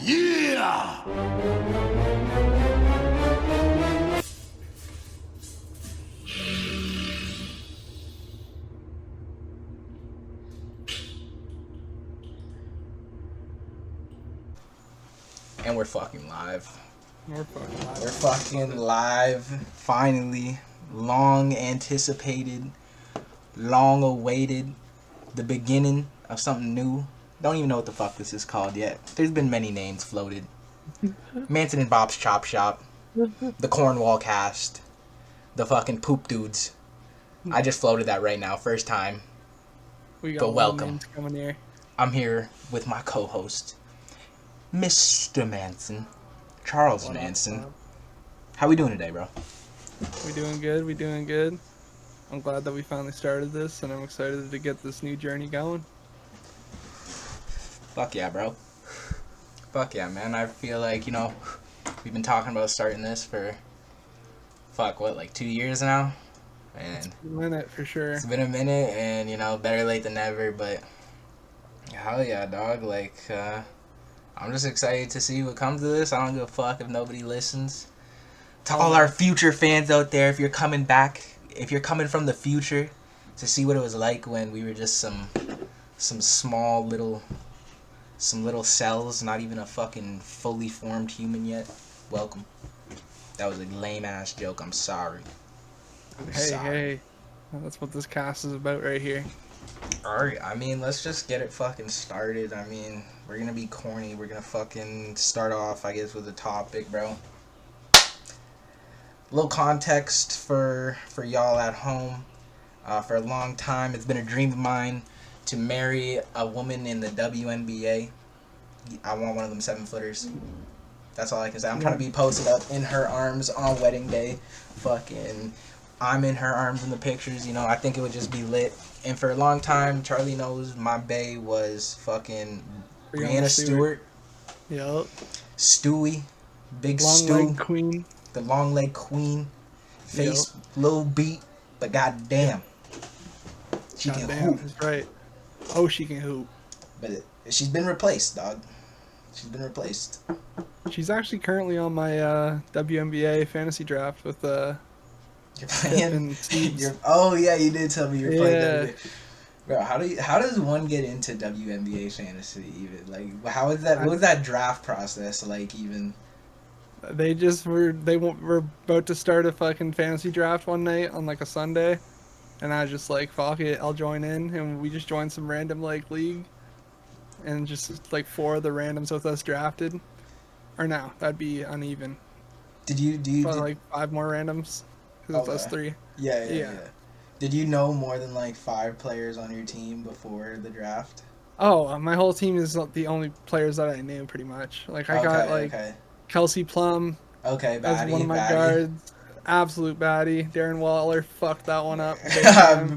Yeah! And we're fucking live. We're fucking We're fucking live. Finally. Long anticipated. Long awaited. The beginning of something new. Don't even know what the fuck this is called yet. There's been many names floated. Manson and Bob's Chop Shop. The KornWall cast. The fucking poop dudes. I just floated that right now. First time. We got But welcome. names coming here. I'm here with my co-host, Mr. Manson. Charles What up, Manson. Bob? How we doing today, bro? We doing good. We doing good. I'm glad that we finally started this, and I'm excited to get this new journey going. Fuck yeah, bro. Fuck yeah, man. I feel like, we've been talking about starting this for, like 2 years now? And A minute for sure. it's been a minute, and, better late than never, but hell yeah, dog. Like, I'm just excited to see what comes of this. I don't give a fuck if nobody listens. To all our future fans out there, if you're coming back, if you're coming from the future to see what it was like when we were just some small little cells, not even a fucking fully formed human yet, welcome. That was a lame ass joke. I'm sorry. Hey. That's what this cast is about right here. Alright, let's just get it fucking started. We're gonna be corny. We're gonna fucking start off, I guess, with a topic, bro. Little context for y'all at home. For a long time, it's been a dream of mine to marry a woman in the WNBA. I want one of them 7-footers. That's all I can say. I'm trying to be posted up in her arms on wedding day. Fucking, I'm in her arms in the pictures. I think it would just be lit. And for a long time, Charlie knows my bae was fucking Brianna Stewart. Yup. Stewie. Big Long Stew. leg queen. The long leg queen. Face, little beat, but goddamn. She can hoop. That's right. Oh, she can hoop. But she's been replaced, dog. She's been replaced. She's actually currently on my WNBA fantasy draft with You're playing. Steve. Oh yeah, you did tell me you're playing Yeah. WNBA. Bro, how does one get into WNBA fantasy even? Like, how is that? What was that draft process like even? They were about to start a fucking fantasy draft one night on like a Sunday, and I was just like, fuck it, I'll join in, and we just joined some random like league, and just like 4 of the randoms with us drafted, or no, that'd be uneven. Did you Probably like 5 more randoms, because it's us 3. Yeah. Did you know more than like 5 players on your team before the draft? Oh, my whole team is the only players that I knew pretty much. Like I got like Kelsey Plum. Okay, baddie, as one of my guards. Absolute baddie. Darren Waller fucked that one up.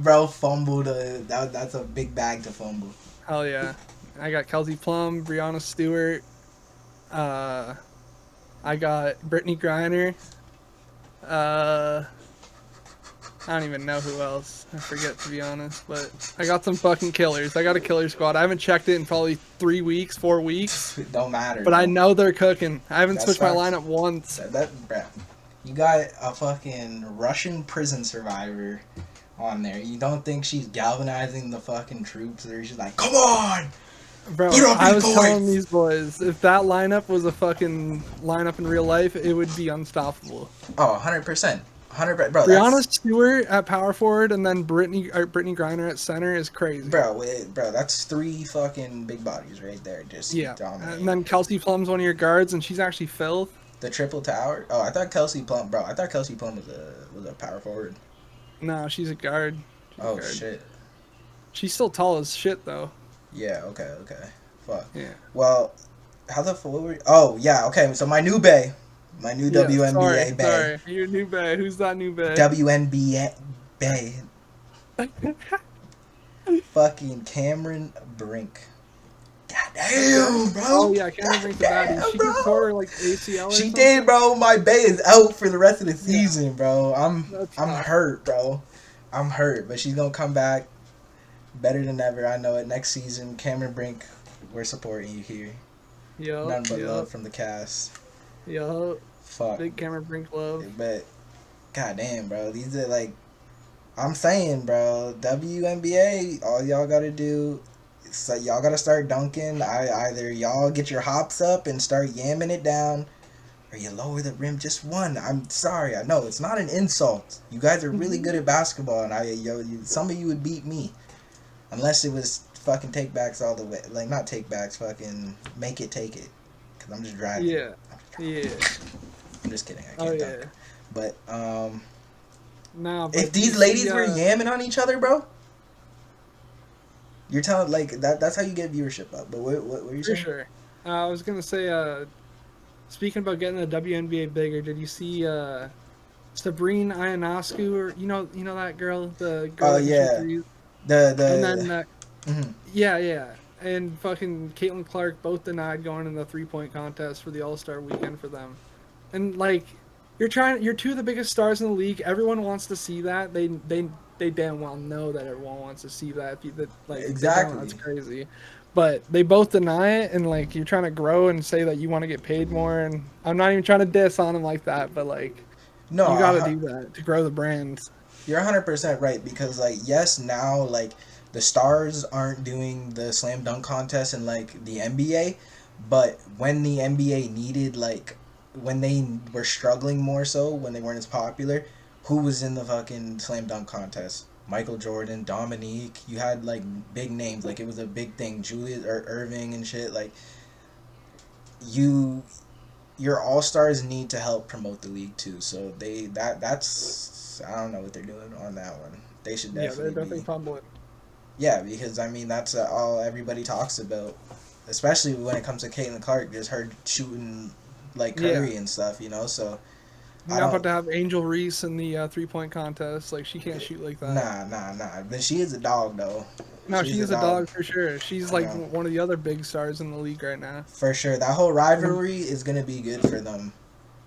Bro, fumbled. That's a big bag to fumble. Hell yeah. I got Kelsey Plum, Brianna Stewart. I got Brittany Griner. I don't even know who else. I forget, to be honest. But I got some fucking killers. I got a killer squad. I haven't checked it in probably 4 weeks. It don't matter. But I know they're cooking. I haven't switched my lineup once. Bro, you got a fucking Russian prison survivor on there. You don't think she's galvanizing the fucking troops? Or she's like, come on! Bro, I was telling these boys, if that lineup was a fucking lineup in real life, it would be unstoppable. Oh, 100%. 100%. Bro, Brianna Stewart at power forward and then Brittany Griner at center is crazy. Bro, that's 3 fucking big bodies right there. Just dominating. And then Kelsey Plum's one of your guards, and she's actually filth. The triple tower? Oh, I thought Kelsey Plum was a power forward. No, she's a guard. Shit. She's still tall as shit, though. Yeah, okay. Fuck. Yeah. Well, how the fuck were we... Oh, yeah, okay, so my new bae. My new WNBA bae. Sorry, your new bae. Who's that new bae? WNBA bae. Fucking Cameron Brink. Goddamn, bro. Oh, yeah, Cameron Brink's a baddie. She just tore, like, ACL or She something? did, bro. My bae is out for the rest of the season, bro. I'm hurt, bro. I'm hurt, but she's gonna come back better than ever. I know it. Next season, Cameron Brink, we're supporting you here. Yup, Nothing but love yup, from the cast. yup. Fuck, Big Cameron Brink love. but goddamn, bro, these are like I'm saying, bro. WNBA, all y'all gotta do. So y'all gotta start dunking. Either y'all get your hops up and start yamming it down, or you lower the rim just one. I'm sorry, I know it's not an insult. You guys are really good at basketball, and some of you would beat me, unless it was fucking takebacks all the way. Like not takebacks, fucking make it take it. Cause I'm just driving. Yeah, yeah. I'm just kidding. I Oh can't yeah. dunk. But Nah, but if you these see, ladies were yamming on each other, bro, you're telling like that. That's how you get viewership up. But what were you for saying? sure. I was gonna say, speaking about getting the WNBA bigger, did you see Sabrine Ionescu, or you know that girl, the girl Oh that can shoot yeah, threes, and the then mhm. yeah, yeah, and fucking Caitlin Clark both denied going in the 3-point contest for the All Star weekend for them, and like you're two of the biggest stars in the league. Everyone wants to see that. They damn well know that everyone wants to see that. If they don't, Exactly. that's crazy. But they both deny it, and like you're trying to grow and say that you want to get paid more. And I'm not even trying to diss on them like that, but like No, you got to do that to grow the brand. you're 100% right because like yes, now like the stars aren't doing the slam dunk contest in like the NBA, but when the NBA needed like when they were struggling more so when they weren't as popular, who was in the fucking slam dunk contest? Michael Jordan, Dominique. You had like big names, like it was a big thing. Julius or Irving and shit. Like you your all stars need to help promote the league too. So that's I don't know what they're doing on that one. They should Yeah, they're definitely definitely be fumbling. yeah because I mean that's all everybody talks about, especially when it comes to Caitlin Clark, just her shooting like Yeah, Curry and stuff. You know, so you're I not about don't. to have Angel Reese in the 3-point contest. Like she can't shoot like that. Nah. But she is a dog though. No, She's she a is a dog. dog for sure. She's You like know, one of the other big stars in the league right now. for sure. That whole And rivalry is gonna be good for them.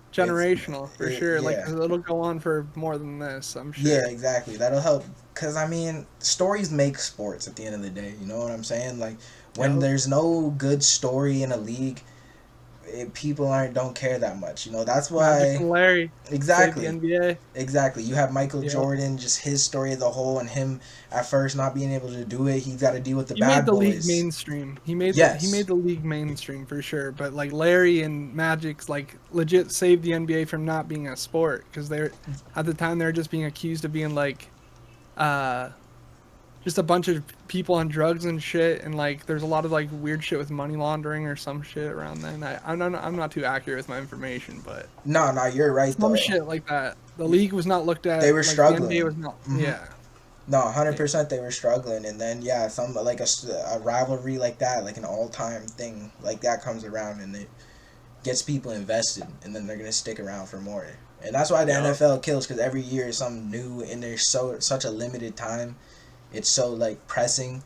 It's generational for sure. Like yeah. 'cause it'll go on for more than this, I'm Yeah, sure. exactly. That'll help. Because, I mean, stories make sports at the end of the day. You know what I'm saying? Like, when Yep. there's no good story in a league, people don't care that much. You know, that's Magic why. and Larry saved the Exactly. NBA. Exactly. You have Michael Yep. Jordan, just his story as a whole, and him at first not being able to do it. He's got to deal with the He made bad the league boys. mainstream. He Yes. made the league mainstream for sure. But like Larry and Magic's like legit saved the NBA from not being a sport because they're at the time they were just being accused of being like uh just a bunch of people on drugs and shit, and like there's a lot of like weird shit with money laundering or some shit around then. I'm not too accurate with my information, but No, you're right, some though. shit like that. The league was not looked They at were like the NBA struggling. was not. Hmm. Yeah, No, yeah, 100% they were struggling, and then yeah, some like a rivalry like that, like an all time thing like that comes around, and it gets people invested, and then they're gonna stick around for more. And that's why the yeah. NFL kills because every year is something new, and there's such a limited time. It's so like pressing.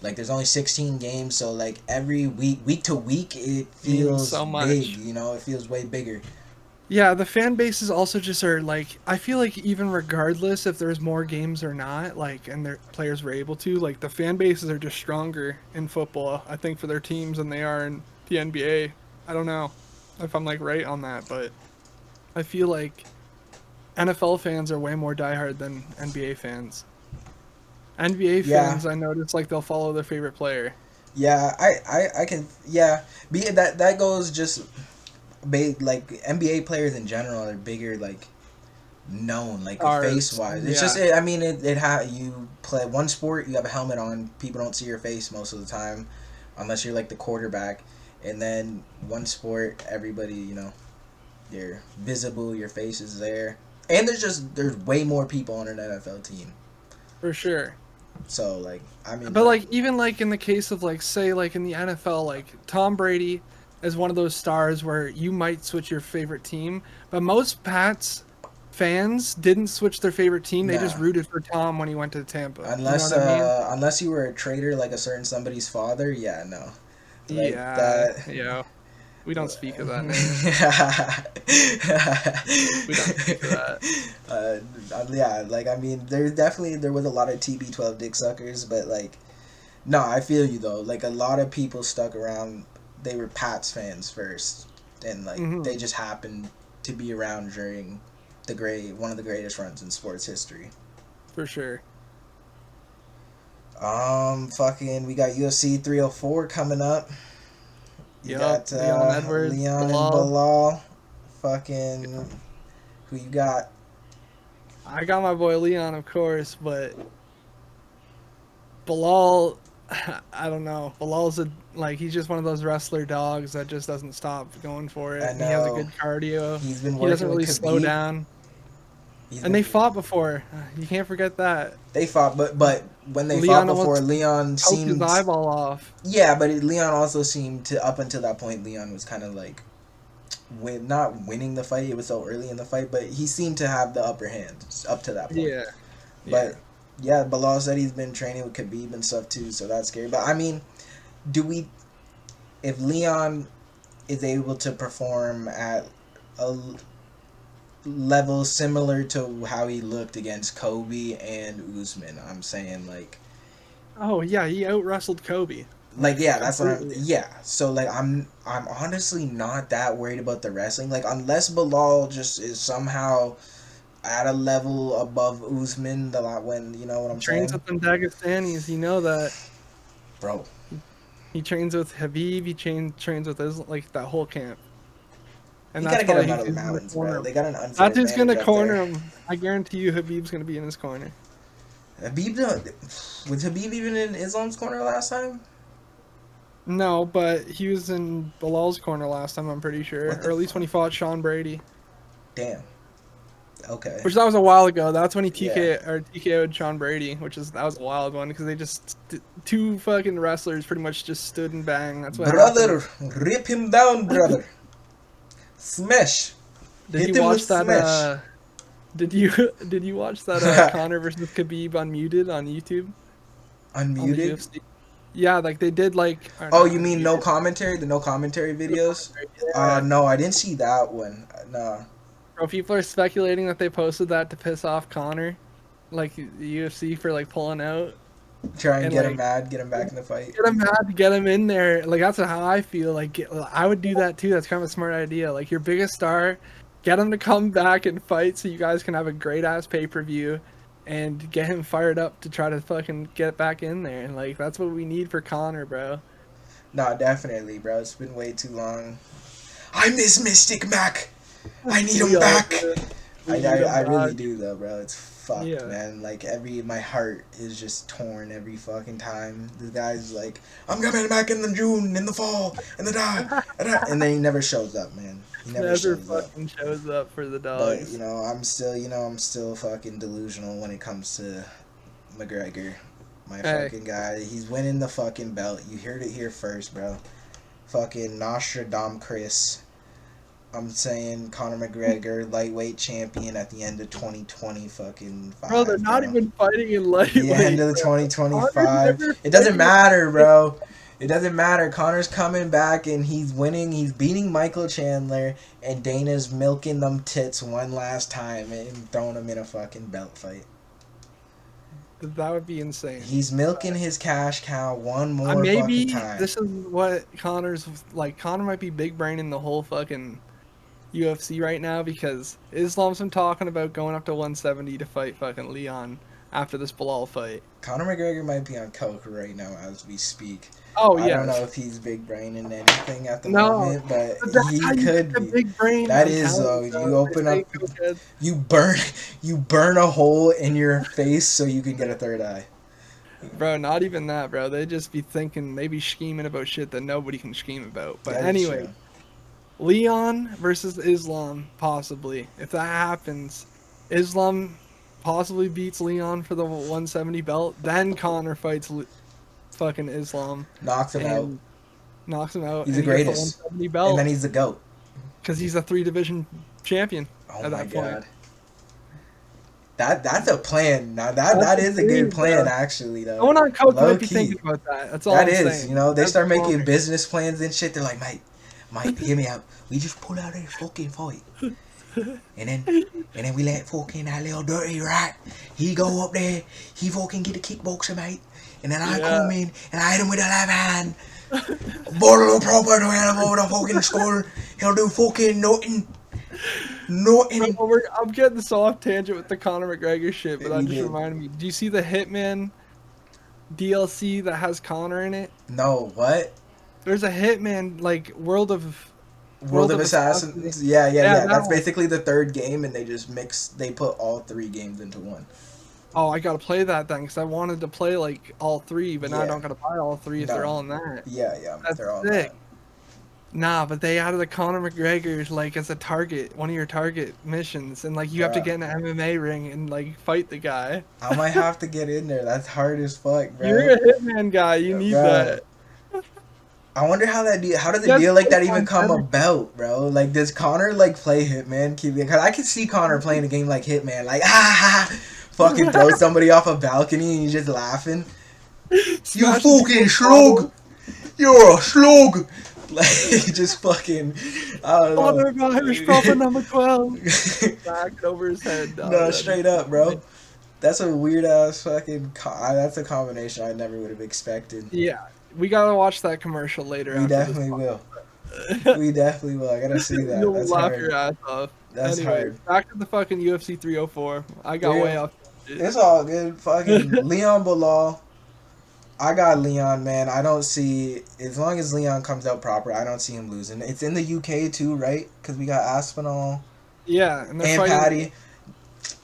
Like there's only 16 games, so like every week to week, it Means feels so big. much. You know, it feels way bigger. Yeah, the fan bases also just are like I feel like even regardless if there's more games or not, like and their players were able to, like the fan bases are just stronger in football, I think, for their teams than they are in the NBA. I don't know if I'm like right on that, but I feel like NFL fans are way more diehard than NBA fans. NBA Yeah, fans, I notice like they'll follow their favorite player. yeah. I can yeah. Be that goes just like NBA players in general are bigger like known like face Ours, wise. It's just yeah, I mean you play one sport, you have a helmet on, people don't see your face most of the time unless you're like the quarterback, and then one sport everybody you're visible, your face is there, and there's way more people on an NFL team, for sure. so like I mean But like even like in the case of like say like in the NFL, like Tom Brady is one of those stars where you might switch your favorite team, but most Pats fans didn't switch their favorite team. They just nah rooted for Tom when he went to Tampa. You know unless what I mean? unless you were a traitor like a certain somebody's father, yeah, no, like Yeah, that. yeah. We don't speak of that name. uh, We don't speak of that. yeah, like I mean, there was a lot of TB12 dick suckers, but like, no, I feel you though. Like a lot of people stuck around they were Pats fans first, and like they just happened to be around during one of the greatest runs in sports history. For sure. Fucking, we got UFC 304 coming up. You got Leon Edwards, Leon Bilal. and Bilal. Fucking, who you got? I got my boy Leon, of course, but Bilal, I don't know. Bilal's he's just one of those wrestler dogs that just doesn't stop going for it. I know. He has a good cardio. He's been He doesn't working really with slow Khabib. down. And they fought before. You can't forget that. They fought, but when they Leon fought before, almost Leon poked seemed his eyeball off. Yeah, but Leon also seemed to, up until that point, Leon was kind of like not winning the fight. It was so early in the fight, but he seemed to have the upper hand up to that point. Yeah. But yeah, Bilal said he's been training with Khabib and stuff too, so that's scary. But I mean, if Leon is able to perform at a level similar to how he looked against Kobe and Usman, I'm saying like, oh yeah, he out wrestled Kobe. Like yeah, that's what So like I'm honestly not that worried about the wrestling. Like unless Bilal just is somehow at a level above Usman, when you know what I'm saying. Trains with them Dagestanis, you know that. Bro. He trains with Habib. He trains with that whole camp. And that's gotta get him out of the mountains, bro. They got an unfair advantage. That's who's gonna corner there. him. I guarantee you, Habib's gonna be in his corner. Was Habib even in Islam's corner last time? No, but he was in Bilal's corner last time, I'm pretty sure. Or at least when he fought Sean Brady. Damn. Okay. Which that was a while ago. That's when he TKO'd Sean Brady, that was a wild one because they just two fucking wrestlers pretty much just stood and bang. That's what happened. Rip him down, brother. Smash. Did you watch that? Smash. Did you watch that Conor versus Khabib Unmuted on YouTube? Unmuted? Yeah, like they did like. Oh, you mean no commentary? The no commentary videos? No, I didn't see that one. No. Bro, people are speculating that they posted that to piss off Conor, like the UFC for like pulling out. Try and get him mad, get him back in the fight. Get him mad, get him in there. Like that's how I feel. Like I would do that too. That's kind of a smart idea. Like your biggest star, get him to come back and fight so you guys can have a great ass pay-per-view, and get him fired up to try to fucking get back in there. And like that's what we need for Conor, bro. No, definitely, bro. It's been way too long. I miss Mystic Mac. I need him back. I really do though, bro. It's fucked, man. Like my heart is just torn every fucking time. The guy's like, I'm coming back in the June, in the fall, in the and then he never shows up, man. He never shows up for the dogs. But I'm still fucking delusional when it comes to McGregor, my fucking guy. He's winning the fucking belt. You heard it here first, bro. Fucking Nostradamus Chris. I'm saying Conor McGregor, lightweight champion at the end of 2020 fucking 5. Bro, they're not even fighting in lightweight. The end of the 2025. It doesn't matter, bro. It doesn't matter. Conor's coming back and he's winning. He's beating Michael Chandler, and Dana's milking them tits one last time and throwing him in a fucking belt fight. That would be insane. He's milking his cash cow one more fucking time. This is what Conor's like. Conor might be big braining the whole fucking UFC right now because Islam's been talking about going up to 170 to fight fucking Leon after this Bilal fight. Conor McGregor might be on coke right now as we speak. Oh yeah. I don't know if he's big braining anything at the moment, but he could be. Big brain that is though. You open up, you burn a hole in your face so you can get a third eye. Bro, not even that, bro. They just be thinking, they be scheming about shit that nobody can scheme about. But anyway. Leon versus Islam, possibly. If that happens, Islam possibly beats Leon for the 170 belt. Then Conor fights fucking Islam. Knocks him out. He's the greatest. The belt, and then he's the GOAT. Because he's a 3-division champion at that point. That's a plan. Now that is a good plan, actually. Though. No one on coke might be thinking about that. That's all I'm saying. They start making business plans and shit. They're like, Mike, hear me out. We just pull out a fucking fight, and then we let fucking that little dirty rat. He go up there. He fucking get a kickboxer, mate. And then I come in and I hit him with a left hand. Bottle of proper to animal with a fucking skull. He'll do fucking nothing. Nothing. Bro, I'm getting this off tangent with the Conor McGregor shit, but that We just did. reminded me. Do you see the Hitman DLC that has Conor in it? No, what? There's a Hitman like World World of of Assassins. Assassins? Yeah, yeah, Yeah, yeah. that That's one. basically the third game, and they put all three games into one. Oh, I gotta play that then because I wanted to play like all three, but now I Yeah. don't gotta buy all three if they're No. all in that. Yeah, yeah. That's They're all sick. that. Nah, but they added a Conor McGregor like as a target, one of your target missions, and like you have to Bruh. get in an MMA ring and like fight the guy. I might have to get in there. That's hard as fuck, You're bro. a Hitman guy. You need Bro. that. I wonder how does a Yes, deal like take that even on come better. about, bro? Like, does Connor like play Hitman? Because I can see Connor playing a game like Hitman, like fucking throw somebody off a balcony and he's just laughing. You Smashing fucking people's slug, bottles. you're a slug. Like just fucking, I don't know. Father of Irish Prophet number 12. Back it over his head, dog. No, That'd be straight up, funny. bro. That's a weird ass fucking. That's a combination I never would have expected. Yeah, we gotta watch that commercial later We after this definitely will. podcast. We definitely will. I gotta see that. You'll That's laugh hard. your ass off. That's Anyways, hard. back to the fucking UFC 304. I got way Three. off. Shit. It's all good. Fucking Leon Bilal. I got Leon, man. I don't see as long as Leon comes out proper. I don't see him losing. It's in the UK too, right? Because we got Aspinall Yeah, and they're and fighting. Patty.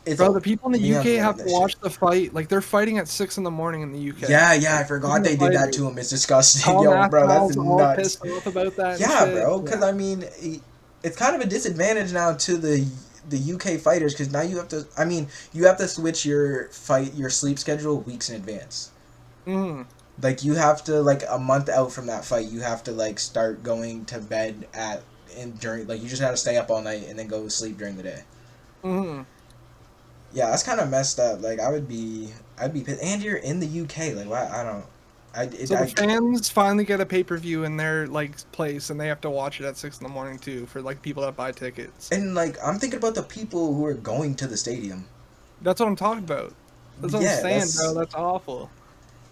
It's Bro, the over. people in the Leon's UK winning have to this watch shit. the fight. Like they're fighting at 6 in the morning in the UK. Yeah, yeah. I Like, forgot even the they did that fighters. to him. It's disgusting, Tom yo, bro. That's Aspinall's all nuts. pissed off about that and Yeah, shit. bro. Because Yeah. I mean, it's kind of a disadvantage now to the UK fighters because now you have to. I mean, you have to switch your sleep schedule weeks in advance. Mm. Like you have to like a month out from that fight, you have to like start going to bed during like you just have to stay up all night and then go to sleep during the day. Mm. Yeah, that's kind of messed up. Like I'd be pissed. And you're in the UK. Like why I don't. So the fans finally get a pay-per-view in their like place, and they have to watch it at 6 in the morning too for like people that buy tickets. and like I'm thinking about the people who are going to the stadium. That's what I'm talking about. That's what Yeah, I'm saying, that's bro. That's awful.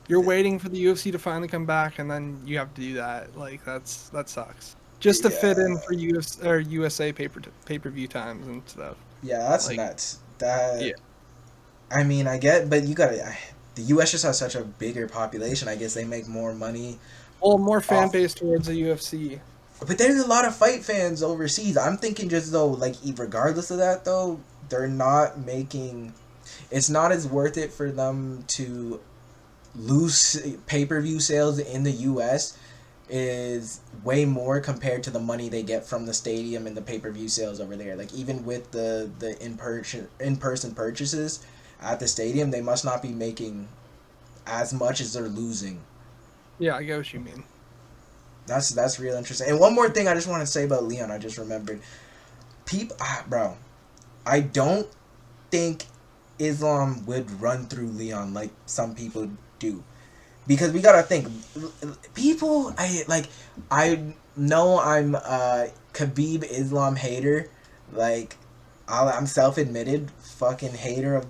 You're waiting for the UFC to finally come back, and then you have to do that. Like that sucks. Just to fit in Yeah. for UFC or USA pay-per-view times and stuff. Yeah, that's Like nuts. That yeah. I mean, I get, but you gotta. The U.S. just has such a bigger population. I guess they make more money Well, more fan off. base towards the UFC. But there's a lot of fight fans overseas. I'm thinking just though, like regardless of that though, they're not making. It's not as worth it for them to lose pay-per-view sales in the U.S. is way more compared to the money they get from the stadium and the pay-per-view sales over there. Like even with the in person purchases at the stadium, they must not be making as much as they're losing. Yeah, I get what you mean. That's real interesting. And one more thing I just want to say about Leon, I just remembered. Bro, I don't think Islam would run through Leon like some people do. Because we gotta think, people, I know I'm a Khabib Islam hater. Like, I'm self-admitted fucking hater of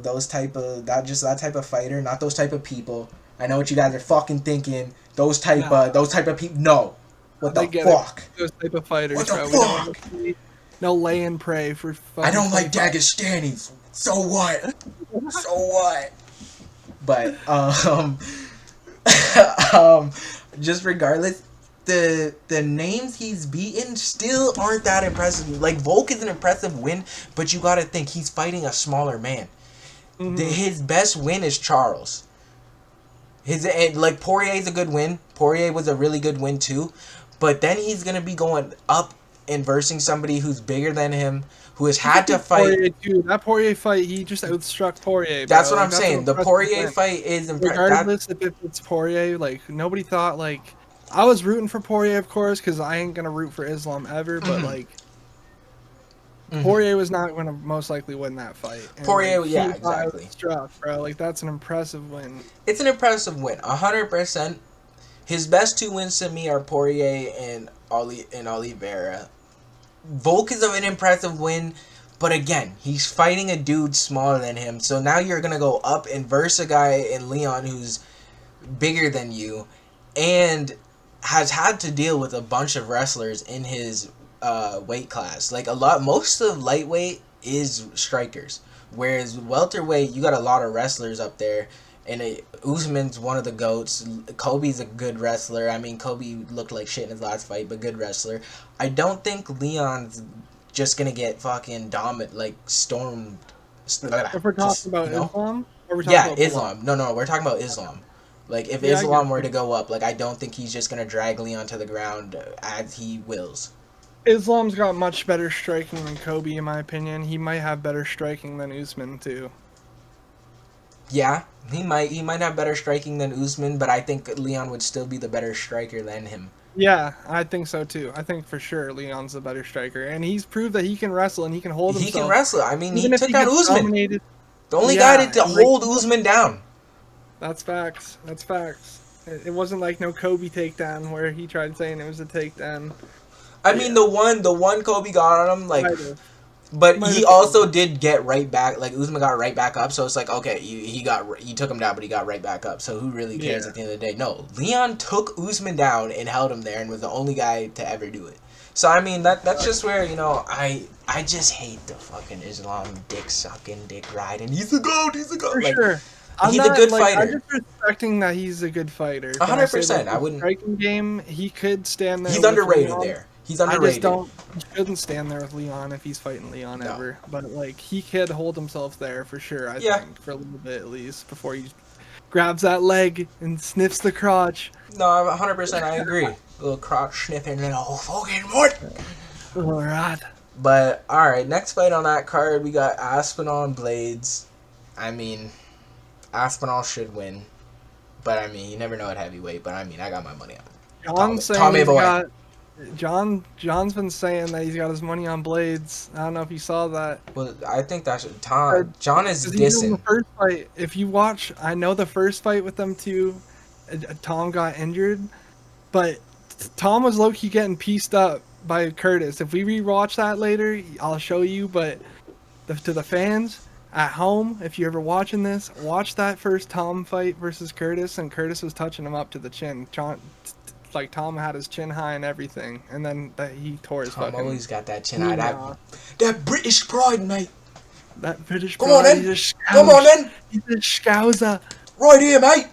those type of, that type of fighter, not those type of people. I know what you guys are fucking thinking. Those type of people. No. What the They get fuck? it. Those type of fighters, What the bro. We don't want fuck? to see no lay and pray for I fucking don't like 25. Dagestanis. So what? So what? But just regardless, the names he's beaten still aren't that impressive. Like Volk is an impressive win, but you gotta think he's fighting a smaller man. His best win is Charles. Like Poirier's a good win. Poirier was a really good win too, but then he's gonna be going up and versing somebody who's bigger than him, who has had to fight. Poirier too. That Poirier fight, he just outstruck Poirier. That's Bro. what Like, I'm that's an saying. The impressive Poirier win. fight is impressive. Regardless if it's Poirier, like nobody thought like I was rooting for Poirier, of course, because I ain't gonna root for Islam ever. But like Poirier was not gonna most likely win that fight. And, Poirier, like, yeah, he got exactly. outstruck, bro. Like that's an impressive win. It's an impressive win, 100%. His best two wins to me are Poirier and Oliveira. Volk is an impressive win, but again, he's fighting a dude smaller than him. So now you're gonna go up and verse a guy in Leon who's bigger than you, and has had to deal with a bunch of wrestlers in his weight class. Like most of lightweight is strikers, whereas welterweight you got a lot of wrestlers up there. And Usman's one of the goats. Kobe's a good wrestler. I mean, Kobe looked like shit in his last fight, but good wrestler. I don't think Leon's just gonna get fucking stormed. If we're talking about Islam, or we're talking Yeah, about Islam. No, we're talking about Islam. Like, if Yeah, I Islam get were you. to go up, like, I don't think he's just gonna drag Leon to the ground as he wills. Islam's got much better striking than Kobe, in my opinion. He might have better striking than Usman too. Yeah, he might have better striking than Usman, but I think Leon would still be the better striker than him. Yeah, I think so too. I think for sure Leon's a better striker, and he's proved that he can wrestle and he can hold He can himself. wrestle. I mean, he Even if took he out gets Usman. dominated. The only Yeah, guy to and, like, hold Usman down. That's facts. That's facts. It wasn't like no Kobe takedown where he tried saying it was a takedown. I mean, the one Kobe got on him, like, Might have. but Might he have also did get right back. Like, Usman got right back up, so it's like, okay, you took him down, but he got right back up. So who really cares Yeah. at the end of the day? No, Leon took Usman down and held him there, and was the only guy to ever do it. So I mean, that's just where I just hate the fucking Islam dick sucking, dick riding. He's a goat. He's a goat. For Like, sure. he's a good I'm fighter. just respecting that he's a good fighter. Can I say 100%. that I his wouldn't. striking game, he could stand there. He's with underrated Leon. there. He's I just underrated. don't. He shouldn't stand there with Leon if he's fighting Leon No. ever. But like he could hold himself there for sure. I Yeah. think for a little bit at least before he grabs that leg and sniffs the crotch. No, 100%. I agree. Little crotch sniffing little fucking what? Alright. But alright, next fight on that card, we got Aspinall and Blades. I mean, Aspinall should win. But I mean, you never know at heavyweight, but I mean, I got my money on it. John's saying Tommy he's boy. got. John's been saying that he's got his money on Blades. I don't know if you saw that. Well, I think that should. John is 'Cause even in the dissing. first fight, if you watch, I know the first fight with them two, Tom got injured, but Tom was low key getting pieced up by Curtis. If we rewatch that later, I'll show you. But to the fans at home, if you're ever watching this, watch that first Tom fight versus Curtis, and Curtis was touching him up to the chin. Like Tom had his chin high and everything, and then he tore his Tom fucking. always got that chin high. Nah. That British pride, mate. That British Come on, pride, then. he's a Come on, then. He's a scouser. Right here, mate.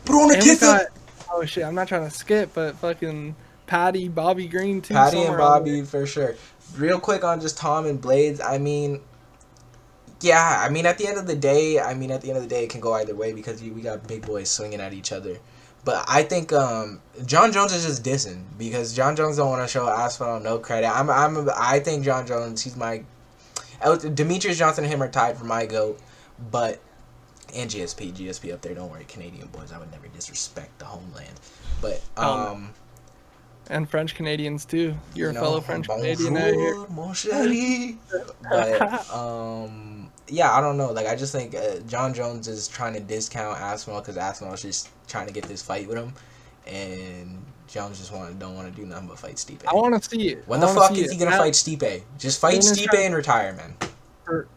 Put on a And we kisser. got, oh shit, I'm not trying to skip, but fucking Patty, Bobby Green too. Patty and somewhere on Bobby for sure. Real quick on just Tom and Blades. I mean, yeah. I mean, at the end of the day, it can go either way because we got big boys swinging at each other. But I think John Jones is just dissing because John Jones don't want to show Aspinall no credit. I think John Jones, he's my Demetrius Johnson and him are tied for my GOAT, but and GSP up there. Don't worry, Canadian boys. I would never disrespect the homeland, but And French Canadians too. You're you a fellow know, French bonjour, Canadian out here. mon chéri. But yeah, I don't know. Like, I just think John Jones is trying to discount Aspinall because Aspinall's just trying to get this fight with him, and Jones just don't want to do nothing but fight Stipe. I want to see it. When the fuck is he gonna fight Stipe? Just fight Soon as Stipe try- and retire, man.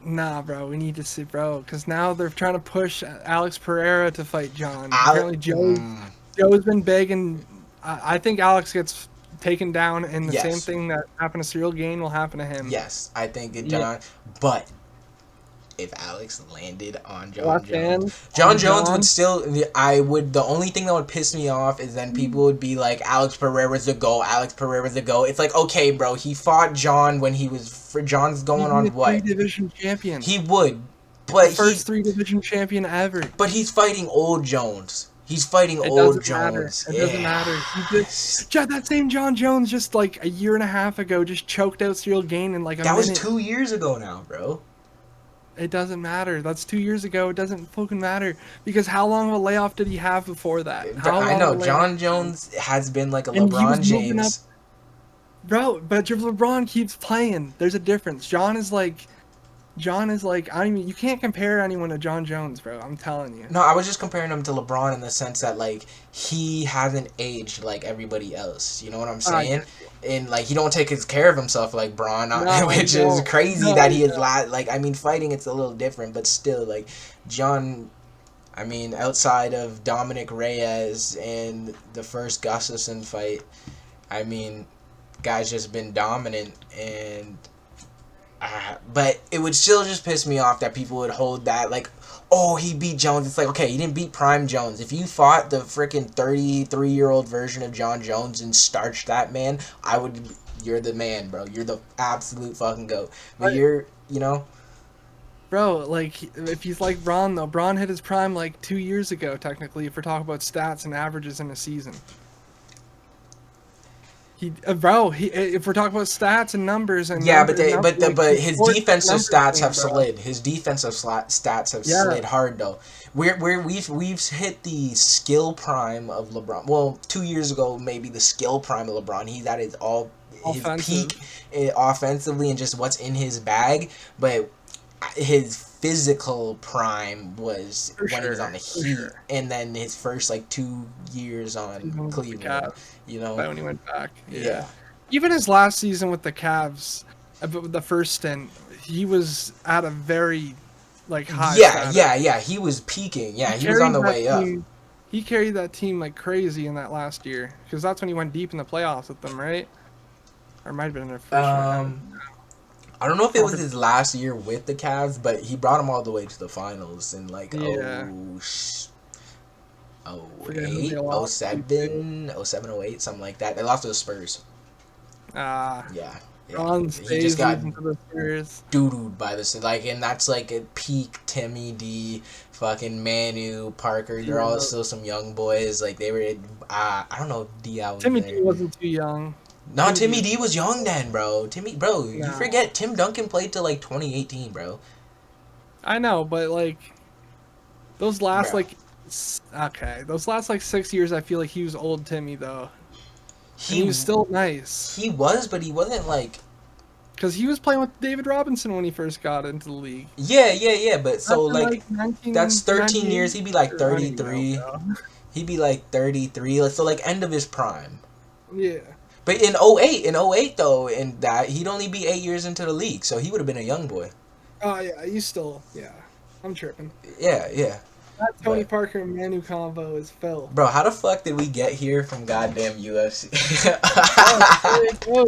Nah, bro, we need to see, bro, because now they're trying to push Alex Pereira to fight John. Al- Apparently, Joe's been begging. I think Alex gets taken down, and the Yes. same thing that happened to Cyril Gain will happen to him. Yes, I think that Yeah. John. But if Alex landed on John Left Jones, hand John on Jones John. would still. I would. The only thing that would piss me off is then people would be like, "Alex Pereira's the GOAT. Alex Pereira's the GOAT." It's like, okay, bro, he fought John when he was for John's going He's on the what? 3-division champion. He would, but First 3-division champion ever. But he's fighting old Jones. He's fighting It old doesn't matter. Jones. It doesn't matter. He just that same John Jones just like a year and a half ago just choked out Cyril Gain in like a That was minute. 2 years ago now, bro. It doesn't matter. That's 2 years ago. It doesn't fucking matter because how long of a layoff did he have before that? How I long know of a John layoff- Jones has been like a And he was LeBron moving James. Bro, but LeBron keeps playing. There's a difference. John is like, I mean, you can't compare anyone to John Jones, bro. I'm telling you. No, I was just comparing him to LeBron in the sense that like he hasn't aged like everybody else. You know what I'm saying? And like he don't take his care of himself like Braun, which is crazy that he is like. I mean, fighting it's a little different, but still like John. I mean, outside of Dominic Reyes and the first Gustafsson fight, I mean, guy's just been dominant. And but it would still just piss me off that people would hold that like, oh, he beat Jones. It's like, okay, he didn't beat Prime Jones. If you fought the freaking 33-year-old version of John Jones and starched that man, I would. You're the man, bro. You're the absolute fucking goat. But you're, you know. Bro, like, if he's like Braun, though, Braun hit his prime like 2 years ago, technically, if we're talking about stats and averages in a season. If we're talking about stats and numbers and yeah, numbers, his defensive stats have bro. slid. His defensive stats have slid hard though. We've hit the skill prime of LeBron. Well, 2 years ago maybe the skill prime of LeBron. He's at his peak offensively and just what's in his bag, but his physical prime was when he was on the Heat, and then his first like 2 years on Cleveland. You know, when he went back. Yeah. Even his last season with the Cavs, the first stint, he was at a very like high. Yeah. He was peaking. Yeah, he was on the way up. He carried that team like crazy in that last year because that's when he went deep in the playoffs with them, right? Or it might have been in their first round. I don't know if it was his last year with the Cavs, but he brought them all the way to the finals in like 08, 07, 08, something like that. They lost to the Spurs. Yeah. He just got doo-dooed by this, like, and that's like a peak Timmy D, fucking Manu, Parker. They're all still some young boys. Like they were, I don't know if Diao was Timmy there. D wasn't too young. No, Timmy D was young then, bro. You forget Tim Duncan played till like 2018, bro. I know, but like those last those last like 6 years, I feel like he was old Timmy though. He was still nice. He was, but he wasn't like. Because he was playing with David Robinson when he first got into the league. Yeah. But so like that's 13 years. He'd be like 33. He'd be like 33. So like end of his prime. Yeah. But in 08 though, in that he'd only be 8 years into the league, so he would have been a young boy. Oh yeah, I'm tripping. Yeah. That Tony Parker and Manu convo is Phil. Bro, how the fuck did we get here from goddamn UFC? This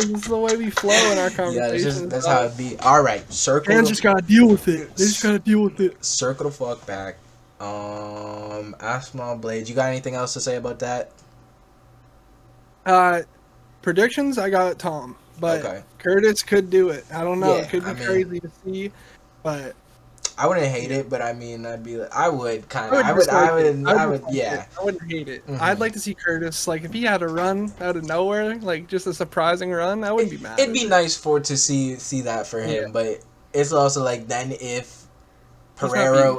is the way we flow in our conversation. Yeah, that's how it be. All right, circle. Fans just gotta deal with it. They just gotta deal with it. Circle the fuck back. Asmal Blades. You got anything else to say about that? Predictions. I got Tom, but Curtis could do it. I don't know. It could be crazy to see, but. I wouldn't hate it, but I mean, I'd be like, I would kind of, I would, yeah. I wouldn't hate it. Mm-hmm. I'd like to see Curtis, like, if he had a run out of nowhere, like, just a surprising run, I wouldn't be mad. It'd be nice to see that for him, but it's also like, then if Pereira,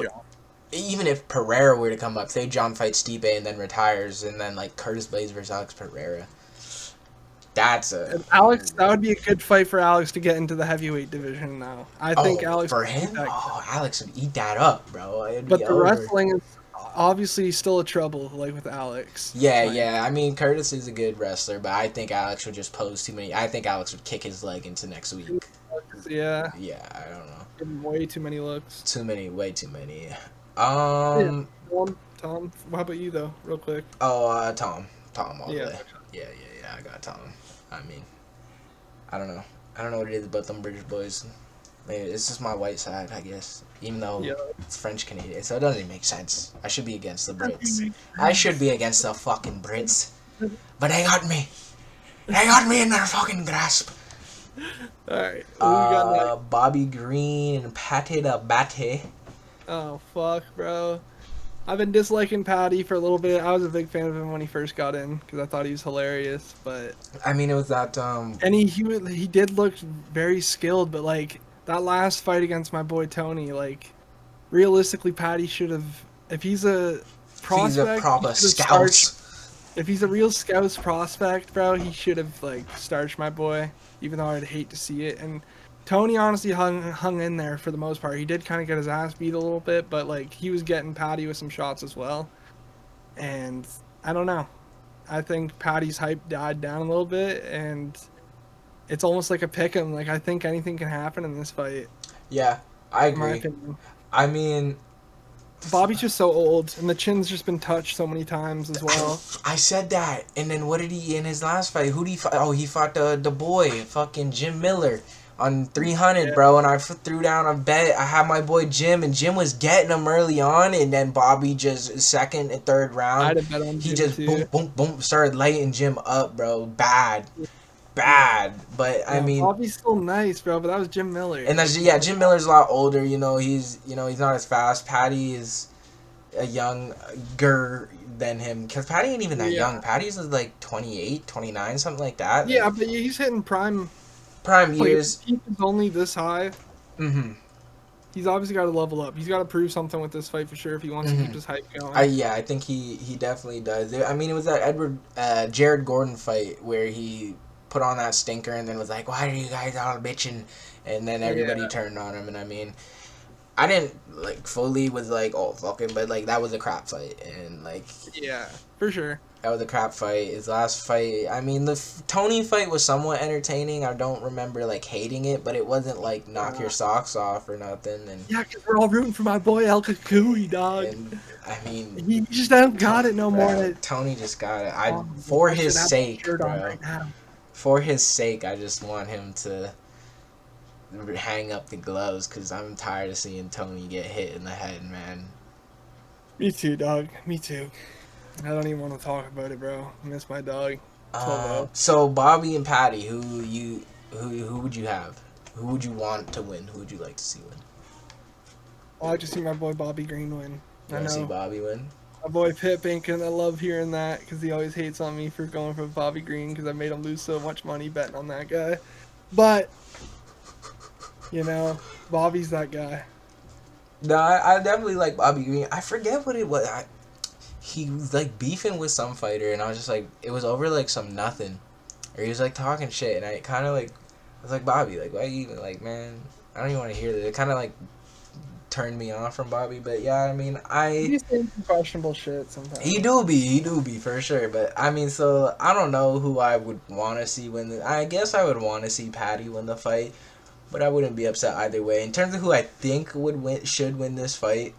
even if Pereira were to come up, say John fights Stipe and then retires, and then, like, Curtis Blades versus Alex Pereira. Alex, that would be a good fight for Alex to get into the heavyweight division now. I think Alex for him. Alex would eat that up, bro. But the wrestling is obviously still a trouble, like with Alex. Yeah. I mean, Curtis is a good wrestler, but I think Alex would just pose too many. I think Alex would kick his leg into next week. Yeah. Yeah, I don't know. Give him way too many looks. Way too many. Tom, how about you though, real quick? Tom all the way. Yeah, I got Tom. I mean, I don't know. I don't know what it is about them British boys. Maybe it's just my white side, I guess. Even though it's French Canadian, so it doesn't even make sense. I should be against the Brits. I should be against the fucking Brits. But they got me. They got me in their fucking grasp. Alright. Bobby Green and Pate Abate. Oh, fuck, bro. I've been disliking Patty for a little bit. I was a big fan of him when he first got in because I thought he was hilarious. But I mean, it was that. And he did look very skilled, but like that last fight against my boy Tony, like realistically, Patty should have. If he's a prospect, he's a proper scout. If he's a real scouts prospect, bro, he should have like starched my boy. Even though I'd hate to see it. And Tony honestly hung in there for the most part. He did kind of get his ass beat a little bit, but like he was getting Patty with some shots as well. And I don't know. I think Patty's hype died down a little bit, and it's almost like a pick'em. Like I think anything can happen in this fight. Yeah, I agree. I mean, Bobby's just so old, and the chin's just been touched so many times as well. I said that, and then what did he in his last fight? Who did he fight? Oh, he fought the boy, fucking Jim Miller, on 300, Yeah. bro. And I threw down a bet. I had my boy Jim, and Jim was getting him early on, and then Bobby just second and third I round, had a bet on he Jim just boom, too. boom, boom, started lighting Jim up, bro. Bad. But I Yeah, mean, Bobby's still nice, bro, but that was Jim Miller. and that's Jim Miller's a lot older. He's not as fast. Patty is a younger than him because Patty ain't even that Yeah. young. Patty's like 28, 29, something like that. Yeah, Like, but he's hitting prime. prime Like, if years. he is only this high, Mm-hmm. he's obviously got to level up. He's got to prove something with this fight for sure if he wants to keep his hype going. I think he definitely does. I mean, it was that Jared Gordon fight where he put on that stinker and then was like, "Why are you guys all bitching?" And then everybody turned on him. And I mean, I didn't like fully was like, "Oh fucking," but like that was a crap fight, and like Yeah, for sure. that was a crap fight. His last fight, I mean, the Tony fight was somewhat entertaining. I don't remember like hating it, but it wasn't like knock your socks off or nothing. And Yeah, because we're all rooting for my boy El Kakui, dog. and I mean, He just don't got it no more. bro, Tony just got it. Oh, For I his should have sake, that shirt on bro. right now. For his sake, I just want him to hang up the gloves because I'm tired of seeing Tony get hit in the head, man. Me too, dog. Me too. I don't even want to talk about it, bro. I miss my dog. So Bobby and Patty, who would you have? Who would you want to win? Who would you like to see win? I like to see my boy Bobby Green win. You want to see Bobby win? My boy Pip Binkin, I love hearing that because he always hates on me for going for Bobby Green because I made him lose so much money betting on that guy. But, you know, Bobby's that guy. No, I definitely like Bobby Green. I forget what it was. He was like beefing with some fighter, and I was just like, it was over like some nothing, or he was like talking shit, and I kind of like, I was like, Bobby, like, why you even like, man, I don't even want to hear this. It kind of like turned me off from Bobby, but yeah, I mean, He's saying some questionable shit sometimes. he do be for sure, but I mean, so I don't know who I would want to see win. I guess I would want to see Patty win the fight, but I wouldn't be upset either way. In terms of who I think should win this fight.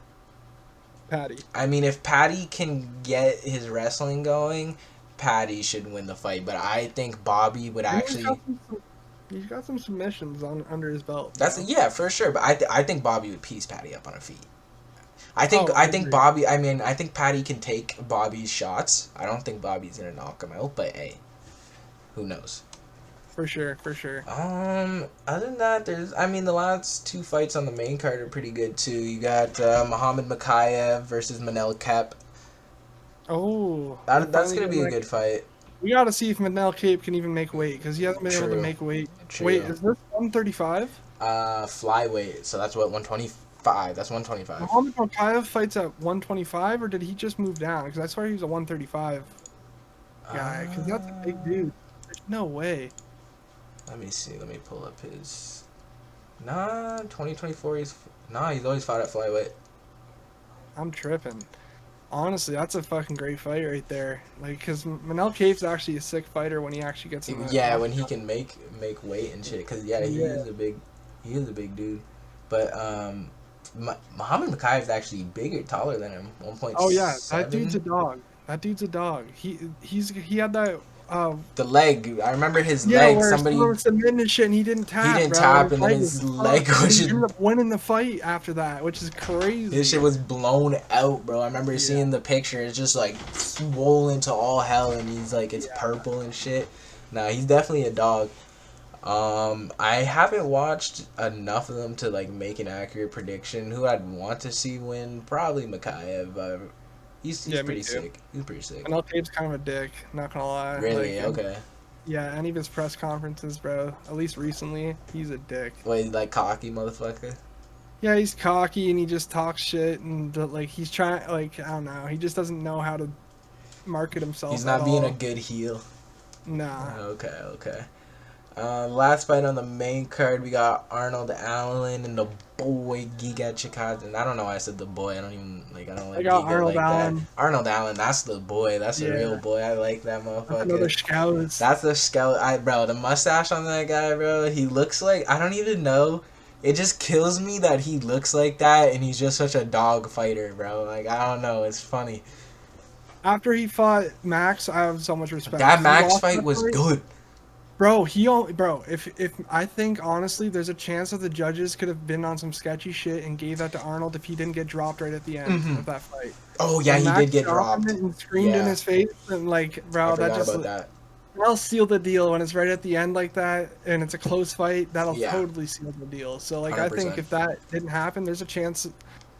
Patty. I mean, if Patty can get his wrestling going, Patty should win the fight. But I think Bobby would actually. He's got some submissions under his belt. Yeah, for sure. But I think Bobby would piece Patty up on her feet. I think Bobby. I mean, I think Patty can take Bobby's shots. I don't think Bobby's gonna knock him out. But hey, who knows? For sure. Other than that, the last two fights on the main card are pretty good too. You got Muhammad Makayev versus Manel Kep. Oh, That's gonna be a good fight. We gotta see if Manel Cape can even make weight because he hasn't been able to make weight. True. Wait, is this 135? Flyweight. So that's what 125. That's 125. Muhammad Makayev fights at 125, or did he just move down? Because I swear he was a 135 guy. Because that's a big dude. There's no way. Let me see. Let me pull up his. 2024. He's always fought at flyweight. I'm tripping. Honestly, that's a fucking great fight right there. Like, because Manel Cape's actually a sick fighter when he actually gets in Yeah, when he can make weight and shit. Because he is a big dude. But Muhammad Makayev is actually bigger, taller than him. 1.7. Oh yeah, that dude's a dog. He had that. The leg. I remember his leg. Somebody was submitting shit and he didn't tap. He didn't tap, and then his leg was just. He ended up winning the fight after that, which is crazy. This shit was blown out, bro. I remember seeing the picture. It's just like swollen to all hell, and he's like it's purple and shit. Nah, he's definitely a dog. I haven't watched enough of them to like make an accurate prediction. Who I'd want to see win? Probably Makayev. He's pretty sick. He's pretty sick. And Cape's kind of a dick, not gonna lie. Really? Okay. Yeah, any of his press conferences, bro, at least recently, he's a dick. Wait, like cocky motherfucker? Yeah, he's cocky and he just talks shit and like he's trying, like, I don't know, he just doesn't know how to market himself. He's not being a good heel. Nah. Okay. Last fight on the main card, we got Arnold Allen and the boy Giga Chikadze. I don't know why I said the boy. I don't like got Arnold like Allen. That. Arnold Allen, that's the boy. That's a real boy. I like that motherfucker. Another scout. That's the scout. Bro, the mustache on that guy, bro. He looks like I don't even know it just kills me that he looks like that and he's just such a dog fighter, bro. Like I don't know, it's funny. After he fought Max, I have so much respect. That 'Cause he Max lost fight that was fight. good. Bro, if I think honestly, there's a chance that the judges could have been on some sketchy shit and gave that to Arnold if he didn't get dropped right at the end Hmm. of that fight. Oh yeah, When he Max did get dropped him dropped. and screamed in Yeah, his face, and like, I bro, that forgot just about that. that'll seal the deal when it's right at the end like that, and it's a close fight. That'll Yeah, totally seal the deal. So like, I think 100%. if that didn't happen, there's a chance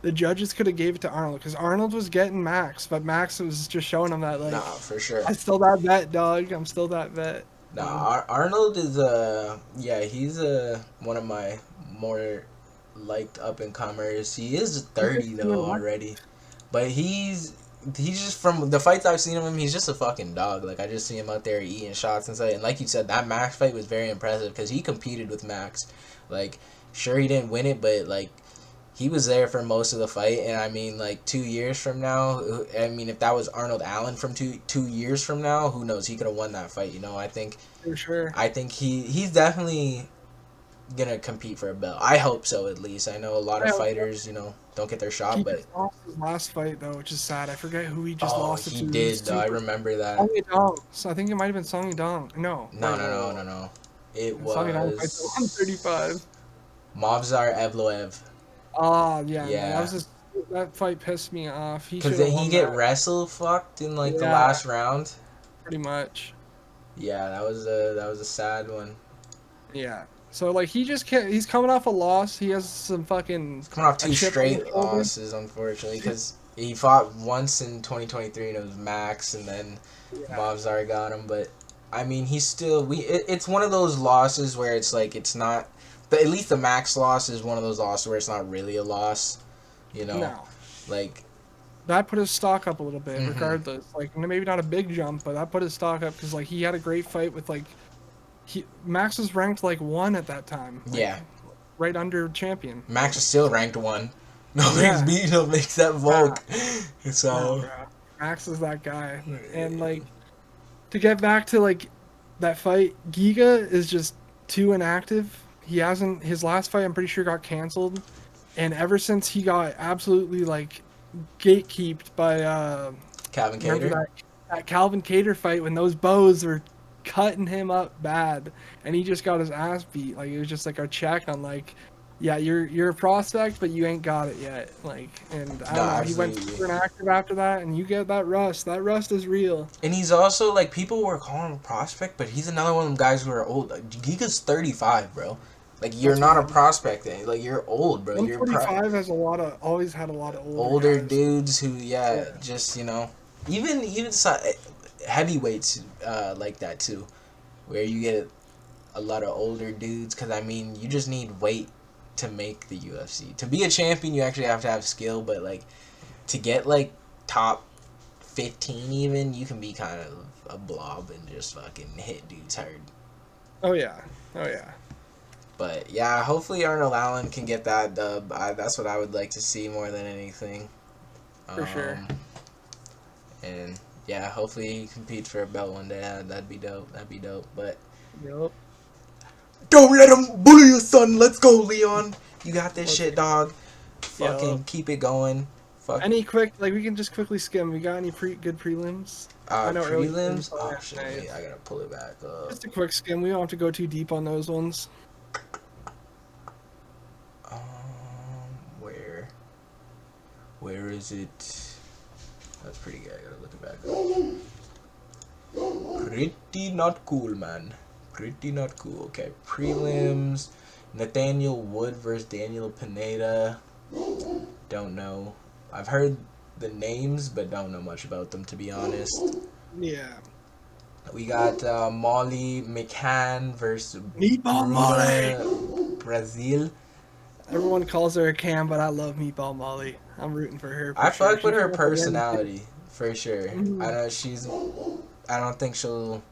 the judges could have gave it to Arnold because Arnold was getting Max, but Max was just showing him that Nah, like, for sure. I'm still that vet, dog. I'm still that vet. Nah, Arnold is yeah, he's one of my more liked up and comers. He is He is 30 though 2-1. already, but he's just from the fights I've seen of him. He's just a fucking dog. Like I just see him out there eating shots and stuff. And like you said, that Max fight was very impressive because he competed with Max. Like sure he didn't win it, but like he was there for most of the fight. And I mean, like 2 years from now, I mean, if that was Arnold Allen from two years from now, who knows? He could have won that fight. You know, For sure. I think he's definitely gonna compete for a belt. I hope so, at least. I know a lot I of hope so. fighters, don't get their He shot, but just lost his last fight though, which is sad. I forget who he just oh, lost it he to. It was did though. I super remember that. Song Yadong. So I think it might have been Song Yadong. No, No, wait, no, whoa, no, whoa, no, whoa. no. It Song Yadong fights at was 135. Mavzar Evloev. Ah, yeah, no, that Yeah, was just that fight pissed me off. He because should have then he won get that. wrestle fucked in like the Yeah, last round. pretty much. Yeah, that was a sad one. Yeah. So like he just can't. He's coming off a loss. He has some fucking He's coming off a two chip on his straight shoulder. losses, unfortunately, because he fought once in 2023 and it was Max, and then Yeah. Mavzar got him. But I mean, he's still it's one of those losses where it's like it's not. At least the Max loss is one of those losses where it's not really a loss. You know, No. like. That put his stock up a little bit, Hmm. regardless. Like maybe not a big jump, but that put his stock up because like he had a great fight with like Max was ranked like 1 at that time, like Yeah, right under champion. Max is still ranked one. Nobody's Yeah, beating him except nah, Volk. nah, So. bro. Max is that guy, and like to get back to like that fight, Giga is just too inactive. He hasn't his last fight. I'm pretty sure got canceled, and ever since he got absolutely like gatekeeped by Calvin remember Cater. that Calvin Cater fight when those bows were cutting him up bad, and he just got his ass beat. Like it was just like a check on like, yeah, you're a prospect, but you ain't got it yet. Like, and I No, don't know, he went absolutely. super inactive after that, and you get that rust. That rust is real. And he's also like people were calling him a prospect, but he's another one of them guys who are old. Like, Giga's 35, bro. Like you're That's not a wild. prospect. Like you're old, bro. You're 145 has always had a lot of older older guys. dudes who, yeah, Yeah. just even heavyweights like that too, where you get a lot of older dudes. Because I mean, you just need weight to make the UFC. To be a champion, you actually have to have skill, but like to get like top 15 even, you can be kind of a blob and just fucking hit dudes hard. Oh yeah. Oh yeah. But yeah, hopefully Arnold Allen can get that dub. That's what I would like to see more than anything. For sure. And yeah, hopefully he competes for a belt one day. That'd be dope. That'd be dope. But Yep. don't let him bully you, son. Let's go, Leon. You got this shit, dog. Yep. Fucking keep it going. Fuck. Any quick, like we can just quickly skim. We got any good prelims? I know early Prelims. prelims are Oh shit! nice. Wait, I gotta pull it back up. Just a quick skim. We don't have to go too deep on those ones. Um, where? Where is it? That's pretty good. I gotta look it back up. Pretty not cool, man. Pretty not cool. Okay, prelims. Nathaniel Wood versus Daniel Pineda. Don't know. I've heard the names, but don't know much about them, to be honest. Yeah. We got Molly McCann versus Meatball Molly. Brazil. Everyone calls her a Cam, but I love Meatball Molly. I'm rooting for her. I Sure. fuck with She her came up again. personality for sure. Mhm. I know she's. I don't think she'll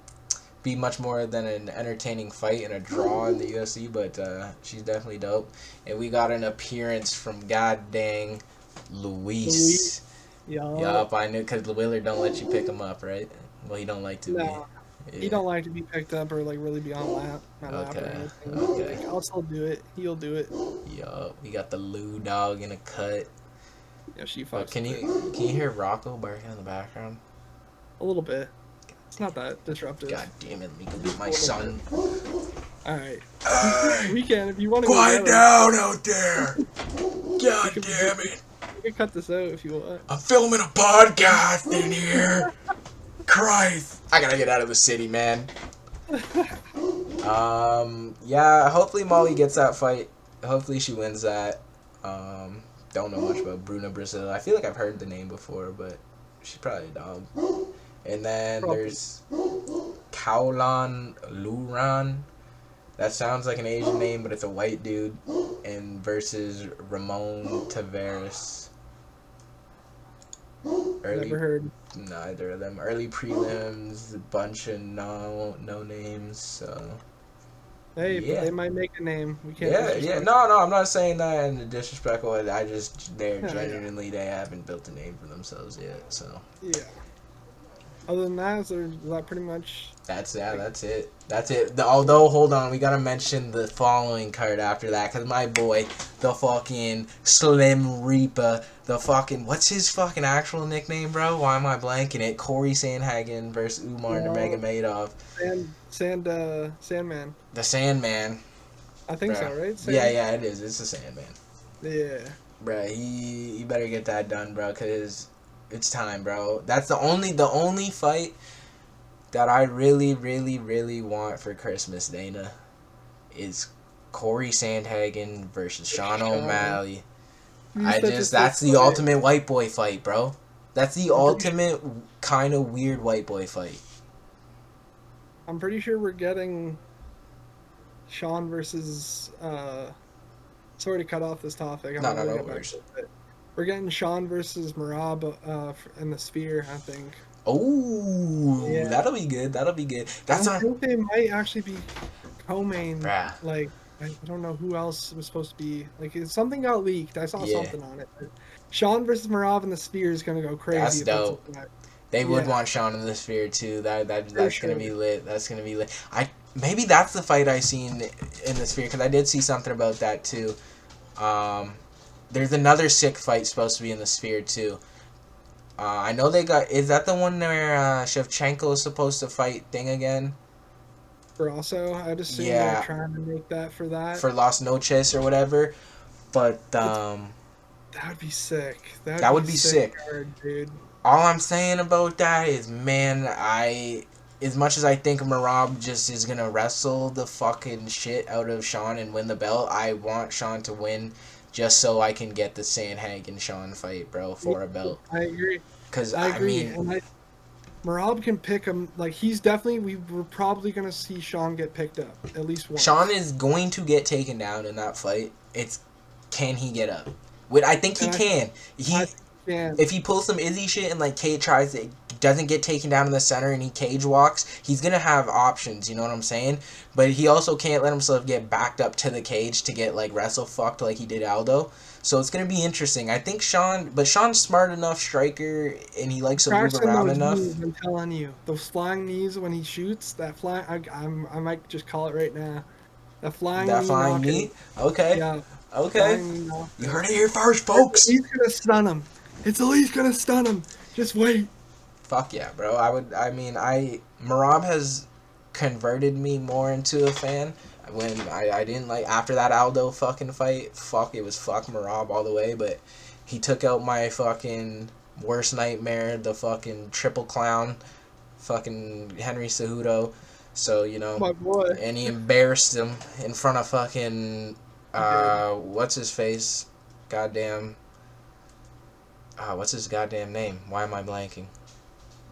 be much more than an entertaining fight and a draw in the UFC, but she's definitely dope. And we got an appearance from god dang Luis. Yeah. Yup, I knew because Willard don't let you pick him up, right? Well, he don't like to No. be. He don't like to be picked up or like really be on my lap or Okay. anything. Okay. Like I'll still do it. He'll do it. Yup. We got the Lou dog in a cut. Yeah, she But fucks can with it you hear Rocco barking in the background? a little bit. It's not that disruptive. God damn it, let me go get my son. All right. Hey, We can if you want to quiet go down out there. God can- damn it. We can cut this out if you want. I'm filming a podcast in here. Christ. I gotta get out of the city, man. Yeah, hopefully Molly gets that fight. Hopefully she wins that. Don't know much about Bruna Brazil. I feel like I've heard the name before, but she's probably a dog. And then there's Kaolan Luran. That sounds like an Asian name, but it's a white dude. And versus Ramon Tavares. Never heard. Neither of them. Early prelims, a bunch of no names. So Hey, yeah. but they might make a name. We can't. Yeah. No, I'm not saying that in a disrespectful way. They're genuinely they haven't built a name for themselves yet. So yeah. Other than that, is that pretty much? that's it. Although, hold on, we gotta mention the following card after that, cause my boy, the fucking Slim Reaper, the fucking what's his fucking actual nickname, bro? Why am I blanking it? Corey Sandhagen versus Umar Nurmagomedov. Sandman. The Sandman. I think Bruh. so, right? Yeah, it is. It's the Sandman. Yeah. Bruh, he better get that done, bro, cause it's time, bro. That's the only fight that I really, really, really want for Christmas, Dana, is Corey Sandhagen versus Sean O'Malley. That's the ultimate white boy fight, bro. That's the ultimate kind of weird white boy fight. I'm pretty sure we're getting Sean versus sorry to cut off this topic. No worries. We're getting Sean versus Marab in the Sphere, I think. Oh, yeah. That'll be good. I think they might actually be co-main. Bruh. Like, I don't know who else was supposed to be. Like, something got leaked. I saw something on it. But Sean versus Marab in the Sphere is gonna go crazy. That's dope. They would want Sean in the Sphere too. That's gonna be lit. That's gonna be lit. Maybe that's the fight I seen in the Sphere, because I did see something about that too. There's another sick fight supposed to be in the Sphere too. I know they got. Is that the one where Shevchenko is supposed to fight Thing again? Also, I'd assume they're trying to make that for that. For Las Noches or whatever, but that would be sick. That would be sick, card, dude. All I'm saying about that is, man, as much as I think Marab just is gonna wrestle the fucking shit out of Sean and win the belt, I want Sean to win, just so I can get the Sandhagen Sean fight, bro, for a belt. I agree. Because I mean, Marab can pick him. Like, we're probably gonna see Sean get picked up at least once. Sean is going to get taken down in that fight. Can he get up? I think he can. If he pulls some Izzy shit and like Cage doesn't get taken down in the center and he cage walks, he's gonna have options. You know what I'm saying? But he also can't let himself get backed up to the cage to get like wrestle fucked like he did Aldo. So it's gonna be interesting. I think Sean's smart enough striker and he likes to move around enough. Knees, I'm telling you, those flying knees when he shoots, that flying. I might just call it right now. That flying knee. Okay. Yeah. Okay. You heard it here first, folks. He's gonna stun him. It's at least gonna stun him. Just wait. Fuck yeah, bro. Marab has converted me more into a fan. When I didn't like, after that Aldo fucking fight, it was fuck Marab all the way, but he took out my fucking worst nightmare, the fucking triple clown, fucking Henry Cejudo. So, you know, my boy. And he embarrassed him in front of fucking what's his face? Goddamn. What's his goddamn name? Why am I blanking?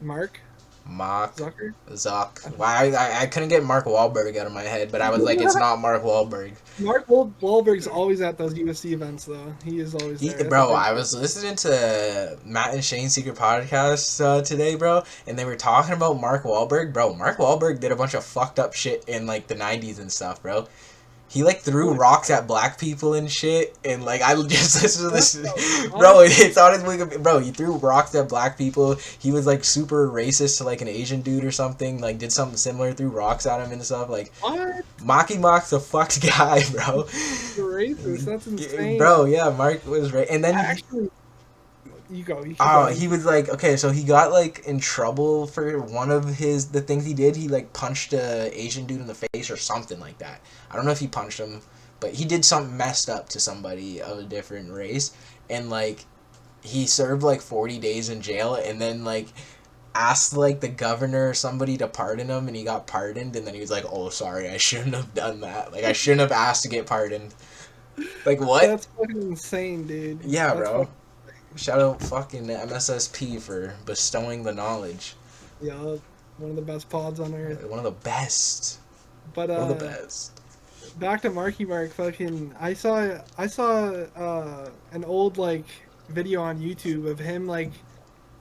Mark Zuck. Why I couldn't get Mark Wahlberg out of my head, but I was like, it's not Mark Wahlberg. Mark Wahlberg's always at those UFC events, though. He is always there. Bro, I was listening to Matt and Shane's Secret Podcast today, bro, and they were talking about Mark Wahlberg. Bro, Mark Wahlberg did a bunch of fucked up shit in like the 90s and stuff, bro. He like threw rocks at black people and shit, and like I just listened to this, What? bro. It's on his Wikipedia, bro. He threw rocks at black people. He was like super racist to like an Asian dude or something. Like did something similar, threw rocks at him and stuff. Like What? Mocky Mock's a fucked guy, bro. You're racist. That's insane. Bro, yeah, Mark was right, and then Actually, you go. You keep oh, going. he was like, okay, so he got like in trouble for one of the things he did. He like punched a Asian dude in the face or something like that. I don't know if he punched him, but he did something messed up to somebody of a different race, and like he served like 40 days in jail, and then like asked like the governor or somebody to pardon him, and he got pardoned, and then he was like, oh, sorry, I shouldn't have done that. Like I shouldn't have asked to get pardoned. Like what? That's fucking insane, dude. Yeah, That's bro. Shout out fucking MSSP for bestowing the knowledge. Yeah, one of the best pods on earth. One of the best. But One of the best. back to Marky Mark. Fucking, I saw an old like video on YouTube of him like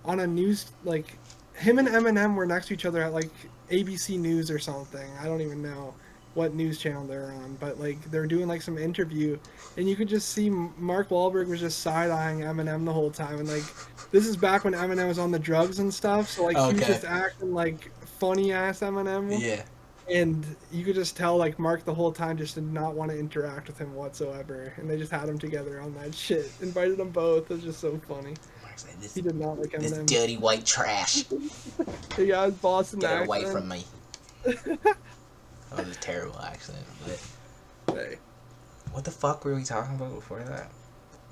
on a news like him and Eminem were next to each other at like ABC News or something. I don't even know what news channel they're on, but like they're doing like some interview, and you could just see Mark Wahlberg was just side-eyeing Eminem the whole time, and like this is back when Eminem was on the drugs and stuff, so like he was just acting like funny ass Eminem. Yeah. And you could just tell like Mark the whole time just did not want to interact with him whatsoever, and they just had him together on that shit. Invited them both. It was just so funny. Like, he did not like Eminem. This dirty white trash. The guy's Boston Get accent. away from me. That was a terrible accent, but Hey. What the fuck were we talking about before that?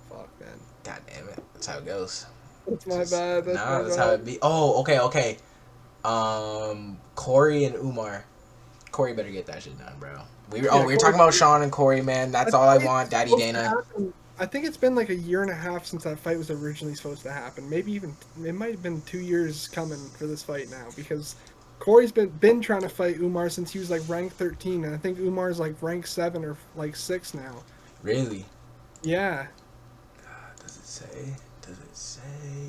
Fuck, man. God damn it. That's how it goes. That's my bad. That's how it be. Oh, okay. Corey and Umar. Corey better get that shit done, bro. We were talking about Sean and Corey, man. That's all I want, Daddy Dana. I think it's been like a year and a half since that fight was originally supposed to happen. Maybe even it might have been 2 years coming for this fight now, because Corey's been trying to fight Umar since he was like rank 13, and I think Umar's like rank 7 or like 6 now. Really? Yeah. Does it say?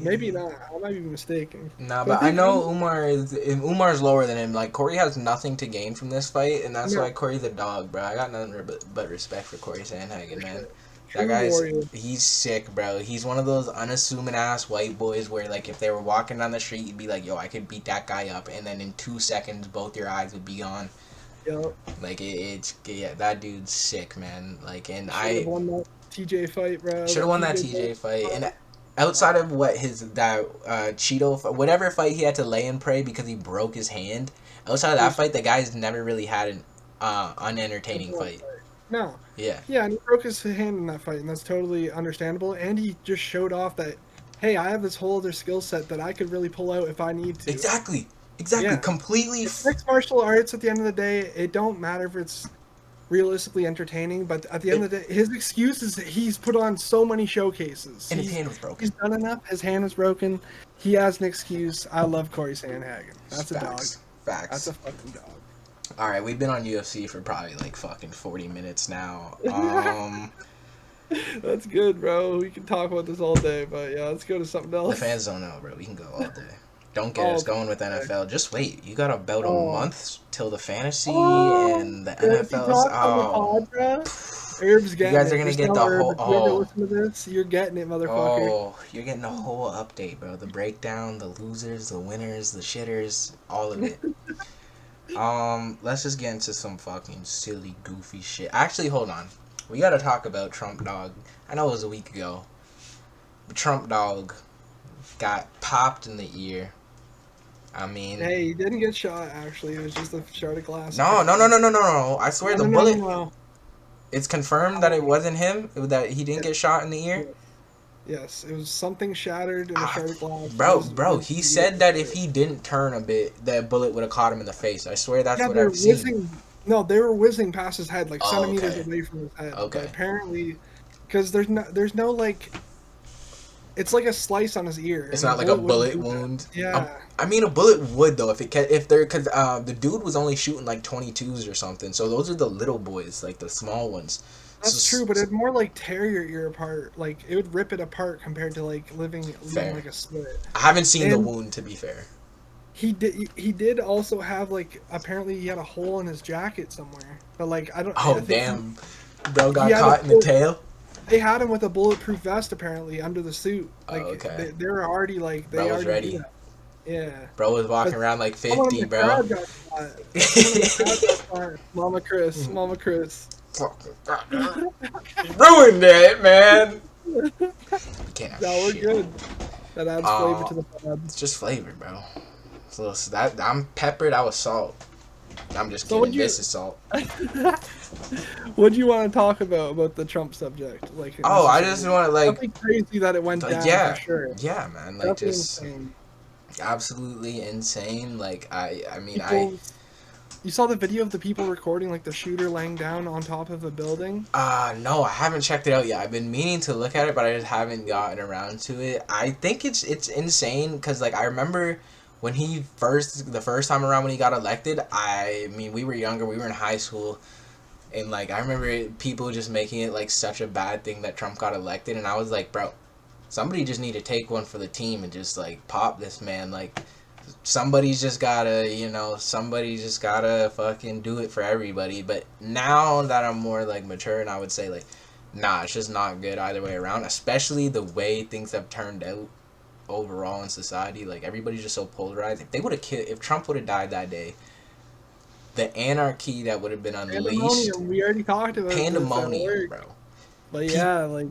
Maybe not. I might be mistaken. Nah, but I know Umar's lower than him. Like Corey has nothing to gain from this fight, and that's why Corey's a dog, bro. I got nothing but respect for Corey Sandhagen, man. That he's sick, bro. He's one of those unassuming ass white boys where, like, if they were walking down the street, you'd be like, yo, I could beat that guy up, and then in 2 seconds, both your eyes would be gone. Yep. Like, that dude's sick, man. Like, and Should've won that TJ fight, bro. Should've won that TJ fight. And outside of Cheeto, whatever fight he had to lay and pray because he broke his hand, outside of that fight, the guy's never really had an unentertaining fight. No. Yeah. Yeah, and he broke his hand in that fight, and that's totally understandable. And he just showed off that, hey, I have this whole other skill set that I could really pull out if I need to. Exactly. Yeah. Completely. It's mixed martial arts at the end of the day. It don't matter if it's realistically entertaining, but at the end of the day, his excuse is that he's put on so many showcases. And his hand was broken. He's done enough. His hand was broken. He has an excuse. I love Corey Sandhagen. That's a dog. Facts. That's a fucking dog. All right, we've been on UFC for probably like fucking 40 minutes now. That's good, bro. We can talk about this all day, but yeah, let's go to something else. The fans don't know, bro. We can go all day. Don't get us going with NFL. Just wait. You got about a month till the fantasy and the NFL. Herb's getting you guys are gonna get the whole. If you ever listen to this, you're getting it, motherfucker. Oh, you're getting the whole update, bro. The breakdown, the losers, the winners, the shitters, all of it. Let's just get into some fucking silly, goofy shit. Actually, hold on. We gotta talk about Trump Dog. I know it was a week ago, but Trump Dog got popped in the ear. I mean, hey, he didn't get shot. Actually, it was just a shard of glass. No. I swear the bullet. No. It's confirmed that it wasn't him. That he didn't get shot in the ear. Yes, it was something shattered in a shard of glass. Bro, he said that if he didn't turn a bit, that bullet would have caught him in the face. I swear that's what I've seen. No, they were whizzing past his head, like centimeters away from his head. Okay. But apparently, because there's no like, it's like a slice on his ear. It's not like a bullet wound. Yeah. I mean, a bullet would though because the dude was only shooting like 22s or something. So those are the little boys, like the small ones. That's true, but it'd more like tear your ear apart. Like it would rip it apart compared to like leaving like a split. I haven't seen the wound, to be fair. He did also have like apparently he had a hole in his jacket somewhere, but like I don't Oh I think damn, bro he got had a caught in the tail. they had him with a bulletproof vest apparently under the suit. Oh, Like okay, they were already like bro they was already do ready. that. Yeah. Bro was But walking around like someone in 50, the bro. crowd got shot. Someone in the crowd got shot. Mama Chris, Mama Chris. Fucking ruined it, man. You can't have No, we're shit. good. That adds flavor Uh, to the pod. it's just flavor, bro. So that I'm peppered. I was salt. I'm just So would kidding. you This is salt. what do you want to talk about the Trump subject? Like Oh, I just necessarily. want to Definitely crazy that it went down for yeah, sure. yeah, man. Like Definitely just insane. absolutely insane. Like I mean, People you saw the video of the people recording like the shooter laying down on top of a building? no, I haven't checked it out yet. I've been meaning to look at it, but I just haven't gotten around to it. I think it's insane because like I remember when the first time around when he got elected. I mean, we were younger, we were in high school, and like I remember people just making it like such a bad thing that Trump got elected, and I was like, bro, somebody just need to take one for the team and just like pop this man. Like somebody just gotta fucking do it for everybody. But now that I'm more like mature, and I would say like, nah, it's just not good either way around, especially the way things have turned out overall in society. Like everybody's just so polarized. If Trump would have died that day, the anarchy that would have been unleashed, Pandemonium. We already talked about this at pandemonium, work. bro. But Pe- yeah, like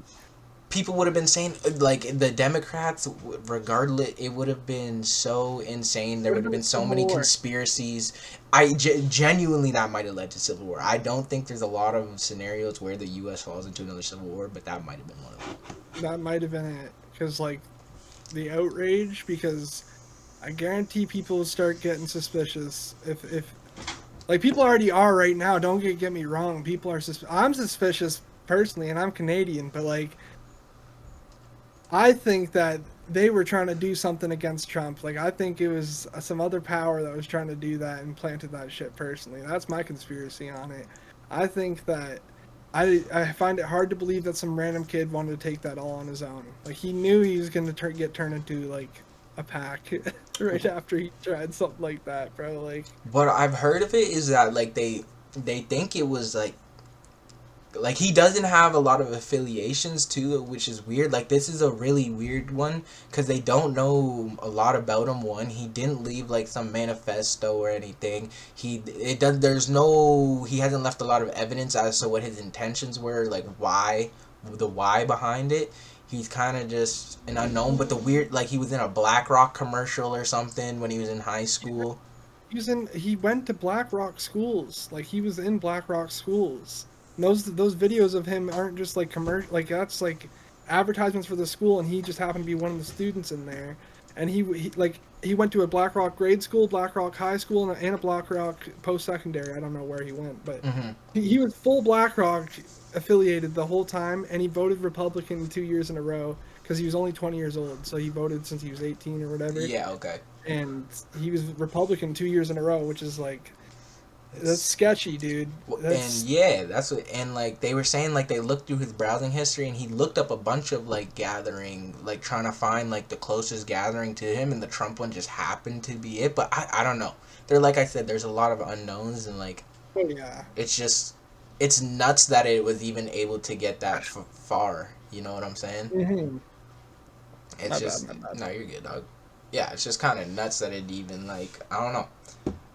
People would have been saying like the Democrats, regardless, it would have been so insane. it There would would have have been been a so civil many war. conspiracies. Genuinely that might have led to civil war. I don't think there's a lot of scenarios where the U.S. falls into another civil war, but that might have been one of them. That might have been it. Because like the outrage, because I guarantee people will start getting suspicious if like people already are right now. Don't get me wrong. People are I'm suspicious personally, and I'm Canadian, but like I think that they were trying to do something against Trump. Like I think it was some other power that was trying to do that and planted that shit personally. That's my conspiracy on it. I think that I find it hard to believe that some random kid wanted to take that all on his own. Like he knew he was going to get turned into like a pack right after he tried something like that, bro. Like What I've heard of it is that like they think it was like he doesn't have a lot of affiliations too, which is weird. Like this is a really weird one because they don't know a lot about him. One, he didn't leave like some manifesto or anything. He hasn't left a lot of evidence as to what his intentions were, like why behind it. He's kind of just an unknown. But the weird, like he was in a BlackRock commercial or something when he was in high school. he went to BlackRock schools. Like he was in BlackRock schools. And those videos of him aren't just like commercial. Like that's like advertisements for the school, and he just happened to be one of the students in there. And he went to a BlackRock grade school, BlackRock high school, and a BlackRock post secondary. I don't know where he went, but Mm-hmm. he was full BlackRock affiliated the whole time, and he voted Republican 2 years in a row because he was only 20 years old. So he voted since he was 18 or whatever, Yeah. Okay. and he was Republican 2 years in a row, which is like that's sketchy, dude. And That's yeah, that's what, and like they were saying, like they looked through his browsing history, and he looked up a bunch of like gathering, like trying to find like the closest gathering to him, and the Trump one just happened to be it. But I don't know. There, like I said, there's a lot of unknowns, and like oh yeah. it's just it's nuts that it was even able to get that far. You know what I'm saying? Mm-hmm. It's My bad, just my bad. no, you're good, dog. Yeah, it's just kind of nuts that it even like I don't know.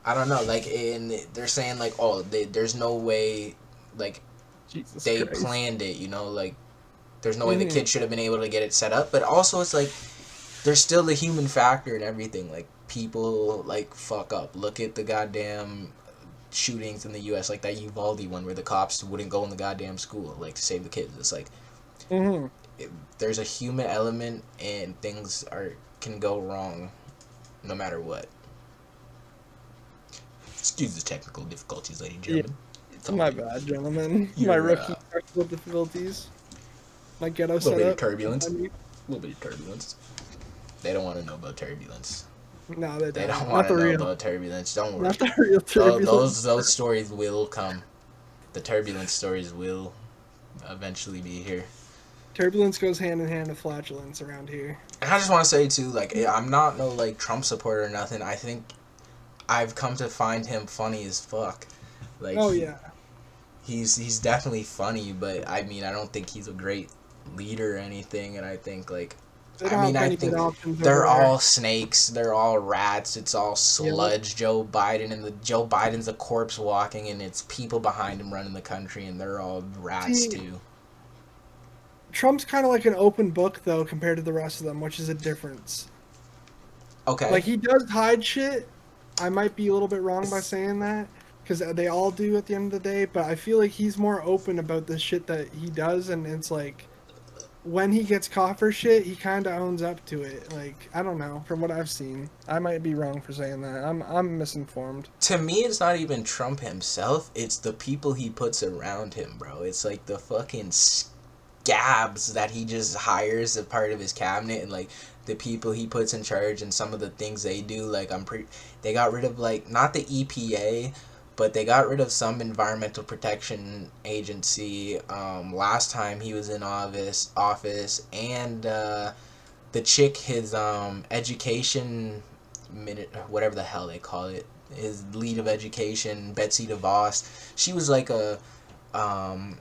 I don't know. Like, and they're saying like, oh, there's no way, like, Jesus they Christ. planned it. You know, like, there's no way the Mhm. kid should have been able to get it set up. But also, it's like, there's still the human factor and everything. Like, people like fuck up. Look at the goddamn shootings in the U.S. Like that Uvalde one where the cops wouldn't go in the goddamn school like to save the kids. It's like Mm-hmm. there's a human element and things can go wrong no matter what. Excuse the technical difficulties, ladies and gentlemen. It's all My good. bad, gentlemen. You're, My rookie technical difficulties. My ghetto a little bit of setup. turbulence. I A mean, little bit of turbulence. They don't want to know about turbulence. no, they They don't. don't Not want the to know real. about turbulence. Don't worry. Not the real turbulence. Those stories will come. The turbulence stories will eventually be here. Turbulence goes hand in hand with flatulence around here. And I just want to say too, like, I'm not no like Trump supporter or nothing. I think I've come to find him funny as fuck. Like, Oh yeah, he's definitely funny, but I mean, I don't think he's a great leader or anything. And I think like, they I don't mean, have I many good think options over they're there. all snakes. They're all rats. It's all Yep. sludge. Joe Biden and the Joe Biden's a corpse walking, and it's people behind him running the country, and they're all rats See, too. Trump's kind of like an open book though compared to the rest of them, which is a difference. Okay. Like he does hide shit. I might be a little bit wrong by saying that because they all do at the end of the day, but I feel like he's more open about the shit that he does, and it's like when he gets caught for shit, he kind of owns up to it. Like I don't know, from what I've seen, I might be wrong for saying that. I'm misinformed. To me, it's not even Trump himself. It's the people he puts around him, bro. It's like the fucking scabs that he just hires as part of his cabinet, and like the people he puts in charge and some of the things they do. Like they got rid of like not the EPA, but they got rid of some environmental protection agency. Last time he was in office, and the chick, his education minute, whatever the hell they call it, his lead of education, Betsy DeVos. She was like um,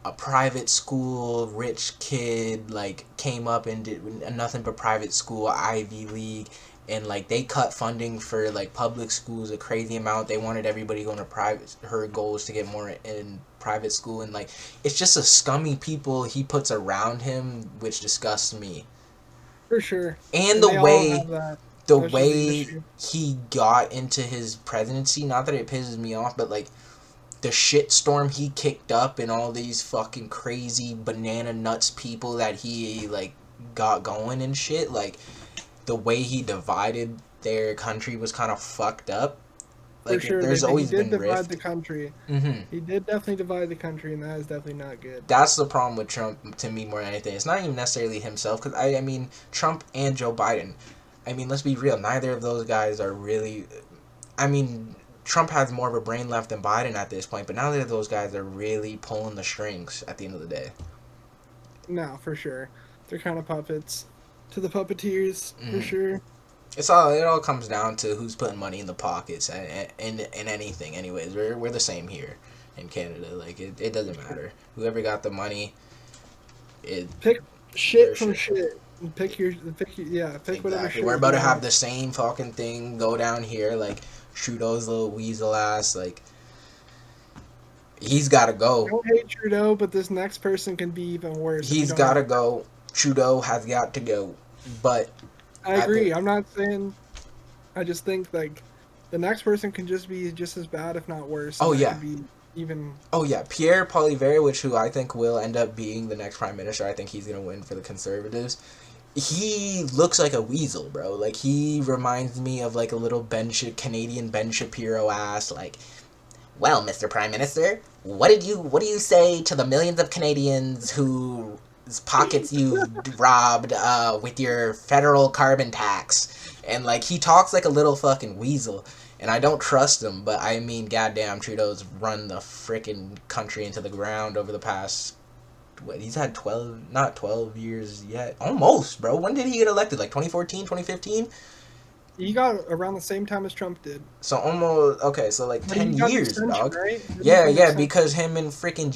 a private school rich kid, like came up and did nothing but private school, Ivy League, and like they cut funding for like public schools a crazy amount. They wanted everybody going to private. Her goal was to get more in private school, and like it's just a scummy people he puts around him, which disgusts me. For sure. And And they all have that, the which is the way issue. he got into his presidency, not that it pisses me off, but like the shitstorm he kicked up and all these fucking crazy banana nuts people that he like got going and shit, like the way he divided their country was kind of fucked up. For Like sure, there's he always did been divide the rift. country. Mm-hmm. He did definitely divide the country, and that is definitely not good. That's the problem with Trump to me more than anything. It's not even necessarily himself, because I mean Trump and Joe Biden. I mean, let's be real. Neither of those guys are really. I mean, Trump has more of a brain left than Biden at this point, but neither of those guys are really pulling the strings at the end of the day. No, for sure. They're kind of puppets to the puppeteers, for Mm-hmm. sure. It all comes down to who's putting money in the pockets and in anything. Anyways, we're the same here in Canada. Like it doesn't matter. Whoever got the money, it Pick their shit from shit. shit. And yeah, pick whatever Exactly. shit We're you about to have want. the same fucking thing go down here. Like Trudeau's little weasel ass. Like he's got to I go. don't hate Trudeau, but this next person can be even worse if you He's don't got have. to go. Trudeau has got to go. But I at the agree. I'm not saying. I just think like the next person can just be just as bad, if not worse, oh and that yeah, could be even. oh yeah, Pierre Poilievre, who I think will end up being the next prime minister. I think he's gonna win for the Conservatives. He looks like a weasel, bro. Like he reminds me of like a little Canadian Ben Shapiro ass. Like, well, Mr. Prime Minister, what do you say to the millions of Canadians whose pockets you've robbed with your federal carbon tax? And like he talks like a little fucking weasel, and I don't trust him. But I mean, goddamn, Trudeau's run the freaking country into the ground over the past. What, he's had 12, not 12 years yet. Almost, bro. When did he get elected? Like 2014, 2015. He got around the same time as Trump did, So almost, okay, so like but he 10 got an years, extension, dog. right? Didn't he Yeah, get an yeah, extension? because him and freaking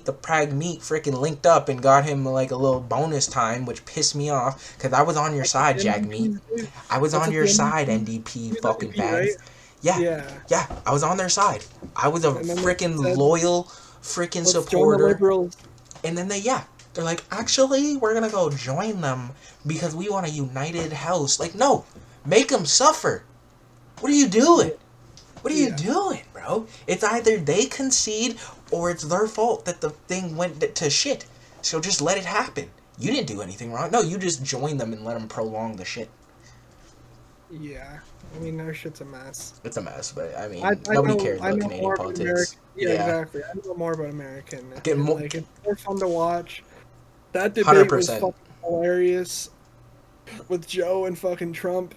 the Prag Meat, freaking linked up and got him like a little bonus time, which pissed me off because I was on your That's what side, the Meat. NDPs do. I was That's on what your the side, NDPs NDP use fucking NDP, right? fags. Yeah, Yeah. yeah, I was on their side. I was a And then they freaking said, loyal freaking let's join the supporter. liberals. And then they're like, actually, we're gonna go join them because we want a united house. Like, no, make them suffer. What are you doing? Yeah. What are you Yeah. doing, bro? It's either they concede or it's their fault that the thing went to shit. So just let it happen. You didn't do anything wrong. No, you just join them and let them prolong the shit. Yeah. I mean, their shit's a mess. It's a mess, but I I, mean, nobody cares I about know Canadian more about politics. American. Yeah, Yeah, exactly. I know more about American. get And, more, like, it's more fun to watch. That debate was 100%. fucking hilarious with Joe and fucking Trump.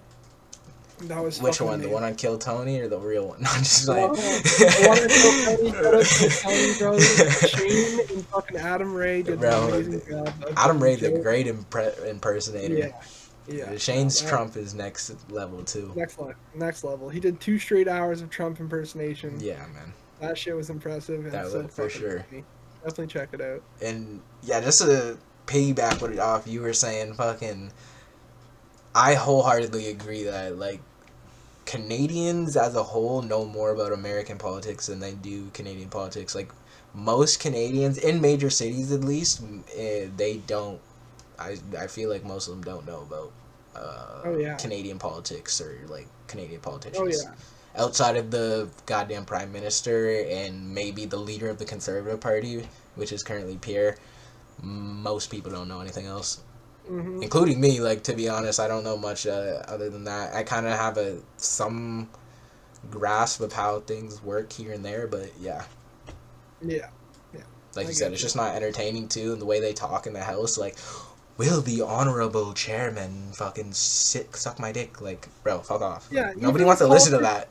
That was Which fucking one? The amazing. one on Kill Tony or the real one? No, I'm just like. The one I told Tony, shout out to Tony, bro. Shane and fucking Adam Ray did an Bro, amazing job of Adam getting Ray's a Joe. great impersonator. Yeah, yeah. No, Shane's that Trump is next level too. next level, next level. He did 2 straight hours of Trump impersonation. Yeah, man, That shit was impressive and that so was for fucking sure. funny. Definitely check it out. And yeah, just to piggyback what off you were saying, fucking, I wholeheartedly agree that like Canadians as a whole know more about American politics than they do Canadian politics. Like most Canadians in major cities, at least, they don't. I feel like most of them don't know about Oh yeah. Canadian politics or like Canadian Oh politicians. yeah. Outside of the goddamn prime minister and maybe the leader of the Conservative Party, which is currently Pierre, most people don't know anything else, Mhm. including me. Like, to be honest, I don't know much other than that. I kind of have some grasp of how things work here and there, but yeah, Yeah. Yeah. like I you said, get it's you. just not entertaining too, and the way they talk in the house, like, will the honorable chairman fucking suck my dick? Like, bro, fuck off. Yeah. Like, nobody Even wants with to listen to politics, that.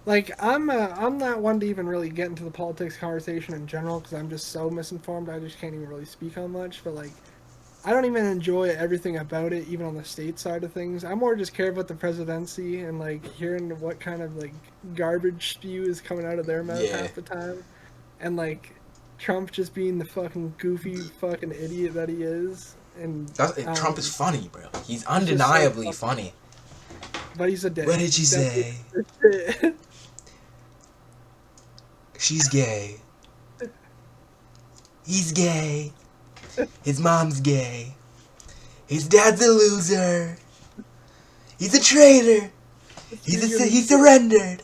like I'm not one to even really get into the politics conversation in general because I'm just so misinformed. I just can't even really speak on much. But like, I don't even enjoy everything about it, even on the state side of things. I more just care about the presidency and like hearing what kind of like garbage spew is coming out of their mouth Yeah. half the time, and like Trump just being the fucking goofy fucking idiot that he is. And Trump is funny, bro. He's he's just so undeniably funny. funny. But he's a dick. What did she He's say? definitely- She's gay. He's gay. His mom's gay. His dad's a loser. He's a traitor. He surrendered.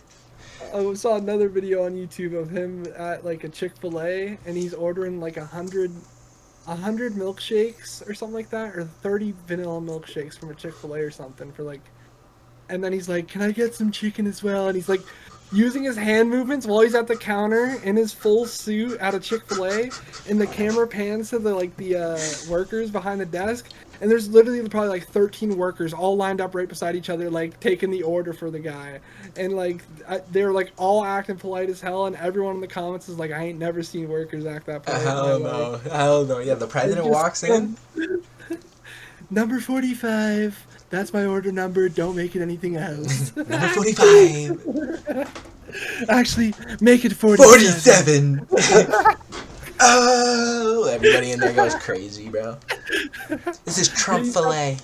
I saw another video on YouTube of him at like a Chick-fil-A and he's ordering like 100 milkshakes or something like that, or 30 vanilla milkshakes from a Chick-fil-A or something for like, and then he's like, "Can I get some chicken as well?" And he's like using his hand movements while he's at the counter in his full suit at a Chick-fil-A, and the camera pans to the workers behind the desk, and there's literally probably like 13 workers all lined up right beside each other, like taking the order for the guy, and like they're like all acting polite as hell, and everyone in the comments is like, "I ain't never seen workers act that polite." Hell no. Hell no. Yeah, the president Just walks in. Number 45. That's my order number. Don't make it anything else. Number 45. Actually, make it 47. 47. Oh, everybody in there goes crazy, bro. This is Trump filet.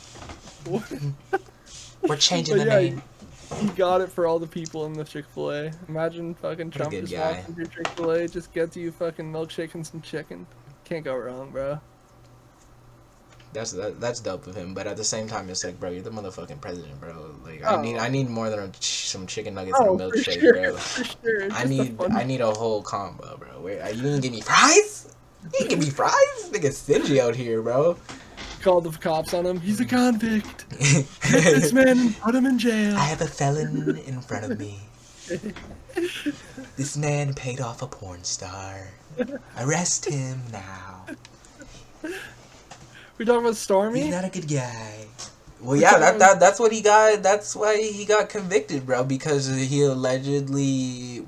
We're changing the But yeah, name. he got it for all the people in the Chick-fil-A. Imagine fucking What a Trump good just guy. walks into Chick-fil-A, just gets you fucking milkshake and some chicken. Can't go wrong, bro. That's dope of him, but at the same time, it's like, bro, you're the motherfucking president, bro. Like, Oh. I need more than some chicken nuggets and a Oh, for milkshake, sure, bro. for sure. It's I just a need fun- a whole combo, bro. Where you didn't give me fries? You didn't give me fries? Nigga stingy out here, bro. Called the cops on him. He's a convict. Get this man and put him in jail. I have a felon in front of me. This man paid off a porn star. Arrest him now. We talking about Stormy? He's not a good guy. Well, yeah, that's what he got. That's why he got convicted, bro. Because he allegedly,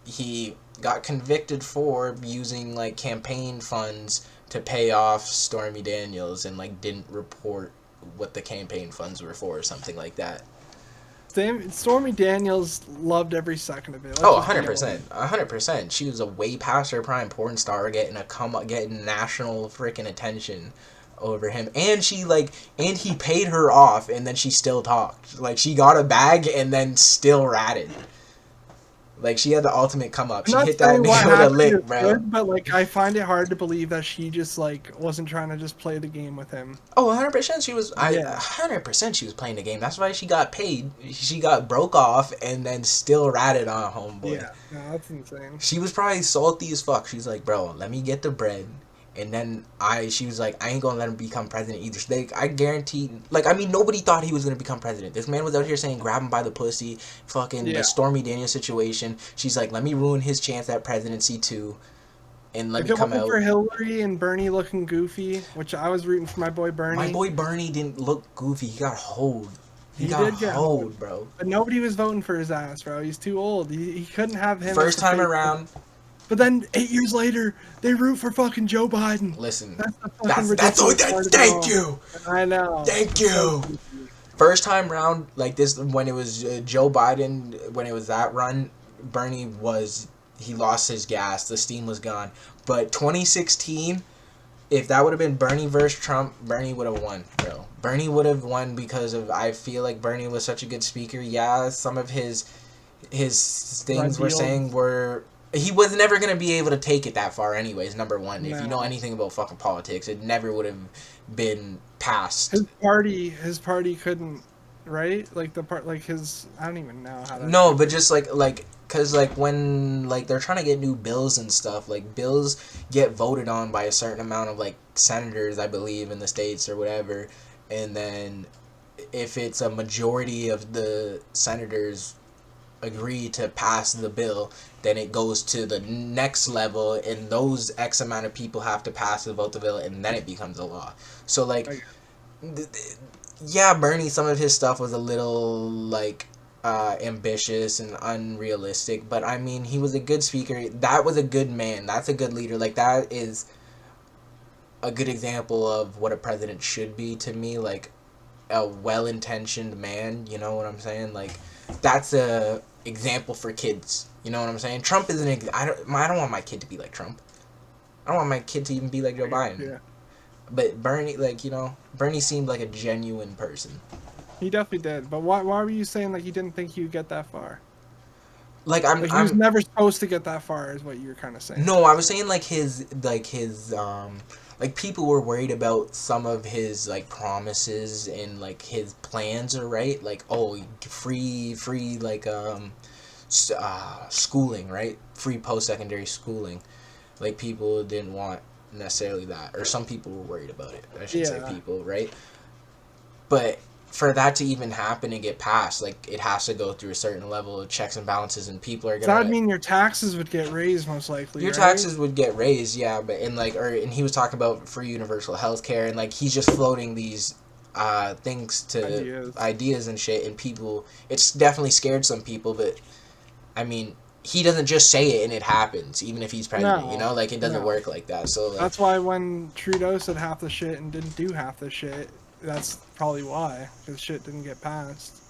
he got convicted for using like campaign funds to pay off Stormy Daniels and like didn't report what the campaign funds were for or something like that. Stormy Daniels loved every second of it. Oh, 100%. 100%. She was a way past her prime porn star getting national freaking attention over him. And he paid her off and then she still talked. Like, she got a bag and then still ratted. Like, she had the ultimate come up. She hit that nigga with a lick, bro. Good, but like, I find it hard to believe that she just like wasn't trying to just play the game with him. Oh, 100% she was. Yeah. 100% she was playing the game. That's why she got paid. She got broke off and then still ratted on homeboy. Yeah, no, that's insane. She was probably salty as fuck. She's like, bro, let me get the bread. And then she was like, I ain't gonna let him become president either. So I guarantee, nobody thought he was gonna become president. This man was out here saying, grab him by the pussy, fucking the Stormy Daniels situation. She's like, let me ruin his chance at presidency too, and let me come out. For Hillary and Bernie looking goofy, which I was rooting for my boy Bernie. My boy Bernie didn't look goofy. He got hoed. He He got did get hoed. hoed, bro. But nobody was voting for his ass, bro. He's too old. He couldn't have him as First the time face. around, But then 8 years later, they root for fucking Joe Biden. listen, That's the fucking that's what ridiculous part of it thank all. you. I know. Thank It's so you. stupid. First time round, like this, when it was Joe Biden, when it was that run, Bernie was, he lost his gas. The steam was gone. But 2016, if that would have been Bernie versus Trump, Bernie would have won, bro. Bernie would have won because of, I feel like Bernie was such a good speaker. Yeah, some of his things we're saying were, he was never going to be able to take it that far anyways, number one. No. If you know anything about fucking politics, it never would have been passed. His party couldn't, right? Like the part, like his, I don't even know how to. No, but just like, cause like when like they're trying to get new bills and stuff, like bills get voted on by a certain amount of like senators, I believe, in the states or whatever, and then if it's a majority of the senators agree to pass the bill, then it goes to the next level, and those X amount of people have to pass and vote the bill, and then it becomes a law. So like, yeah, Bernie, some of his stuff was a little like ambitious and unrealistic, but I mean, he was a good speaker. That was a good man. That's a good leader. Like, that is a good example of what a president should be to me. Like, a well-intentioned man. You know what I'm saying? Like, that's a example for kids. You know what I'm saying? Trump is I don't want my kid to be like Trump. I don't want my kid to even be like Joe Biden. Yeah. But Bernie, like, you know, Bernie seemed like a genuine person. He definitely did. But why were you saying like you didn't think he would get that far? Like, He was never supposed to get that far, is what you were kind of saying. No, I was saying like his like people were worried about some of his like promises and like his plans are right, like, oh, free like schooling, right? Free post-secondary schooling. Like, people didn't want necessarily that, or some people were worried about it. I should say people, right? But for that to even happen and get passed, like, it has to go through a certain level of checks and balances, and people are gonna. That would mean your taxes would get raised, most likely. Your taxes would get raised, yeah, but and he was talking about free universal health care, and like he's just floating these things to ideas and shit, and people, it's definitely scared some people, but I mean, he doesn't just say it and it happens, even if he's president, you know? Like, it doesn't work like that. So like, that's why when Trudeau said half the shit and didn't do half the shit, that's probably why, because shit didn't get passed.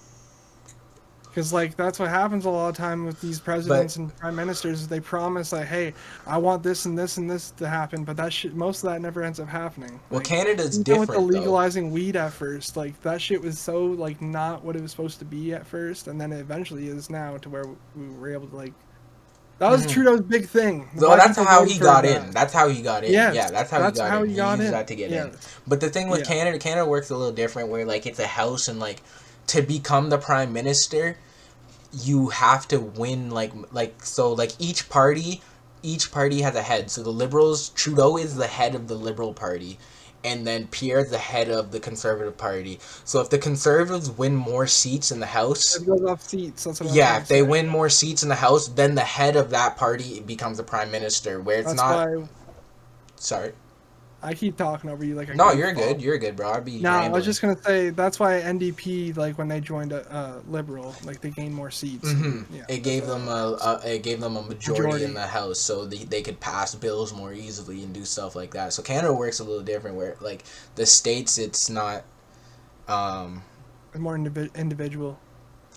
Because, like, that's what happens a lot of time with these presidents and prime ministers. They promise, like, hey, I want this and this and this to happen, but that shit, most of that never ends up happening. Well, like, Canada's different, with the legalizing weed at first, like, that shit was so, like, not what it was supposed to be at first, and then it eventually is now to where we were able to, like, that was Trudeau's big thing. So that's how he got in. That's how he got in. Yes, yeah, that's how he got in. He used that to get in. But the thing with Canada works a little different, where like it's a house, and like to become the prime minister, you have to win so like each party has a head. So the Liberals, Trudeau is the head of the Liberal Party, and then Pierre's the head of the Conservative Party. So if the Conservatives win more seats in the House... It goes off seats. That's what if they win more seats in the House, then the head of that party becomes the Prime Minister, where it's Sorry. I keep talking over you like No, you're good. You're good, bro. I'd be I was just gonna say that's why NDP, like when they joined a Liberal, like they gained more seats. Mm-hmm. And, it gave them a majority in the House, so they could pass bills more easily and do stuff like that. So Canada works a little different, where like the States, it's not more individual.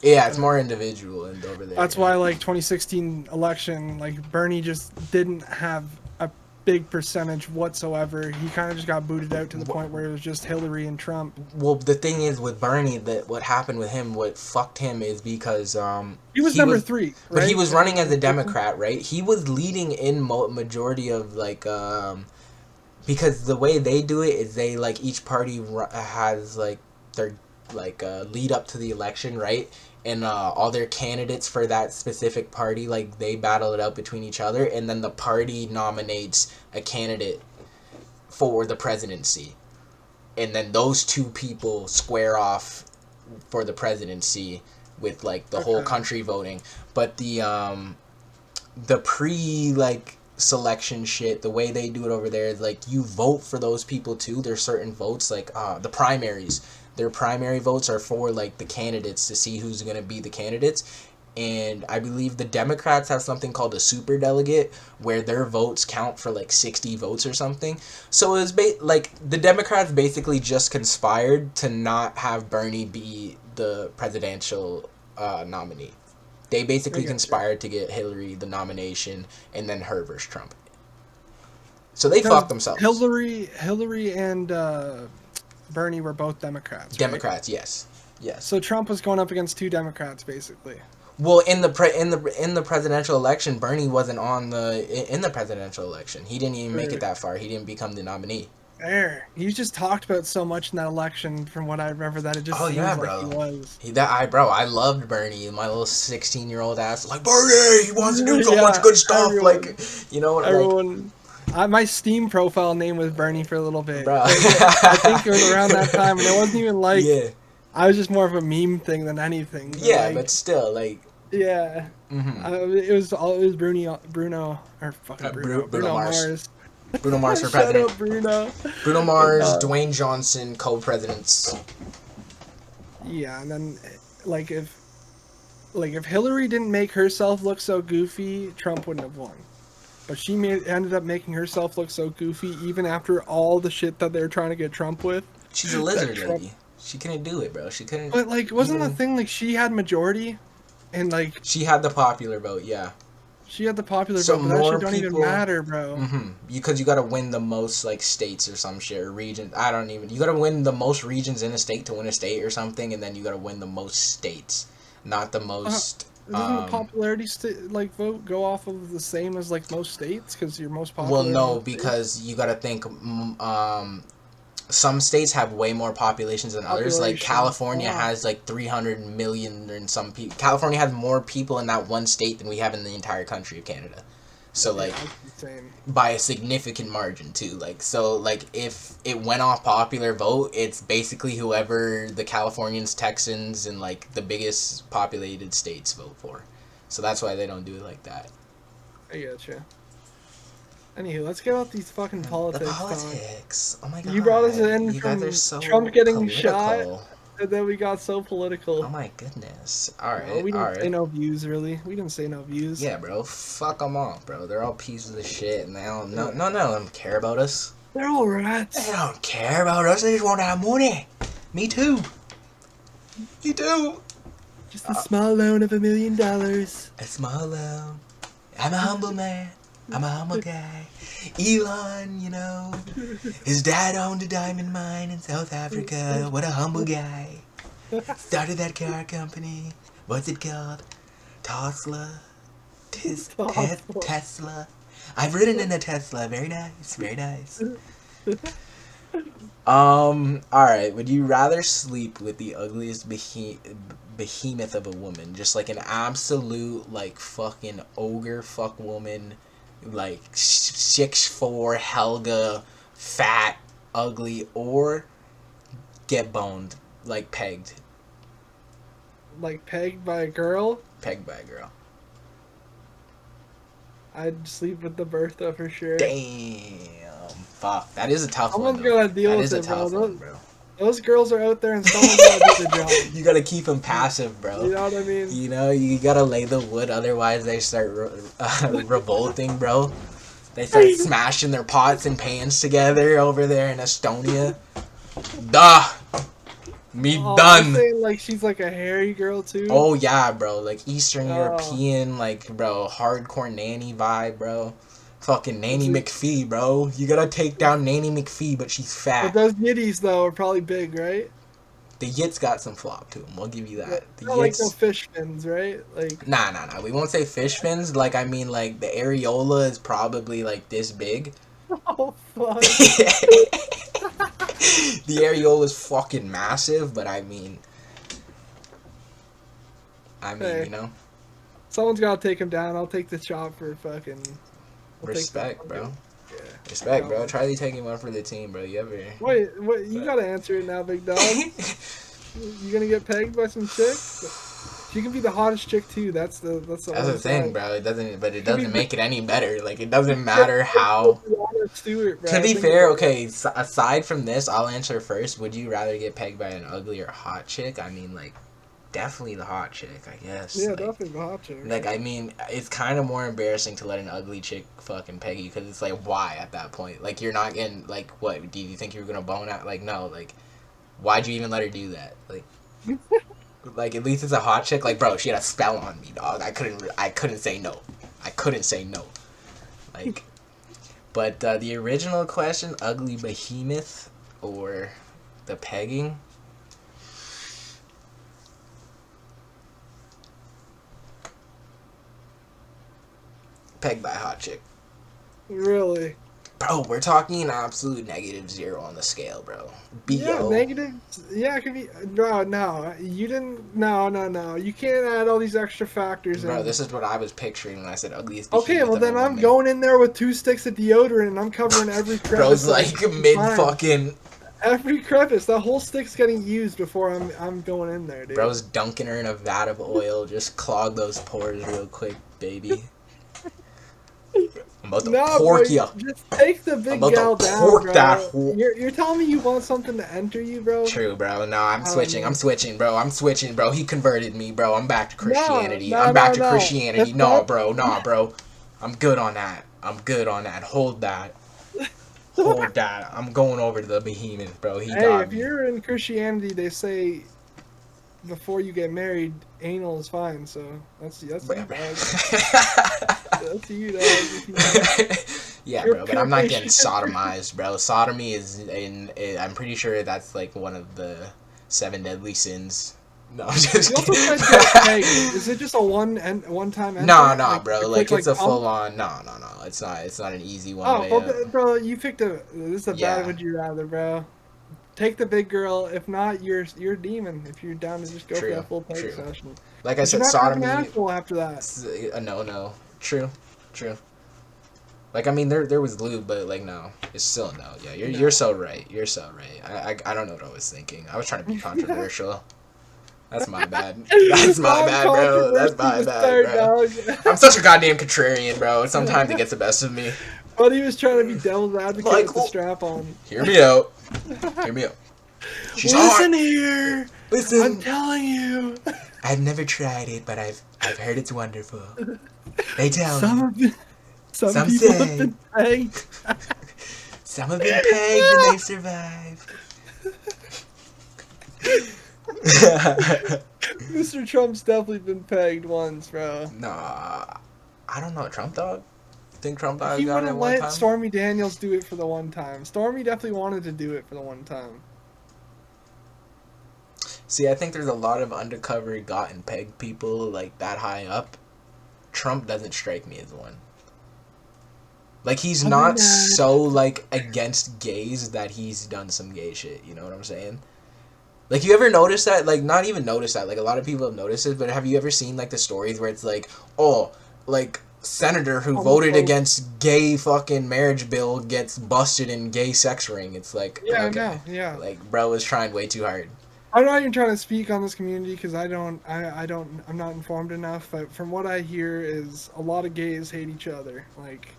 Yeah, it's more individual and over there. That's why, like, 2016 election, like, Bernie just didn't have a big percentage whatsoever. He kind of just got booted out to the point where it was just Hillary and Trump. Well, the thing is with Bernie, that what happened with him, what fucked him is because he was number 3, right? But he was running as a Democrat, right? He was leading in majority of like because the way they do it is they like each party has like their like lead up to the election, right? And all their candidates for that specific party, like, they battle it out between each other, and then the party nominates a candidate for the presidency. And then those two people square off for the presidency with, like, the whole country voting. But the like, selection shit, the way they do it over there is, like, you vote for those people, too. There's certain votes, like, the primaries. their primary votes are for like the candidates to see who's going to be the candidates. And I believe the Democrats have something called a super delegate where their votes count for like 60 votes or something. So it was like the Democrats basically just conspired to not have Bernie be the presidential nominee. They basically conspired to get Hillary the nomination and then her versus Trump. So they fucked themselves. Hillary and Bernie were both Democrats. Democrats, right? yes. So Trump was going up against two Democrats, basically. Well, in the presidential election, Bernie wasn't in the presidential election. He didn't even make it that far. He didn't become the nominee. He just talked about so much in that election, from what I remember, that it just seems like he was. I loved Bernie. My little 16-year-old ass was like, Bernie, he wants to do so much good stuff. Everyone. My Steam profile name was Bernie for a little bit. Bro. I think it was around that time, and it wasn't even like. Yeah. I was just more of a meme thing than anything. But still, like. Yeah. Mm-hmm. It was Bruno Mars. Bruno Mars for president. Shut up, Bruno. Bruno Mars, Dwayne Johnson, co-presidents. Yeah, and then if Hillary didn't make herself look so goofy, Trump wouldn't have won. But she ended up making herself look so goofy, even after all the shit that they were trying to get Trump with. She's a lizard lady. She couldn't do it, bro. She couldn't. But wasn't the thing she had majority, and she had the popular vote, yeah. She had the popular vote, but that shit don't even matter, bro. Mm-hmm. Because you gotta win the most states or some shit or region. You gotta win the most regions in a state to win a state or something, and then you gotta win the most states, not the most. Doesn't the popularity vote go off of the same as most states because you're most popular? Well, no, because you gotta think. Some states have way more populations than others. Like California has 300 million and some people. California has more people in that one state than we have in the entire country of Canada. So by a significant margin too. If it went off popular vote, it's basically whoever the Californians, Texans, and the biggest populated states vote for. So that's why they don't do it like that. I gotcha. Anywho, let's get off these fucking politics. The politics. Oh my god. You brought us in from Trump getting political. Shot, and then we got so political. Oh my goodness. Alright, we didn't say no views, really. We didn't say no views. Yeah, bro. Fuck them all, bro. They're all pieces of shit, and they don't. None of them care about us. They're all rats. They don't care about us. They just want our money. Me too. Me too. Just a small loan of $1 million. A small loan. I'm a humble man. I'm a humble guy. Elon, his dad owned a diamond mine in South Africa. What a humble guy. Started that car company. What's it called? Tesla. Tesla. I've ridden in a Tesla. Very nice. Very nice. Alright. Would you rather sleep with the ugliest behemoth of a woman? Just an absolute, fucking ogre fuck woman. 6'4" Helga, fat, ugly, or get boned, pegged. Pegged by a girl? Pegged by a girl. I'd sleep with the Bertha for sure. Damn. Fuck. That is a tough one. Someone's gotta deal with it, bro. Those girls are out there and someone's gotta do the job. You gotta keep them passive, bro. You know what I mean? You gotta lay the wood, otherwise they start revolting, bro. They start smashing their pots and pans together over there in Estonia. Duh! Done! I'm saying, she's a hairy girl, too? Oh, yeah, bro. Eastern European, bro, hardcore nanny vibe, bro. Fucking Nanny McPhee, bro. You gotta take down Nanny McPhee, but she's fat. But those yitties, though, are probably big, right? The yits got some flop to them. We'll give you that. The not yits... no fish fins, right? Nah. We won't say fish fins. The areola is probably, this big. Oh, fuck. The areola is fucking massive, but hey. Someone's gotta take him down. I'll take the shot for fucking... Respect, bro. Yeah. Respect, bro. Try to taking one for the team, bro. You ever... Wait, you gotta answer it now, big dog. You gonna get pegged by some chick? She can be the hottest chick too. That's the thing, bro. It doesn't make it any better. It doesn't matter how. Let's do it, bro. To be Think fair, about it. okay, aside from this, I'll answer first. Would you rather get pegged by an ugly or hot chick? I mean, like, definitely the hot chick, I guess. Yeah, Like, definitely the hot chick. I mean, it's kind of more embarrassing to let an ugly chick fucking peg you because it's like, why at that point? Like, you're not getting, like, what? Do you think you were gonna bone out? Like, no, like, why'd you even let her do that? Like, at least it's a hot chick. Like, bro, she had a spell on me, dog. I couldn't say no. I couldn't say no. Like, but the original question, ugly behemoth or the pegging? Pegged by a hot chick. Really? Bro, we're talking absolute -0 on the scale, bro. Yeah, BO. negative. Yeah, it could be. No, you didn't. No. You can't add all these extra factors Bro, in. this is what I was picturing when I said ugliest Okay, behemoth well of a then I'm woman. going in there with 2 sticks of deodorant and I'm covering every crevice. Bro's that I like can mid find. fucking. Every crevice. That whole stick's getting used before I'm going in there, dude. Bro's dunking her in a vat of oil. Just clog those pores real quick, baby. I'm about to pork bro, ya. just take the I'm big about gal to down, pork bro. that whore. You're telling me you want something to enter you, bro? True, bro. No, I'm switching. know. I'm switching, bro. I'm switching, bro. He converted me, bro. I'm back to Christianity. No. I'm back to Christianity. That's Nah, not. bro. Nah, bro. I'm good on that. I'm good on that. Hold that. Hold that. I'm going over to the behemoth, bro. He Hey, got if me. you're in Christianity, they say before you get married, anal is fine. So that's you, dog. That's you, dog. Yeah, You're bro, but pure I'm not getting Christian. sodomized, bro. Sodomy is I'm pretty sure that's like one of the 7 deadly sins. No, I'm just You also kidding. said get pegged. Is it just a one time enter? No, Like bro. a Like quick it's a pump? full on. No. It's not. It's not an easy one Oh, way well, up. bro, you picked a. This is a Yeah. bad would you rather, bro. Take the big girl. If not, you're a demon. If you're down to just go for True. that full peg True. session. Like I But you're said, not having sodomy. asshole after that. It's a no. True. Like I mean, there was lube, but like no, it's still a no. Yeah, you're so right. You're so right. I don't know what I was thinking. I was trying to be controversial. That's my bad. That's my Wrong bad, bro. That's controversy my to bad, start, bro. dog. I'm such a goddamn contrarian, bro. Sometimes it gets the best of me. But he was trying to be devil's advocate Like, with the strap on. hear me out. Hear me out. She's Listen hot. here. Listen. I'm telling you. I've never tried it, but I've heard it's wonderful. They tell Some me. of some Some people say. have been pegged. Some have been pegged and they've survived. Mr. Trump's definitely been pegged once, bro. Nah, I don't know. Trump dog? Think Trump dog He got it wouldn't one let time? Stormy Daniels do it for the one time. Stormy definitely wanted to do it for the one time. See, I think there's a lot of undercover gotten pegged people like that high up. Trump doesn't strike me as one. Like he's not so like against gays that he's done some gay shit. You know what I'm saying? Like you ever notice that? Like not even notice that. Like a lot of people have noticed it, but have you ever seen like the stories where it's like, oh, like senator who voted against gay fucking marriage bill gets busted in gay sex ring? It's like Yeah, okay, I know. Yeah. like bro was trying way too hard. I'm not even trying to speak on this community because I'm not informed enough. But from what I hear, is a lot of gays hate each other. Like,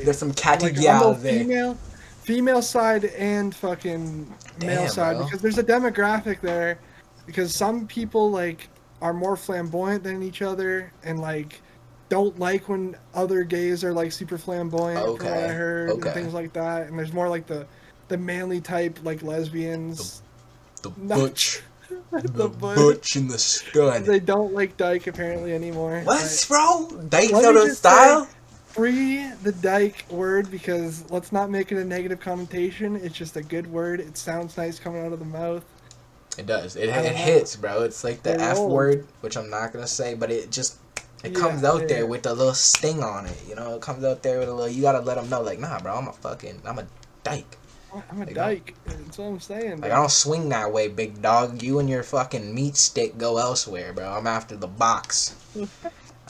there's some catty like gal on the female side and fucking male Damn, side bro. because there's a demographic there. Because some people like are more flamboyant than each other and like don't like when other gays are like super flamboyant. From what I heard and things like that. And there's more like the manly type like lesbians. The butch. The butch and the stud. They don't like dyke apparently anymore. What, bro? Dyke's Let out me of just style? say, free the dyke word because let's not make it a negative connotation. It's just a good word. It sounds nice coming out of the mouth. It does. It hits, bro. It's like the They're F old. word, which I'm not gonna say, but it just comes out there with a little sting on it. You know, it comes out there with a little. You gotta let them know, like, nah, bro, I'm a dyke. I'm a dyke. That's what I'm saying. Like I don't swing that way, big dog. You and your fucking meat stick go elsewhere, bro. I'm after the box.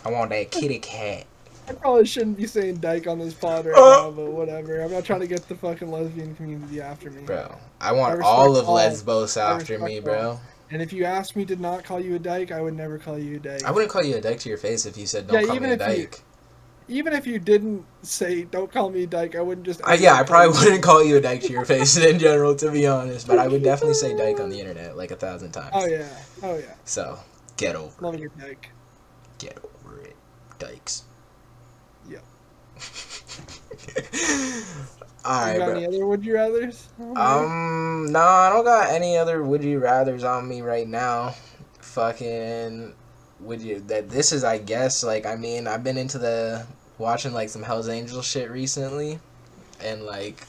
I want that kitty cat. I probably shouldn't be saying dyke on this pod right now, but whatever. I'm not trying to get the fucking lesbian community after me. Bro, I want respect all of all. Lesbos I after me, respect bro. all. And if you asked me to not call you a dyke, I would never call you a dyke. I wouldn't call you a dyke to your face if you said don't call me a dyke. even if you didn't say don't call me dyke, I wouldn't just Yeah, I outright call probably you wouldn't call you a dyke to your face in general, to be honest, but I would definitely say dyke on dyke. the internet like 1,000 Oh times. yeah, oh yeah, So, get over love it. your dyke. Get over it. Dykes. Yep. You Alright, got bro. any other would you rather's on there? No, I don't got any other would you rather's on me right now. Fucking would you that this is I guess like I mean I've been into the watching like some Hell's Angels shit recently and like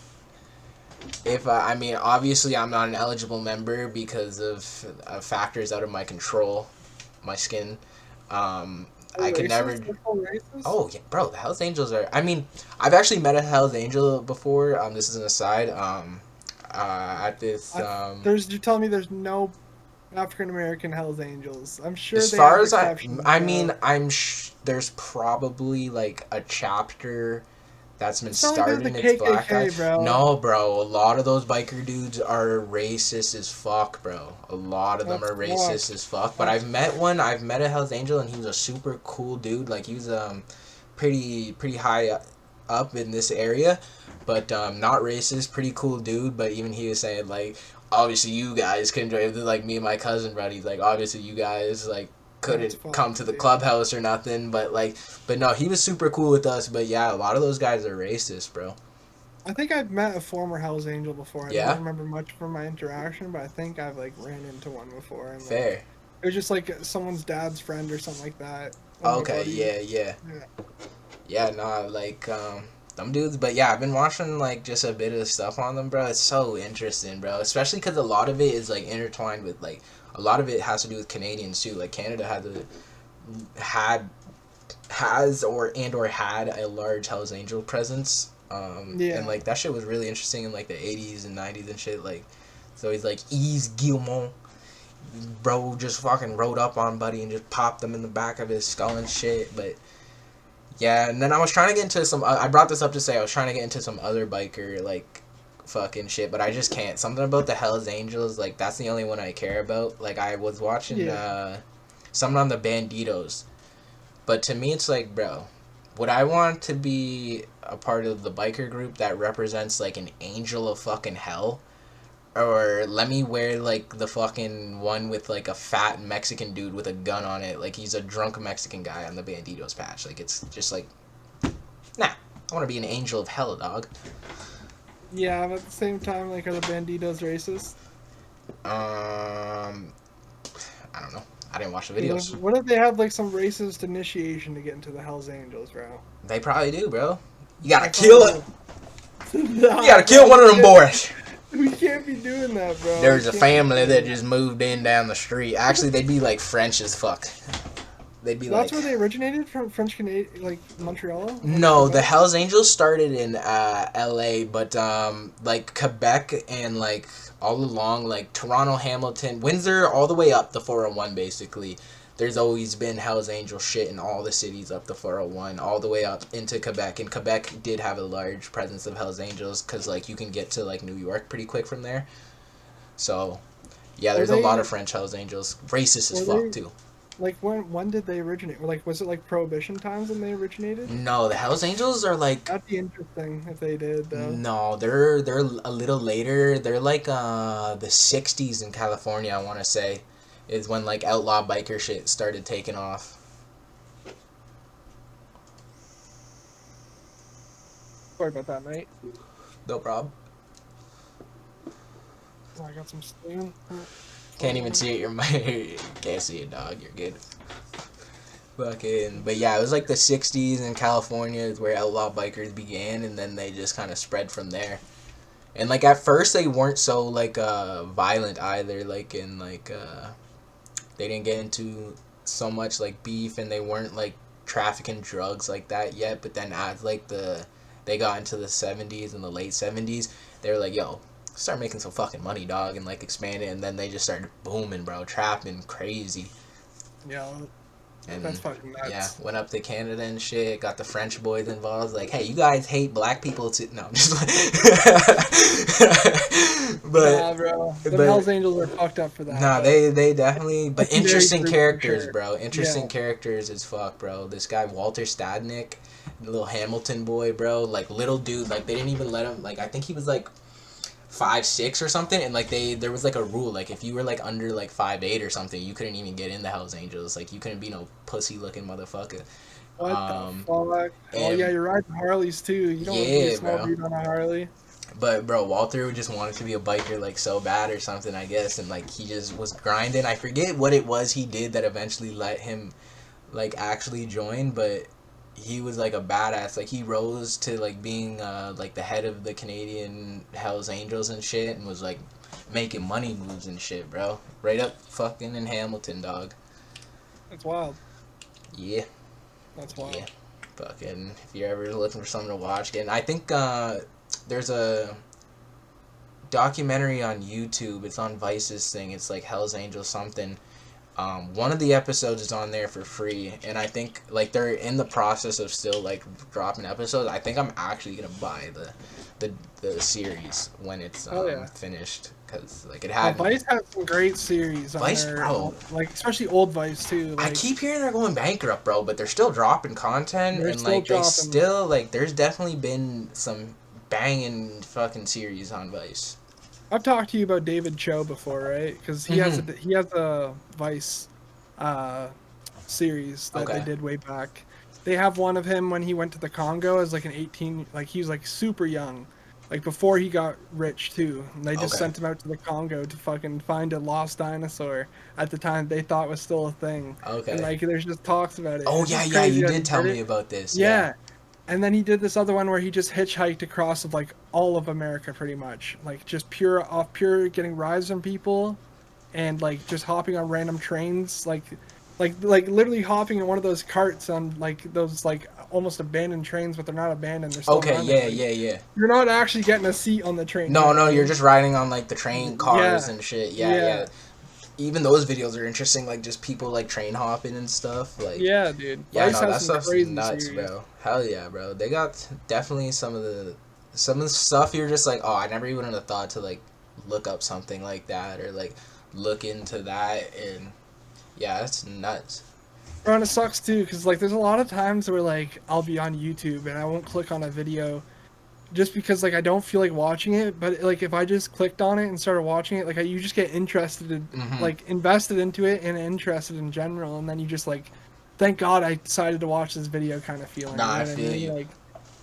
if I mean obviously I'm not an eligible member because of factors out of my control, my skin. Are I you could never. racist? They're full racist? Oh yeah, bro, the Hell's Angels are. I mean, I've actually met a Hell's Angel before. This is an aside. At this There's you telling me there's no African American Hell's Angels. I'm sure as they far have as exceptions I mean, though. there's probably like a chapter that's been It's not like they're started the and it's black guy. KKK, bro. No, bro, a lot of those biker dudes are racist as fuck, bro. A lot of them That's are racist fucked. as fuck. But That's I've met fucked. one. I've met a Hell's Angel, and he was a super cool dude. Like he was pretty high up in this area, but not racist. Pretty cool dude. But even he was saying like, obviously you guys couldn't drive. Like me and my cousin, buddy. Like obviously you guys like That's couldn't come to fucked, the dude. clubhouse or nothing. But no, he was super cool with us. But yeah, a lot of those guys are racist, bro. I think I've met a former Hell's Angel before. I don't Yeah, remember much from my interaction, but I think I've like ran into one before and like fair. it was just like someone's dad's friend or something like that. One of my Okay, buddies. yeah. Yeah. Yeah, no, like them dudes, but yeah, I've been watching like just a bit of stuff on them, bro. It's so interesting, bro. Especially because a lot of it is like intertwined with like a lot of it has to do with Canadians too. Like Canada had has or had a large Hell's Angel presence, and Yeah. like that shit was really interesting in like the '80s and '90s and shit. Like, so he's like Yves Guillemot, bro, just fucking rode up on Buddy and just popped him in the back of his skull and shit, but. Yeah, and then I was trying to get into some. I brought this up to say I was trying to get into some other biker like, fucking shit, but I just can't. Something about the Hell's Angels, like that's the only one I care about. Like I was watching Yeah. something on the Banditos, but to me it's like, bro, would I want to be a part of the biker group that represents like an angel of fucking hell? Or let me wear like the fucking one with like a fat Mexican dude with a gun on it, like he's a drunk Mexican guy on the Banditos patch. Like it's just like, nah, I want to be an angel of hell, dog. Yeah, but at the same time, like, are the banditos racist? Um, I don't know. I didn't watch the 'Cause videos. what if they have like some racist initiation to get into the Hell's Angels, bro? They probably do, bro. You gotta I probably kill it. would. You Nah, gotta kill bro, one of them boys. we can't be doing that, bro. We There's a can't be family doing that that. just moved in down the street. Actually, they'd be like French as fuck. They'd be That's like, where they originated from, French Canadian, like Montreal, like no, the Quebec. Hells Angels started in L.A., but like Quebec and like all along, like Toronto, Hamilton, Windsor, all the way up the 401. Basically, there's always been Hells Angel shit in all the cities up the 401, all the way up into Quebec. And Quebec did have a large presence of Hells Angels because like you can get to like New York pretty quick from there. So yeah, Were there's a lot they? of French Hells Angels, racist as Were fuck they? too. Like when did they originate? Like was it like Prohibition times when they originated? No, the Hells Angels are like That'd be interesting if they did, though. no, they're a little later. They're like the '60s in California. I want to say is when like outlaw biker shit started taking off. Sorry about that, mate. No problem. Oh, I got some steam. Can't even see it. Your mic. Can't see it, dog. You're good. Fucking, but yeah, it was like the '60s in California is where outlaw bikers began, and then they just kind of spread from there. And like at first they weren't so like violent either. Like in like they didn't get into so much like beef, and they weren't like trafficking drugs like that yet. But then as like they got into the '70s and the late '70s, they were like, yo, start making some fucking money, dog, and like expand it. And then they just started booming, bro, trapping crazy. Yeah, And That's fucking yeah, nuts. went up to Canada and shit. Got the French boys involved. Like, hey, you guys hate black people too? No, I'm just like, Nah, bro. The but Hells Angels are fucked up for that, nah, but they definitely. But legendary interesting group for characters, sure. bro. Yeah. Interesting characters as fuck, bro. This guy Walter Stadnick, the little Hamilton boy, bro. Like little dude. Like they didn't even let him. Like I think he was like 5'6" or something, and like there was like a rule, like if you were like under like 5'8" or something, you couldn't even get in the Hells Angels. Like you couldn't be no pussy looking motherfucker. What the Um, fuck? Oh yeah, and you're riding Harleys too. You don't want to be a yeah, small bro. dude on a Harley. But bro, Walter just wanted to be a biker like so bad or something, I guess, and like he just was grinding. I forget what it was he did that eventually let him like actually join, but he was like a badass. Like he rose to like being like the head of the Canadian Hells Angels and shit, and was like making money moves and shit, bro. Right up fucking in Hamilton, dog. That's wild. Yeah, That's yeah. wild. Fucking if you're ever looking for something to watch, and I think there's a documentary on YouTube. It's on Vice's thing. It's like Hell's Angels something. One of the episodes is on there for free, and I think like they're in the process of still like dropping episodes. I think I'm actually gonna buy the series when it's Oh yeah. finished, because like it had Vice has some great series on Vice, there, bro. like especially old Vice too. I Like keep hearing they're going bankrupt, bro, but they're still dropping content, they're and still like they dropping. still like there's definitely been some banging fucking series on Vice. I've talked to you about David Cho before, right? Because he has a Vice uh, series that they Okay. did way back. They have one of him when he went to the Congo as like an 18, like he was like super young, like before he got rich too. And they just Okay. sent him out to the Congo to fucking find a lost dinosaur at the time they thought was still a thing. And Okay. like there's just talks about it. Oh It's yeah, just yeah, crazy you that he did tell did me it. about this. Yeah. Yeah. And then he did this other one where he just hitchhiked across of like all of America pretty much. Like just pure getting rides from people and like just hopping on random trains like literally hopping in one of those carts on like those like almost abandoned trains, but they're not abandoned, they're still Okay, running. yeah, Like yeah, yeah. you're not actually getting a seat on the train, you No, know what I no, you're mean? just riding on like the train cars Yeah. and shit. Yeah, yeah. Yeah. Even those videos are interesting, like just people like train hopping and stuff. Like, Yeah, dude. yeah, Vice no, has that some stuff's crazy nuts, series. bro. Hell yeah, bro. They got definitely some of the stuff you're just like, oh, I never even would have thought to like look up something like that or like look into that, and yeah, that's nuts. Bro, and it sucks too, because like there's a lot of times where like I'll be on YouTube and I won't click on a video just because like I don't feel like watching it, but like if I just clicked on it and started watching it, like you just get interested in, Mm-hmm. like invested into it and interested in general, and then you just like, thank God I decided to watch this video kind of feeling. Nah, You know I what I feel mean? you. Like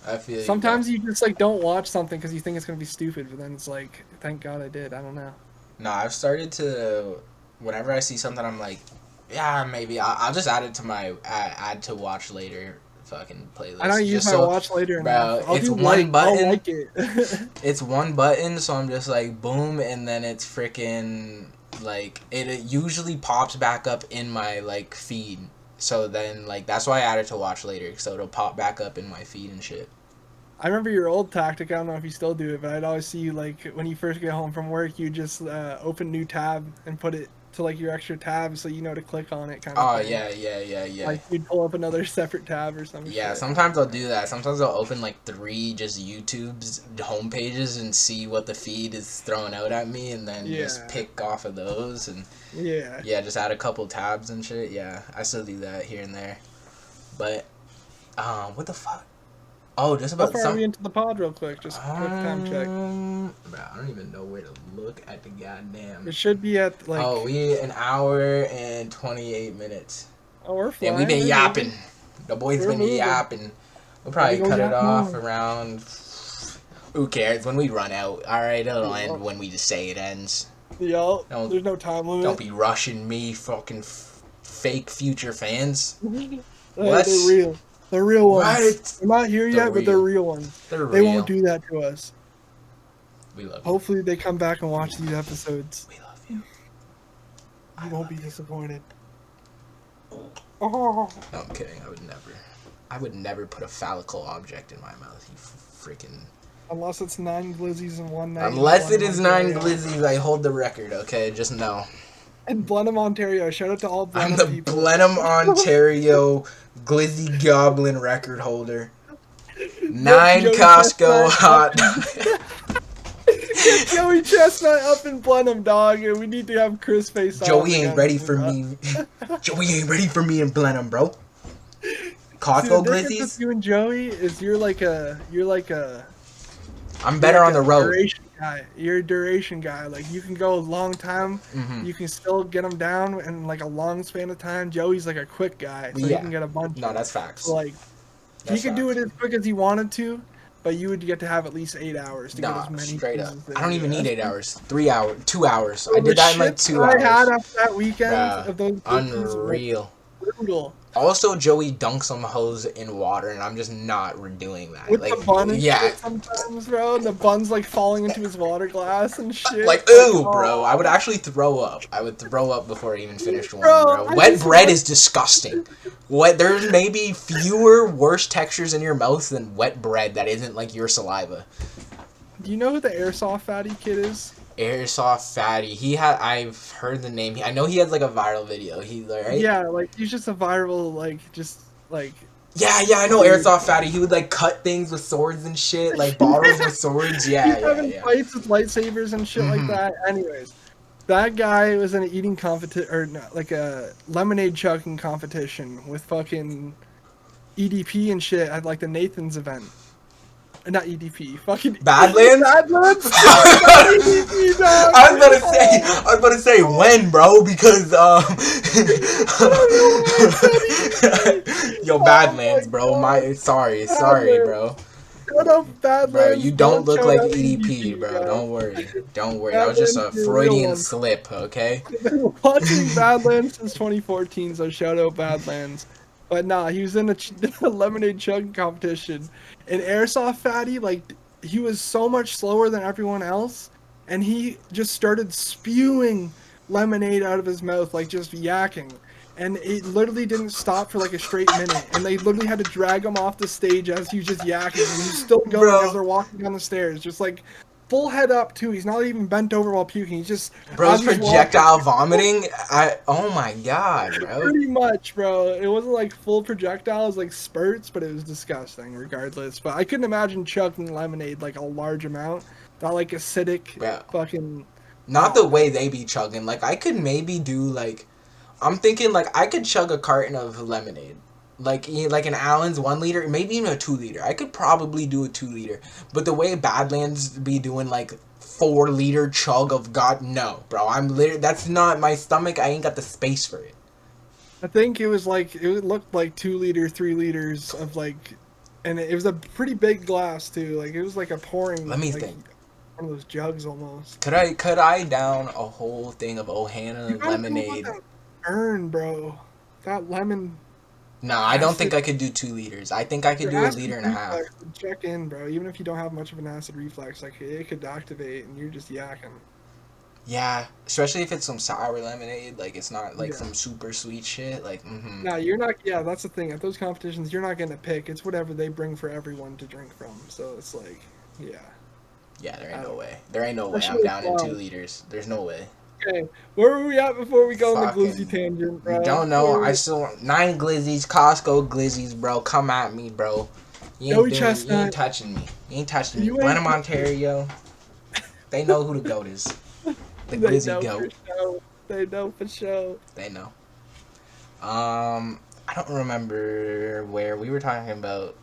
I feel you, bro. sometimes you just like don't watch something because you think it's gonna be stupid, but then it's like, thank God I did. I don't know. Nah, I've started to. Whenever I see something, I'm like, yeah, maybe I'll just add it to my add to watch later fucking I don't playlist. use Just my so, watch later enough. bro, I'll it's do one like. I'll button. like it. It's one button, so I'm just like boom, and then it's freaking like it usually pops back up in my like feed. So then like that's why I added to watch later, so it'll pop back up in my feed and shit. I remember your old tactic. I don't know if you still do it, but I'd always see you like when you first get home from work, you just open new tab and put it to like your extra tab, so you know to click on it, kind of Oh thing. yeah, yeah, yeah, yeah. Like you'd pull up another separate tab or some Yeah, shit. sometimes I'll do that. Sometimes I'll open like three just YouTube's homepages and see what the feed is throwing out at me, and then just Yeah, pick off of those, and yeah. yeah, just add a couple tabs and shit. Yeah, I still do that here and there. But what the fuck? Oh, just How about far are some. we into the pod, real quick? Just a quick time check. Bro, I don't even know where to look at the goddamn. It should be at like. Oh, we an hour and 28 minutes. Oh, we're Damn, we've flying. been We're yapping. moving. The boys We're been moving. yapping. We'll Let me probably go cut it yap off more. around. Who cares? When we run out. Alright, it'll end Yo, when we just say it ends. yo, Don't there's no time don't limit. be rushing me, fucking fake future fans. They're What? real. They're real ones. What? They're not here They're yet, but they're real. real ones. They're They won't real. do that to us. We love you. Hopefully they come back and watch these episodes. We love you. You won't be disappointed. Oh. No, I'm kidding. I would never. I would never put a phallical object in my mouth. You freaking. Unless it's 9 glizzies in one night. Unless one it is month 9 area. glizzies, I hold the record. Okay, just know. And Blenheim, Ontario. Shout out to all I'm Blenheim the people. Blenheim, Ontario Glizzy Goblin record holder. Get 9 Joey Costco Chestnut up hot. in Get Joey Chestnut up in Blenheim, dog, and we need to have Chris face on Joey the ain't gun. ready for me. Joey ain't ready for me in Blenheim, bro. See, the Costco difference with Glizzies? you and Joey is you're like a I'm you're better like on a the road. duration guy. You're a duration guy. Like you can go a long time, Mm-hmm. you can still get them down in like a long span of time. Joey's like a quick guy, so he Yeah. can get a bunch No, in. that's So facts. like he That's could do it facts. as quick as he wanted to, but you would get to have at least 8 hours to get Nah, as many straight up. pieces I as don't you even need had. 8 hours. 3 hours. 2 hours. I So the did that in like shit 2 hours. I had after that weekend Bruh. of those glizzies was Unreal. brutal. Also, Joey dunks some hose in water, and I'm just not doing that. With the Like, bun and yeah. shit sometimes, bro, and the bun's like falling into his water glass and shit. Like, Like, ooh, bro. I would oh, actually throw up. I would throw up before I even finished one, bro, bro. I Wet just bread want. is disgusting. There's maybe fewer worse textures in your mouth than wet bread that isn't like your saliva. Do you know who the airsoft fatty kid is? Airsoft fatty. I've heard the name. I know he has like a viral video. Right? Yeah, like he's just a viral, like just like Yeah, I know dude. Airsoft fatty. He would like cut things with swords and shit, like bottles with swords. He's Yeah, having yeah. fights with lightsabers and shit like Mm-hmm. that. Anyways, that guy was in an eating competition or no, like a lemonade chugging competition with fucking EDP and shit at like the Nathan's event. Not EDP, fucking Badlands? Badlands. Sorry, not EDP, dog. I was about to say, Oh, when, bro, because I don't know why I said EDP. yo, Oh my Badlands, bro. god, Sorry, Badlands. bro. Shut up, Bro, Badlands. you don't Don't look shout like out EDP, EDP, bro. bro. Don't worry. That was just Badlands, a you're a real Freudian one. slip, okay? I've been watching Badlands since 2014, so shout out Badlands. But nah, he was in a, a lemonade chugging competition. And Airsoft Fatty, like, he was so much slower than everyone else, and he just started spewing lemonade out of his mouth, like just yakking. And it literally didn't stop for like a straight minute. And they literally had to drag him off the stage as he was just yakking. And he's still going as Bro, they're walking down the stairs, just like full head up too. He's not even bent over while puking. He's just bro's as he's walking. projectile vomiting. Oh my god, bro. Pretty much, bro. It wasn't like full projectile, it was like spurts, but it was disgusting regardless. But I couldn't imagine chugging lemonade like a large amount. That like acidic Bro, fucking not the oh way man. they be chugging. Like, I could maybe do like, I'm thinking like I could chug a carton of lemonade. Like an Allen's 1 liter, maybe even a 2 liter. I could probably do a 2 liter. But the way Badlands be doing like 4 liter chug of God, no, bro. I'm literally, that's not my stomach. I ain't got the space for it. I think it was like it looked like 2 liter, 3 liters of like and it was a pretty big glass too. Like it was like a Let pouring me like think. one of those jugs almost. Could I down a whole thing of You Ohana gotta go about lemonade? that burn, bro. That lemon No, I don't think acid I could do 2 liters. I think I could your do a acid liter and a half. reflex would check in, bro. Even if you don't have much of an acid reflex, like it could activate and you're just yakking. Yeah, especially if it's some sour lemonade, like it's not like Yeah. some super sweet shit. Like, mm-hmm. No, you're not. Yeah, that's the thing. At those competitions, you're not gonna pick. It's whatever they bring for everyone to drink from. So it's like, yeah, Yeah, there I ain't no don't know. way. There ain't no way I'm Especially down in 2 liters. There's no way. okay, where were we at before we go on the glizzy Fucking, tangent, you bro? don't know. Where I were still 9 glizzies, Costco glizzies, bro. Come at me, bro. Joey You ain't Chestnut? touching me. You ain't touching me. You ain't. Blenheim, Ontario. They know who the goat is. The They glizzy know for goat. sure. They know for sure. They know. I don't remember where we were talking about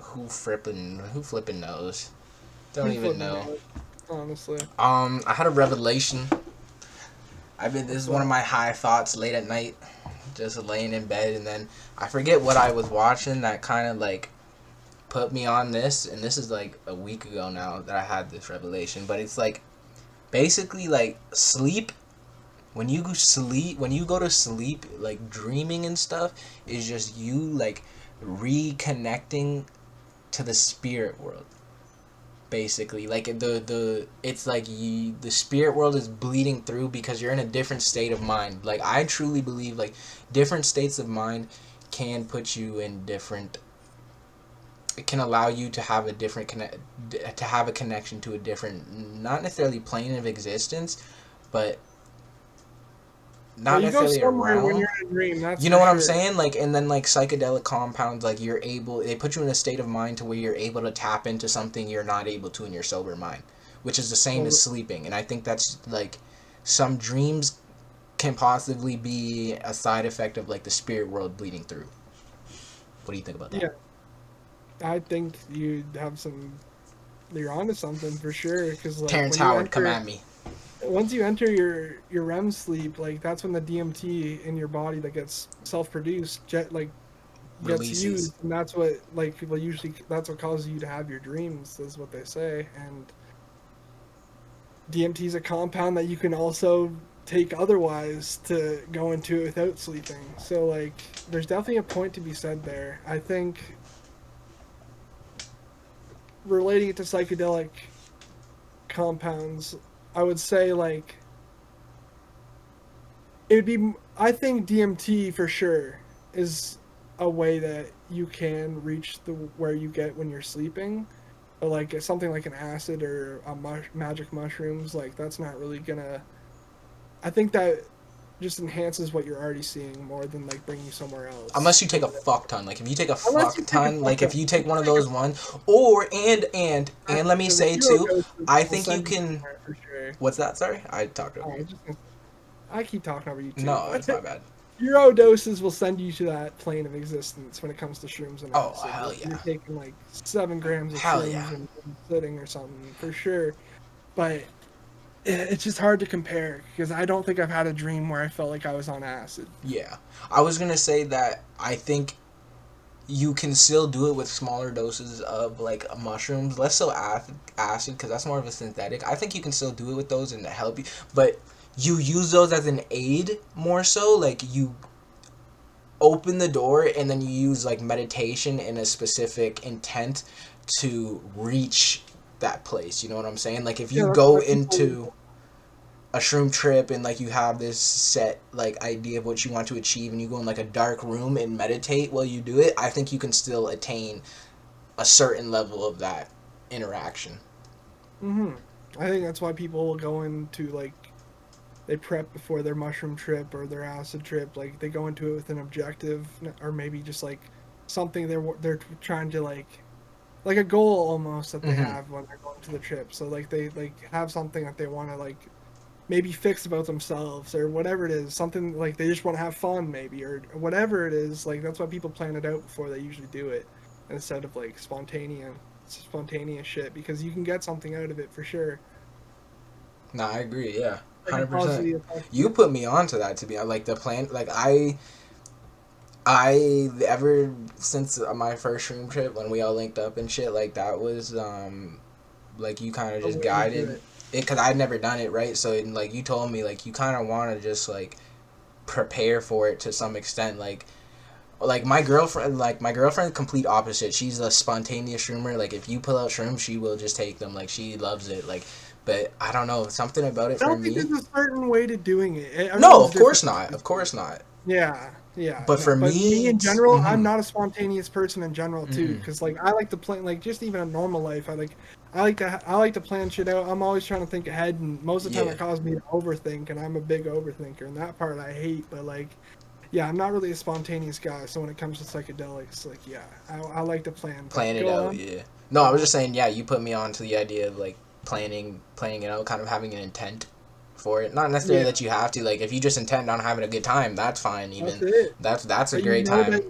who flipping knows. Don't Who even flipping know. knows? Honestly, I had a revelation. This what's is one of up? my high thoughts late at night, just laying in bed, and then I forget what I was watching that kind of like put me on this, and this is like a week ago now that I had this revelation, but it's like basically like sleep. When you go to sleep, like dreaming and stuff, is just you like reconnecting to the spirit world. Basically, like it's like the spirit world is bleeding through because you're in a different state of mind. Like, I truly believe like different states of mind can put you in different, it can allow you to have a different to have a connection to a different, not necessarily plane of existence, but Well, not you go necessarily a somewhere when realm. you're in a dream. That's You for know what I'm sure. saying? Like, and then like psychedelic compounds, like they put you in a state of mind to where you're able to tap into something you're not able to in your sober mind, which is the same Well, as sleeping. And I think that's like some dreams can possibly be a side effect of like the spirit world bleeding through. What do you think about that? yeah, I think you have some. You're onto something for sure. Because like Terrence when you Howard, come enter, at me. once you enter your REM sleep, like that's when the DMT in your body that gets self-produced, gets Releases. used, and that's what like people usually that's what causes you to have your dreams, is what they say. And DMT is a compound that you can also take otherwise to go into it without sleeping. So like there's definitely a point to be said there. I think relating it to psychedelic compounds, I would say like it would be I think DMT for sure is a way that you can reach the where you get when you're sleeping. But like something like an acid or magic mushrooms, like that's not really gonna. I think that just enhances what you're already seeing more than like bringing you somewhere Unless else. you take a fuck ton. Like if you take a Unless fuck you take a ton, fuck like if up, you if take you one of take those one, or and let me a the say hero too, doses I will think you send you can. somewhere for sure. What's that? Sorry, I talked over I you. just I keep talking over you too, No, but it's my bad. hero doses will send you to that plane of existence when it comes to shrooms and Oh acid. hell Like you're yeah, taking like 7 grams of hell yeah. shrooms and sitting or something for sure. But it's just hard to compare because I don't think I've had a dream where I felt like I was on acid. Yeah, I was gonna say that I think you can still do it with smaller doses of like mushrooms, less so acid because that's more of a synthetic. I think you can still do it with those and help you, but you use those as an aid more so. Like you open the door and then you use like meditation in a specific intent to reach that place. You know what I'm saying? Like if you Yeah, that's go why people. into a shroom trip and like you have this set like idea of what you want to achieve and you go in like a dark room and meditate while you do it, I think you can still attain a certain level of that interaction. Hmm. I think that's why people will go into like they prep before their mushroom trip or their acid trip. Like they go into it with an objective, or maybe just like something they're trying to like a goal almost that they Mm-hmm. have when they're going to the trip. So like they like have something that they want to like maybe fix about themselves or whatever it is. Something like they just want to have fun maybe or whatever it is. Like that's why people plan it out before they usually do it instead of like spontaneous shit because you can get something out of it for sure. No, I agree. Yeah, Like a 100%. positively affect You you. put me on to that to be like the plan. Like I ever since my first shroom trip when we all linked up and shit, like that was like you kind of A just way to do guided it. it because I'd never done it, right? So and, like you told me like you kind of want to just like prepare for it to some extent. Like my girlfriend complete opposite. She's a spontaneous shroomer. Like if you pull out shrooms, she will just take them. Like she loves it. Like but I don't know, something about it I for don't think me. there's a certain way to doing it. No, Everyone's of course different. not, of course not. Yeah, yeah, But no. for But me me, in general, I'm mm-hmm, not a spontaneous person in general too. mm-mm, Because like I like to plan, like just even a normal life. I like to plan shit out. I'm always trying to think ahead, and most of the time yeah. it causes me to overthink, and I'm a big overthinker, and that part I hate. But like, yeah, I'm not really a spontaneous guy. So when it comes to psychedelics, like yeah, I like to plan. But Plan it go out, on. yeah. No, I Go was just on. saying, yeah, you put me on to the idea of like planning it out, kind of having an intent for it. Not necessarily Yeah, that you have to. Like if you just intend on having a good time, that's fine. that's Even it. that's a But you great know that time.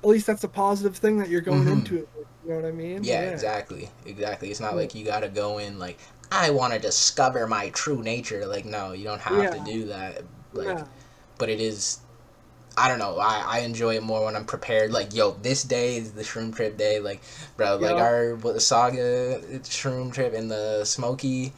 at least that's a positive thing that you're going Mm-hmm. into it with. You know what I mean? Yeah, Yeah. exactly, exactly. It's not Yeah. like you gotta go in like I want to discover my true nature. Like no, you don't have to Yeah. do that. Like, No. but it is. I don't know. I enjoy it more when I'm prepared. Like, yo, this day is the shroom trip day. Like, bro, like Yeah. our what the saga shroom trip and the smoky.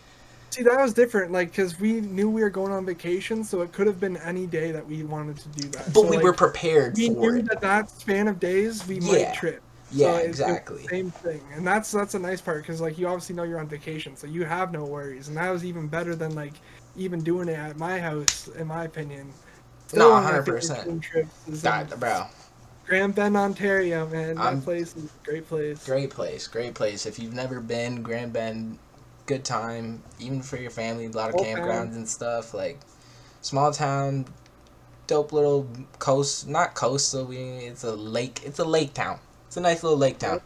See, that was different, like, because we knew we were going on vacation, so it could have been any day that we wanted to do that. But So, we were like, prepared we for knew it. that that span of days we might Yeah, trip. So yeah, it was the exactly. same thing, and that's a nice part because like you obviously know you're on vacation, so you have no worries, and that was even better than like even doing it at my house, in my opinion. No, Still one one of my hundred favorite percent. swim trips is in That bro, Grand Bend, Ontario, man. That I'm place is a great place. great place, great place. If you've never been, Grand Bend, good time, even for your family. A lot of Old town. campgrounds and stuff. Like small town, dope little not coastal. It's a lake. It's a lake town. It's a nice little lake town.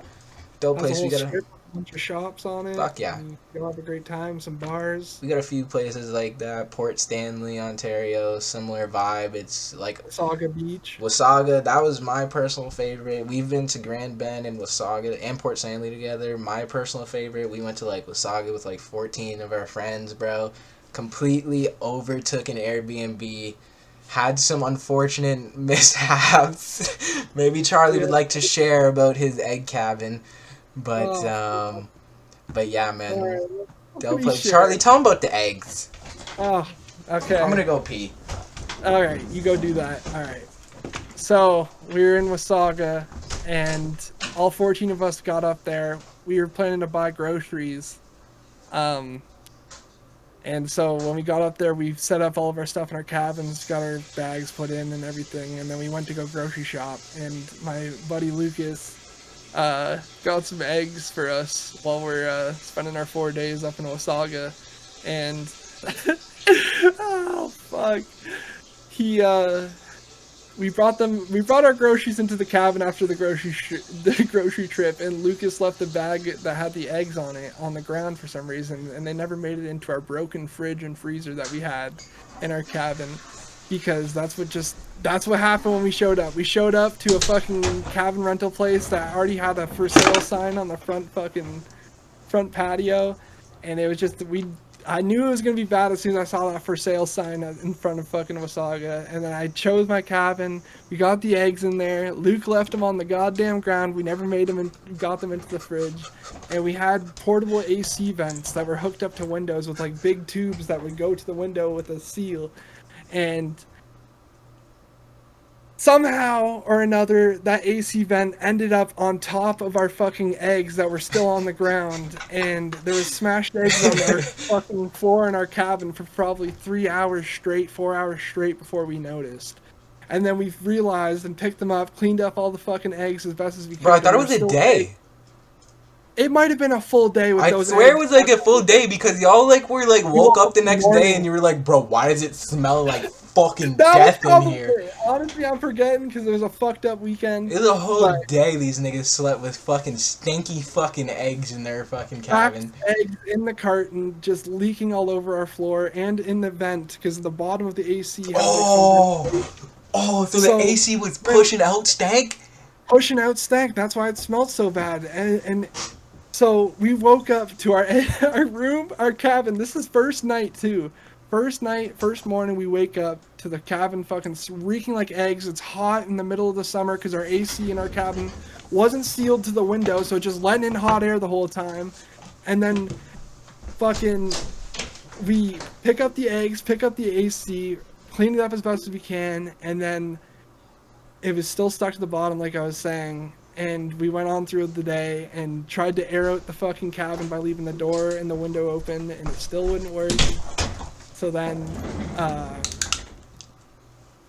Dope Has a place. We whole got a strip, a bunch of shops on it. fuck yeah. You'll have a great time. Some bars. We got a few places like that. Port Stanley, Ontario, similar vibe. It's like Saga Beach. Wasaga. That was my personal favorite. We've been to Grand Bend and Wasaga and Port Stanley together. My personal favorite. We went to like Wasaga with like 14 of our friends, bro. Completely overtook an Airbnb. Had some unfortunate mishaps. Maybe Charlie would like to share about his egg cabin, but yeah, man. Right. They'll play. Charlie, tell him about the eggs. Oh, okay. I'm gonna go pee. All right, you go do that. All right. So we were in Wasaga, and all 14 of us got up there. We were planning to buy groceries. And so when we got up there, we set up all of our stuff in our cabins, got our bags put in and everything, and then we went to go grocery shop. And my buddy Lucas got some eggs for us while we're spending our 4 days up in Wasaga. And oh fuck, we brought our groceries into the cabin after the grocery trip, and Lucas left the bag that had the eggs on it on the ground for some reason, and they never made it into our broken fridge and freezer that we had in our cabin, because that's what happened when we showed up. We showed up to a fucking cabin rental place that already had a for sale sign on the front patio, and it was just I knew it was going to be bad as soon as I saw that for sale sign in front of fucking Wasaga. And then I chose my cabin. We got the eggs in there. Luke left them on the goddamn ground. We never made them and got them into the fridge. And we had portable AC vents that were hooked up to windows with like big tubes that would go to the window with a seal. And somehow or another, that AC vent ended up on top of our fucking eggs that were still on the ground, and there was smashed eggs on our fucking floor in our cabin for probably 4 hours straight before we noticed. And then we realized and picked them up, cleaned up all the fucking eggs as best as we could. Bro, I thought it was a day. It might have been a full day with those eggs. I swear it was like a full day, because y'all like were like woke up the next day and you were like, bro, why does it smell like fucking death in here? Honestly, I'm forgetting because it was a fucked up weekend. It was a whole day these niggas slept with fucking stinky fucking eggs in their fucking cabin. Eggs in the carton, just leaking all over our floor and in the vent because the bottom of the AC had so the AC was pushing out stank? Pushing out stank. That's why it smelled so bad. And so we woke up to our room, our cabin. This is first night too. First morning, we wake up to the cabin fucking reeking like eggs. It's hot in the middle of the summer because our AC in our cabin wasn't sealed to the window, so just letting in hot air the whole time. And then fucking we pick up the eggs, pick up the AC, clean it up as best as we can, and then it was still stuck to the bottom like I was saying. And we went on through the day and tried to air out the fucking cabin by leaving the door and the window open, and it still wouldn't work. So then,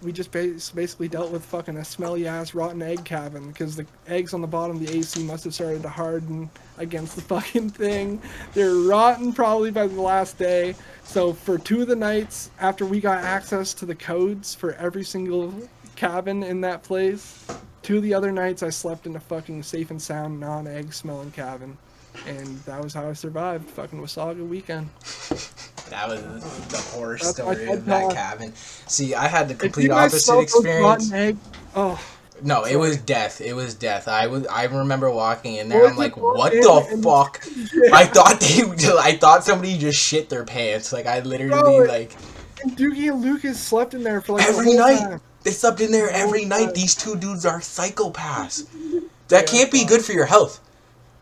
we just basically dealt with fucking a smelly-ass rotten egg cabin, because the eggs on the bottom of the AC must have started to harden against the fucking thing. They were rotten probably by the last day. So for 2 of the nights, after we got access to the codes for every single cabin in that place, 2 of the other nights I slept in a fucking safe and sound, non-egg smelling cabin. And that was how I survived fucking Wasaga weekend. That was the horror story of that cabin. See, I had the complete opposite experience. Oh. No, it was death. It was death. I remember walking in there. I'm like, what the fuck? I thought somebody just shit their pants. Like I literally like. And Doogie and Lucas slept in there for like every night. They slept in there every night. These 2 dudes are psychopaths. That can't be good for your health.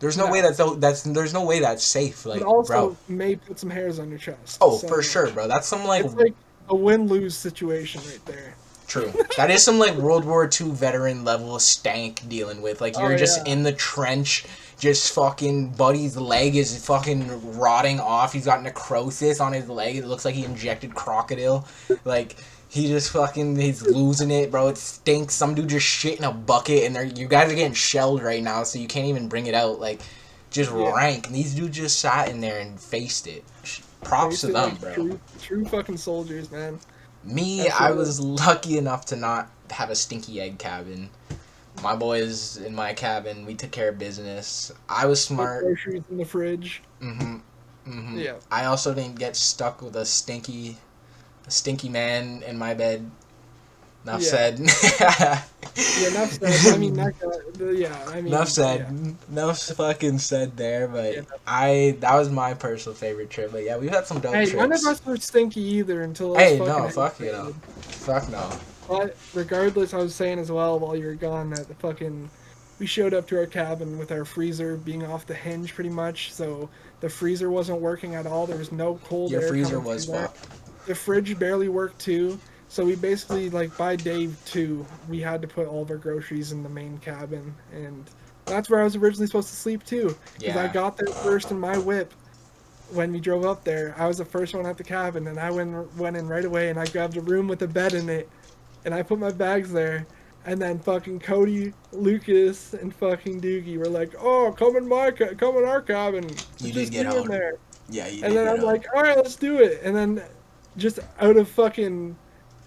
There's no way there's no way that's safe. Like, but also bro, may put some hairs on your chest. Oh, so for sure, bro. That's some like. It's like a win-lose situation right there. True. That is some like World War II veteran level stank dealing with. Like you're just in the trench, just fucking buddy's leg is fucking rotting off. He's got necrosis on his leg. It looks like he injected crocodile. Like he just fucking he's losing it, bro. It stinks. Some dude just shit in a bucket, and you guys are getting shelled right now, so you can't even bring it out. Like just rank. And these dudes just sat in there and faced it. Props to them, bro. True fucking soldiers, man. Me, That's I what was lucky enough to not have a stinky egg cabin. My boys in my cabin, we took care of business. I was put smart. groceries in the fridge. Yeah. I also didn't get stuck with a stinky man in my bed. Enough Yeah. said. Yeah, enough said. I mean, that guy, yeah, I Enough mean, said. yeah. Enough fucking said there. Yeah. But that was my personal favorite trip. But yeah, we've had some dope Hey, none of trips. us were stinky either until those Hey, fucking no, eggs fuck you know, started. fuck no. But regardless, I was saying as well while you were gone that we showed up to our cabin with our freezer being off the hinge pretty much. So the freezer wasn't working at all. There was no cold Your air freezer coming was through there. fucked. The fridge barely worked too. So we basically like by day 2, we had to put all of our groceries in the main cabin, and that's where I was originally supposed to sleep too. Because I Yeah. got there first in my whip when we drove up there. I was the first one at the cabin, and I went in right away, and I grabbed a room with a bed in it, and I put my bags there. And then fucking Cody, Lucas, and fucking Doogie were like, "Oh, come in our cabin. It's You did just get you in owned. there." Yeah, you And did then get I'm owned. like, "All right, let's do it." And then just out of fucking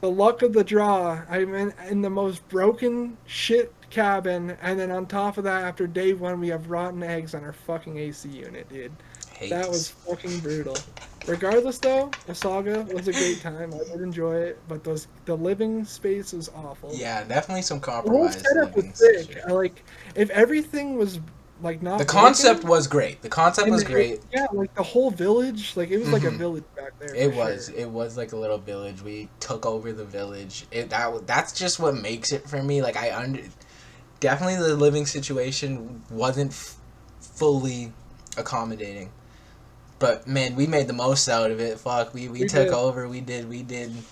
the luck of the draw, I'm in the most broken shit cabin. And then on top of that, after day 1, we have rotten eggs on our fucking AC unit, dude. Hate That was this. fucking brutal. Regardless, though, the saga was a great time. I did enjoy it, but the living space was awful. Yeah, definitely some The whole compromised setup was living sick. situation. I like if everything was like The not concept broken, was great. The concept and was great. yeah, like the whole village, like it was like a hmm village back there It for was. sure. It was like a little village. We took over the village. That's just what makes it for me. Like definitely the living situation wasn't fully accommodating. But man, we made the most out of it. Fuck, we We took did, over. We did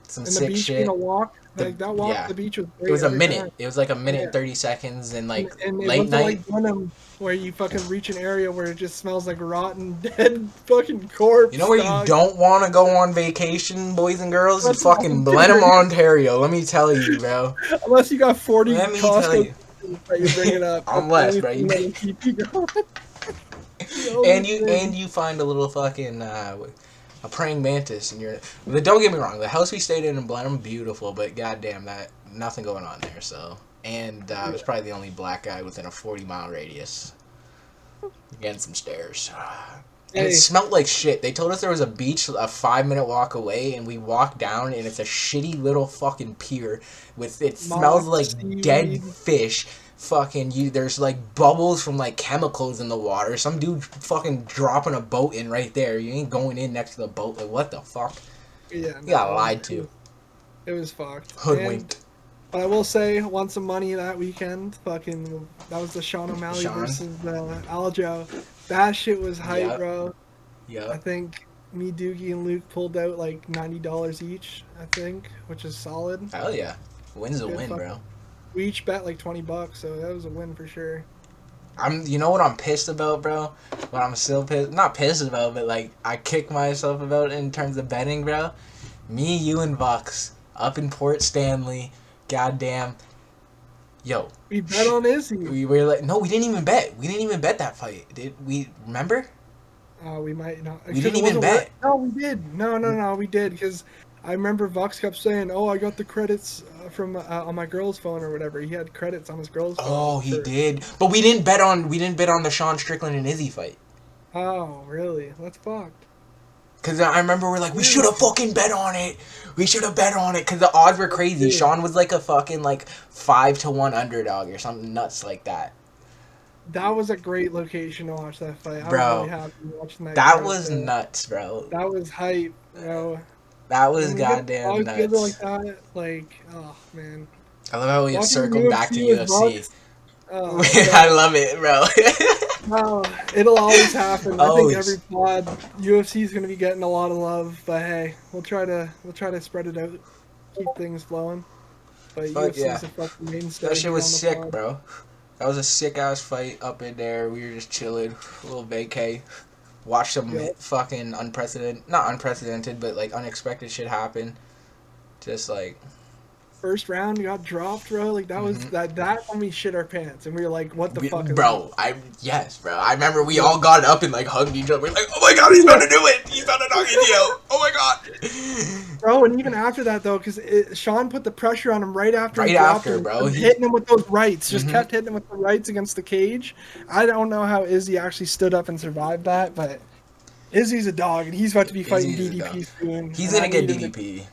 some and the sick beach being a shit. walk, The like that walk to Yeah, the beach was it great was a every minute. time. It was like a Oh minute yeah, and 30 seconds, and like and it late wasn't like night. Dunham where you fucking reach an area where it just smells like rotten dead fucking You know corpse, where you dog. don't want to go on vacation, boys and girls? Unless it's Fucking Blenheim, Ontario, Ontario. Let me tell you, bro. unless you got 40 Let me tell Costco you. that you're bringing up, I'm that's the blessed, only bro. thing that'll keep you going. The only And thing. you find a little fucking a praying mantis, and you're. But don't get me wrong, the house we stayed in Blenheim, beautiful, but goddamn, that nothing going on there. So, and I Yeah. was probably the only black guy within a 40-mile radius. Getting some stairs. And it Hey, smelled like shit. They told us there was a beach a 5-minute walk away, and we walked down, and it's a shitty little fucking pier with it smells moss, like dead seaweed. fish. Fucking you. There's like bubbles from like chemicals in the water. Some dude fucking dropping a boat in right there. You ain't going in next to the boat. Like what the fuck? Yeah, You got no, lied to. it was fucked. And Hoodwinked. but I will say, won some money that weekend. Fucking, that was the Sean O'Malley Sean. versus Aljo. That shit was hype, Yep. bro. I Yep. think me, Doogie, and Luke pulled out like $90 each. I think, which is solid. Hell yeah. Win's a Good win, fucking. bro. We each bet like $20, so that was a win for sure. You know what I'm pissed about, bro? What I'm still pissed, not pissed about, but like I kick myself about in terms of betting, bro. Me, you, and Vox up in Port Stanley, goddamn, yo. We bet on Izzy. We were like, no, we didn't even bet. We didn't even bet that fight. Did we? Remember? We might not. We Because didn't it even wasn't bet. No, we did. No, we did. Because I remember Vox kept saying, "Oh, I got the credits from on my girl's phone or whatever." He had credits on his girl's phone. Oh, he did. But we didn't bet on. We didn't bet on the Sean Strickland and Izzy fight. Oh, really? That's fucked. Cause I remember we're like, we should have Yeah. fucking bet on it. We should have bet on it. Cause the odds were crazy. Dude, Sean was like a fucking like 5-1 underdog or something nuts like that. that was a great location to watch that fight. I was Bro, really happy watching that that credit was there. nuts, bro. That was hype, bro. That was When we get goddamn all together nuts. like that, like, oh man, I love how we have watching circled back to UFC with UFC. Vox. Oh, I bro. love it, bro. No, it'll always happen. I Oh, think every pod UFC is going to be getting a lot of love, but hey, we'll try to spread it out, keep things flowing. But fuck UFC yeah. is a fucking mainstay That shit here was on the sick, pod. bro. That was a sick ass fight up in there. We were just chilling, a little vacay. Watch some Yeah. fucking not unprecedented, but like unexpected shit happen. Just like first round got dropped, bro. Like that was that when we shit our pants and we were like, what the fuck is bro? Yes, bro. I remember we all got up and like hugged each other. We're like, oh my god, he's about to do it. He's about to knock it out. Oh my god. Bro, and even after that though, because Sean put the pressure on him right after he dropped him, bro. Hitting him with those rights, just kept hitting him with the rights against the cage. I don't know how Izzy actually stood up and survived that, but Izzy's a dog, and he's about to be fighting DDP soon. He's gonna get DDP.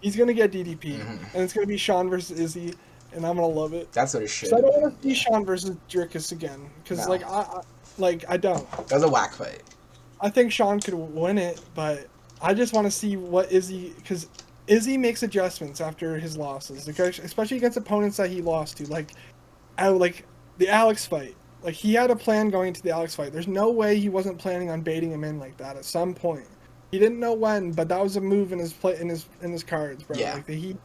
He's gonna get DDP, and it's gonna be Sean versus Izzy, and I'm gonna love it. That's what it should. So I don't want to see Sean versus Drickus again, because I don't. That's a whack fight. I think Sean could win it, but I just want to see what Izzy, because Izzy makes adjustments after his losses, especially against opponents that he lost to, like the Alex fight. Like he had a plan going into the Alex fight. There's no way he wasn't planning on baiting him in like that at some point. He didn't know when, but that was a move in his cards, bro. Yeah. Like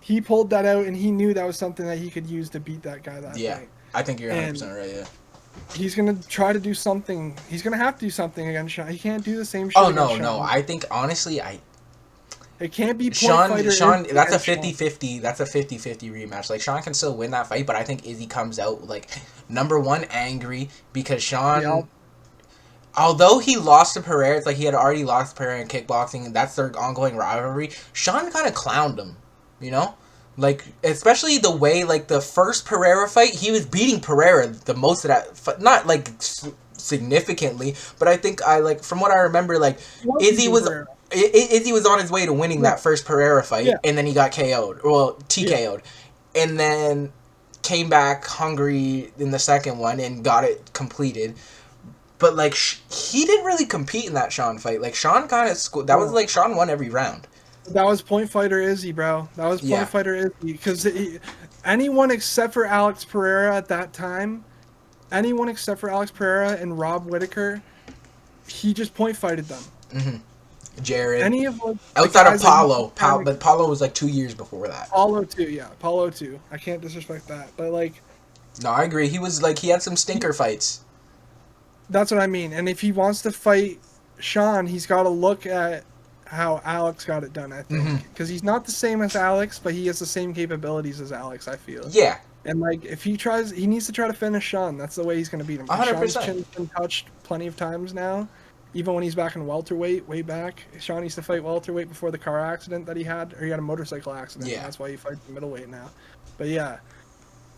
he pulled that out, and he knew that was something that he could use to beat that guy that night. I think you're 100% right. Yeah. He's gonna try to do something. He's gonna have to do something against Sean. He can't do the same shit. Oh no! I think honestly, it can't be Sean. That's a 50-50. That's a 50-50 rematch. Like Sean can still win that fight, but I think Izzy comes out like number one angry because Sean. Yeah. Although he lost to Pereira, it's like he had already lost to Pereira in kickboxing, and that's their ongoing rivalry. Sean kind of clowned him, you know? Like, especially the way, like, the first Pereira fight, he was beating Pereira the most of that. Not, like, significantly, but I think, from what I remember, like, Izzy was on his way to winning that first Pereira fight, and then he got KO'd. Well, TKO'd. And then came back hungry in the second one and got it completed. But, like, he didn't really compete in that Sean fight. Like, Sean kind of... That was, like, Sean won every round. That was point fighter Izzy, bro. That was point fighter Izzy. Because anyone except for Alex Pereira at that time, anyone except for Alex Pereira and Rob Whitaker, he just point fighted them. Mm-hmm. Jared. Any of outside of Paulo. But Paulo was, like, 2 years before that. Paulo, too, yeah. Paulo, too. I can't disrespect that. But, like... No, I agree. He was, like... He had some stinker fights. That's what I mean. And if he wants to fight Sean, he's got to look at how Alex got it done, I think. Because he's not the same as Alex, but he has the same capabilities as Alex, I feel. Yeah. And, like, if he tries... He needs to try to finish Sean. That's the way he's going to beat him. 100%. Sean's chin's been touched plenty of times now. Even when he's back in welterweight, way back. Sean used to fight welterweight before the car accident that he had. Or he had a motorcycle accident. Yeah. That's why he fights middleweight now. But, yeah.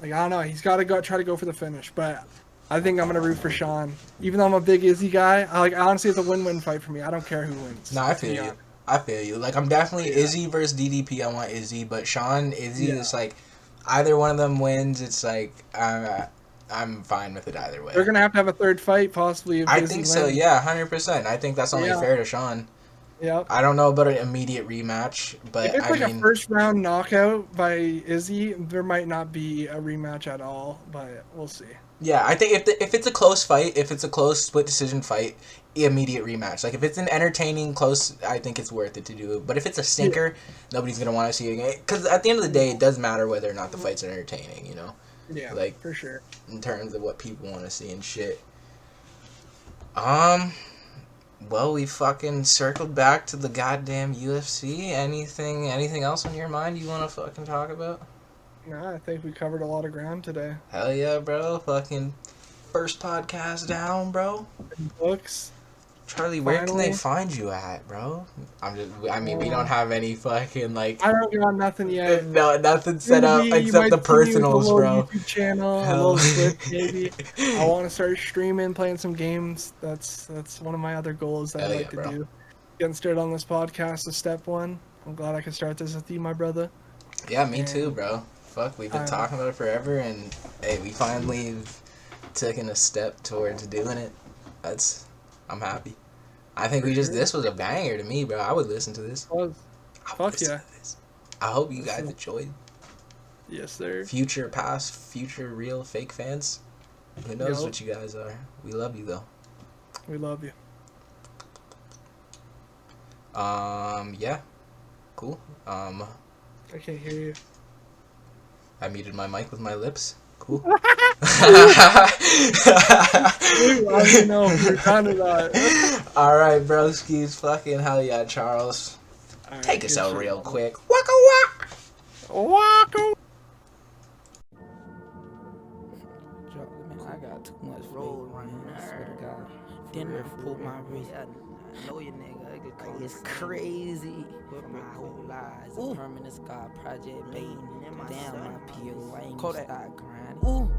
Like, I don't know. He's got to try to go for the finish. But... I think I'm gonna root for Sean, even though I'm a big Izzy guy. Honestly, it's a win-win fight for me. I don't care who wins. No, I feel you. I feel you. Like I'm definitely Izzy versus DDP. I want Izzy, but Sean, Izzy is like either one of them wins. It's like I'm fine with it either way. They're gonna have a third fight, possibly. If I Izzy think so. wins. Yeah, 100%. I think that's only fair to Sean. Yeah. I don't know about an immediate rematch, but if it's like a first round knockout by Izzy, there might not be a rematch at all. But we'll see. Yeah, I think if it's a close fight, if it's a close split decision fight, immediate rematch. Like if it's an entertaining close, I think it's worth it to do. But if it's a stinker, nobody's gonna want to see it again. Because at the end of the day, it does matter whether or not the fight's entertaining. You know. Yeah. Like for sure. In terms of what people want to see and shit. Well, we fucking circled back to the goddamn UFC. Anything else on your mind you want to fucking talk about? No, I think we covered a lot of ground today. Hell yeah, bro. Fucking first podcast down, bro. Books. Charlie, where can they find you at, bro? We don't have any fucking, like... I don't got nothing yet. No, nothing set up except the personals, bro. YouTube channel, a little Twitch, maybe. I want to start streaming, playing some games. That's one of my other goals that I'd like to do. Getting started on this podcast is step one. I'm glad I could start this with you, my brother. Yeah, me too, bro. Fuck, we've been talking about it forever, and hey, we finally taken a step towards doing it. I'm happy. I think this was a banger to me, bro. I would listen to this. Fuck yeah. I hope you guys enjoyed. Yes, sir. Future, past, future, real, fake fans. Who knows what you guys are. We love you, though. We love you. Yeah. Cool. I can't hear you. I muted my mic with my lips. Cool. I know. We're kind of that. All right, broskies. Fucking hell yeah, Charles. Right, take us out real quick. Waka waka. Walk away. I got too much roll running. I swear to God. Then I pull my wrist. I know your nigga. Like it's crazy. For my whole lives. A permanent scar project made. Damn my PO. I ain't gonna start grinding. Ooh.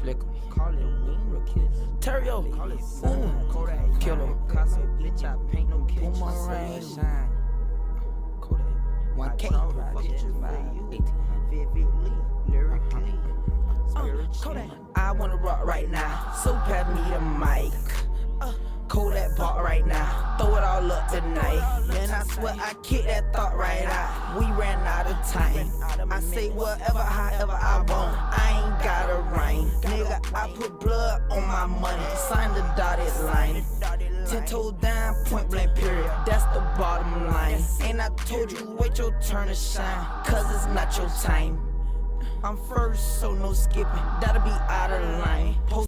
Flick 'em. Call it wing kiss. Terrio. Call it Kodak. Killer. Picasso. Bitch, I paint no bitch. Boomerang. Shine. Kodak. 1K. Project 1800. Vividly. Lyrically. Kodak. I wanna rock right now, so pass me the mic. Kodak bought right now, throw it all up tonight. Man, I swear I kicked that thought right out. We ran out of time. I say whatever, however I want. I ain't got a rhyme. Nigga, I put blood on my money, sign the dotted line. 10 toes down, point blank period, that's the bottom line. And I told you, wait your turn to shine, cause it's not your time. I'm first, so no skipping, that'll be out of line.